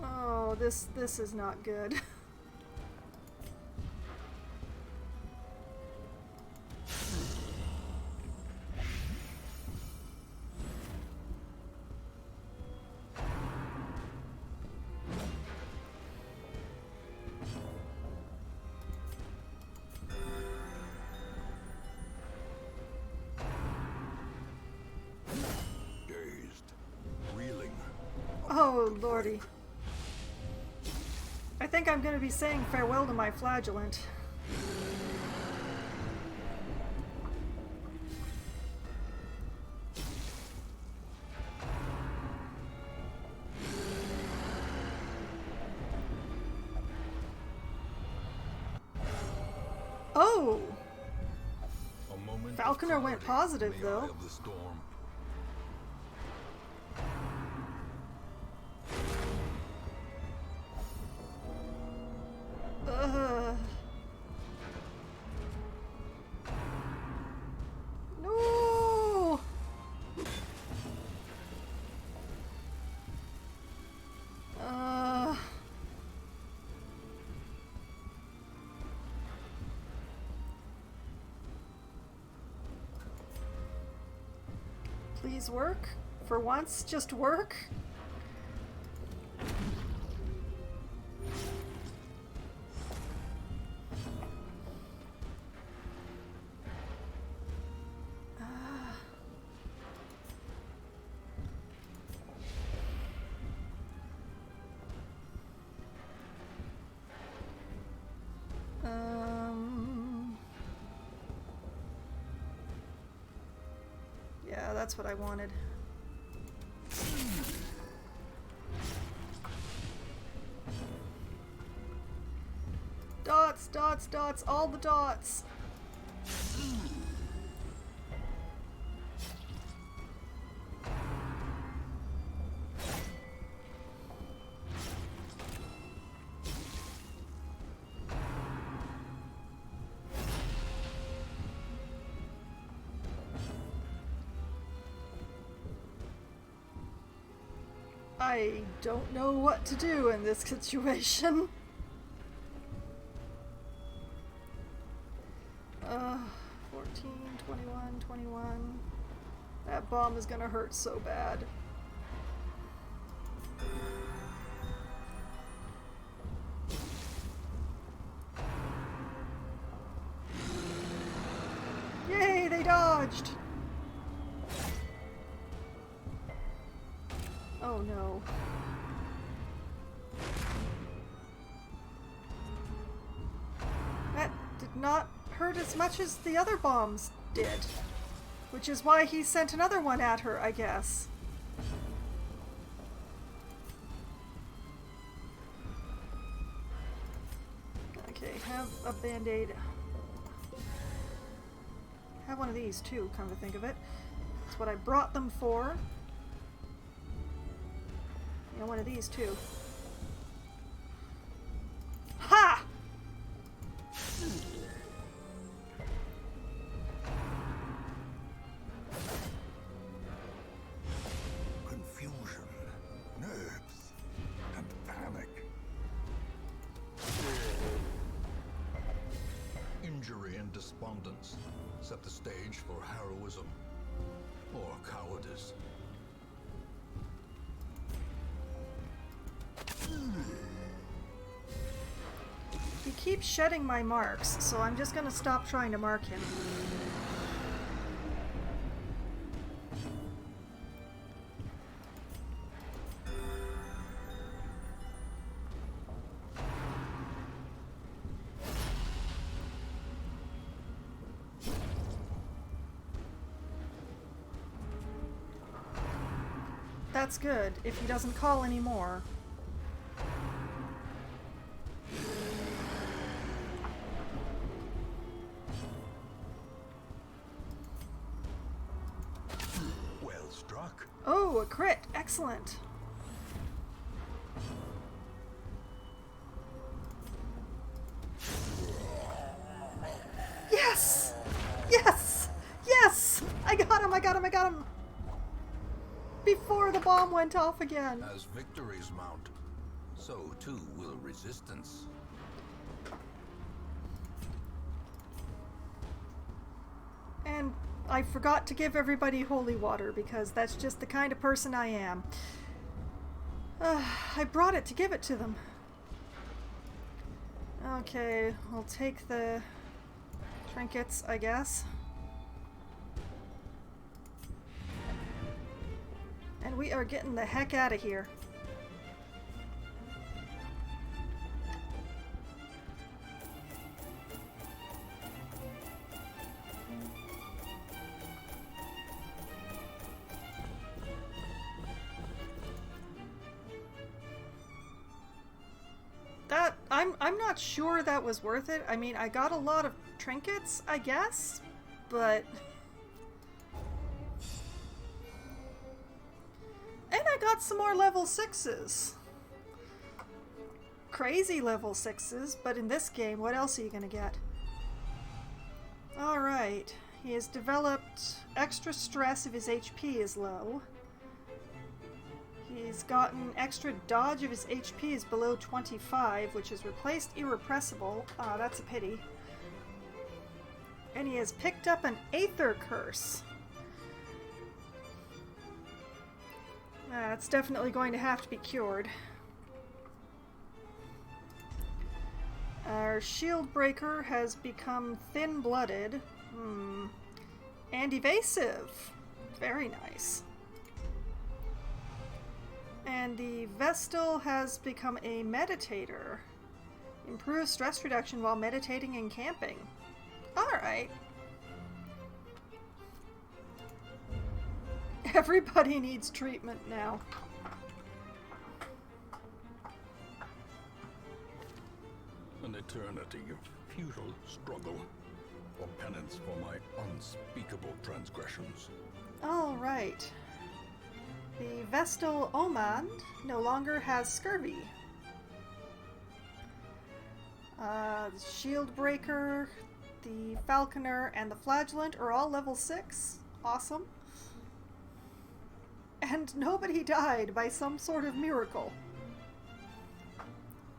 Oh, this is not good. Oh, lordy. I think I'm gonna be saying farewell to my flagellant. Oh! Falconer went positive, though. No! Please work? For once, just work? that's what I wanted. Dots, dots, dots, all the dots. I don't know what to do in this situation. 14, 21, 21. That bomb is gonna hurt so bad. Yay, they dodged! Oh no. That did not hurt as much as the other bombs did. Which is why he sent another one at her, I guess. Okay, have a band-aid. Have one of these too, come to think of it. That's what I brought them for. You know, one of these too. Ha! Confusion, nerves, and panic. Injury and despondence set the stage for heroism or cowardice. He keeps shedding my marks, so I'm just gonna stop trying to mark him. That's good, if he doesn't call anymore. Well struck. Oh, a crit! Excellent! Yes! Yes! Yes! I got him! I got him! I got him! Before the bomb went off again. As victories mount, so too will resistance. And I forgot to give everybody holy water because that's just the kind of person I am. I brought it to give it to them. Okay, I'll take the trinkets, I guess. And we are getting the heck out of here. I'm not sure that was worth it. I mean, I got a lot of trinkets, I guess, but... And I got some more level 6s. Crazy level 6s, but in this game, what else are you gonna get? Alright, he has developed extra stress if his HP is low. He's gotten extra dodge if his HP is below 25, which has replaced irrepressible. Ah, that's a pity. And he has picked up an Aether Curse. That's definitely going to have to be cured. Our Shield Breaker has become Thin-Blooded. And Evasive. Very nice. And the Vestal has become a Meditator. Improves stress reduction while meditating and camping. Alright. Everybody needs treatment now. An eternity of futile struggle, or penance for my unspeakable transgressions. All right. The Vestal Omand no longer has scurvy. The Shield Breaker, the Falconer, and the Flagellant are all level 6. Awesome. And nobody died by some sort of miracle.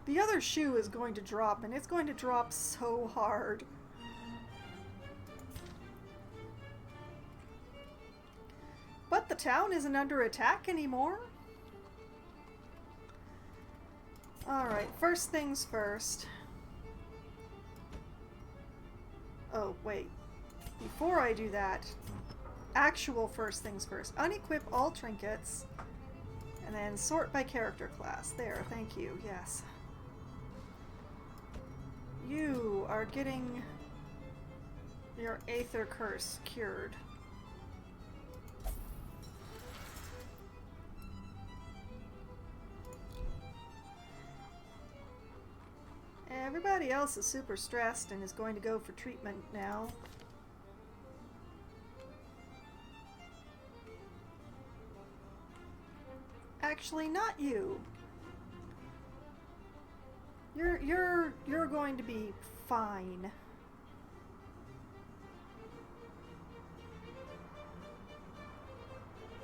The other shoe is going to drop, and it's going to drop so hard. But the town isn't under attack anymore. Alright, first things first. Oh, wait. Before I do that, actual first things first. Unequip all trinkets, and then sort by character class. There, thank you, yes. You are getting your Aether Curse cured. Everybody else is super stressed and is going to go for treatment now. Actually, not you. You're going to be fine.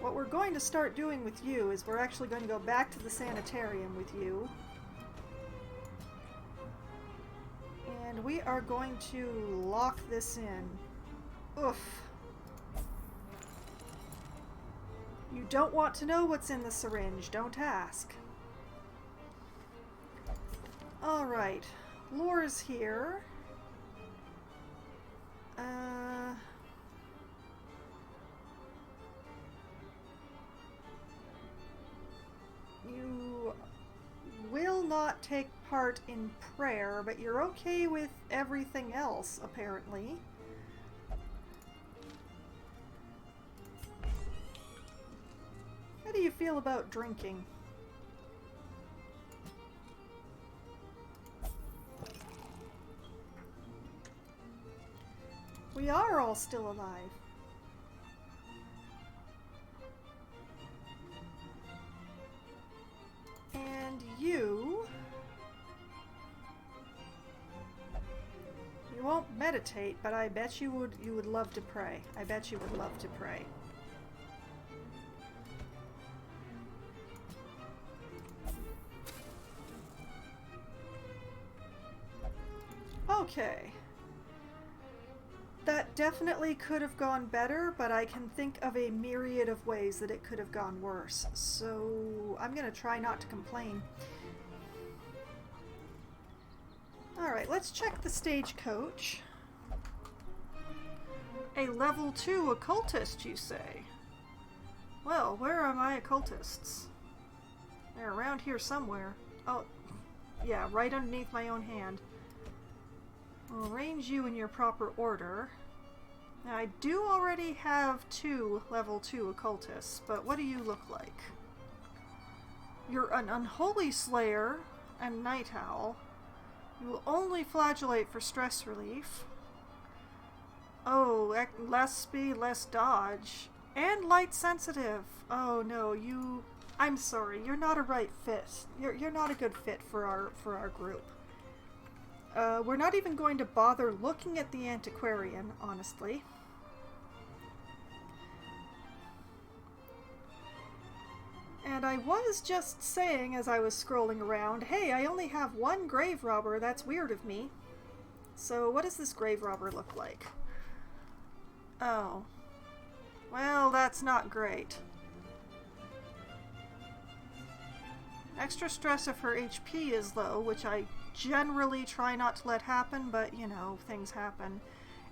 What we're going to start doing with you is we're actually going to go back to the sanitarium with you. And we are going to lock this in. Oof. You don't want to know what's in the syringe. Don't ask. Alright. Lore's here. You will not take part in prayer, but you're okay with everything else, apparently. How do you feel about drinking? We are all still alive. And you won't meditate, but I bet you would love to pray. I bet you would love to pray. Okay. That definitely could have gone better, but I can think of a myriad of ways that it could have gone worse. So I'm gonna try not to complain. Alright, let's check the stagecoach. A level 2 occultist, you say? Well, where are my occultists? They're around here somewhere. Oh, yeah, right underneath my own hand. I'll arrange you in your proper order. Now, I do already have 2 level 2 occultists, but what do you look like? You're an unholy slayer and night owl. You will only flagellate for stress relief. Oh, less speed, less dodge. And light sensitive. Oh no, I'm sorry, you're not a right fit. You're not a good fit for our group. We're not even going to bother looking at the antiquarian, honestly. And I was just saying as I was scrolling around, hey, I only have 1 grave robber, that's weird of me. So what does this grave robber look like? Oh. Well, that's not great. Extra stress if her HP is low, which I generally try not to let happen, but, you know, things happen.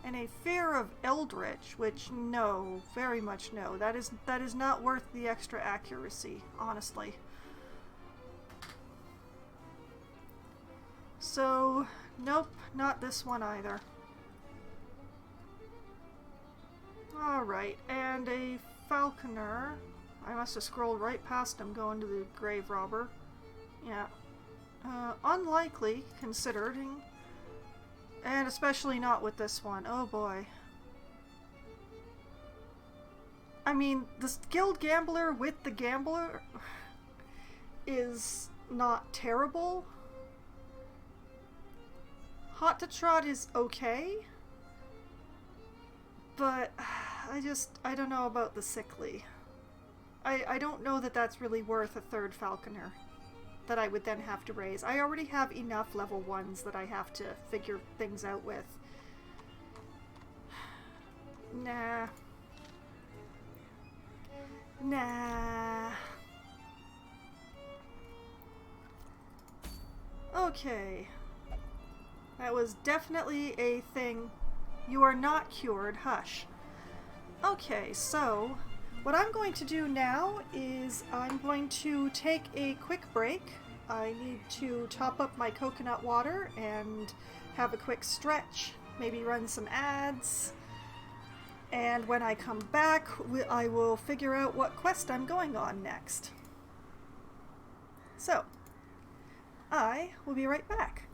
And a fear of Eldritch, which, no, very much no. That is not worth the extra accuracy, honestly. So, nope, not this one either. Alright, and a falconer. I must have scrolled right past him going to the grave robber. Yeah. Unlikely, considering. And especially not with this one. Oh boy. I mean, the skilled gambler with the gambler is not terrible. Hot to Trot is okay. But I don't know about the sickly. I don't know that that's really worth a third falconer that I would then have to raise. I already have enough level 1s that I have to figure things out with. Nah. Nah. Okay. That was definitely a thing. You are not cured. Hush. Okay, so what I'm going to do now is I'm going to take a quick break. I need to top up my coconut water and have a quick stretch, maybe run some ads. And when I come back, I will figure out what quest I'm going on next. So, I will be right back.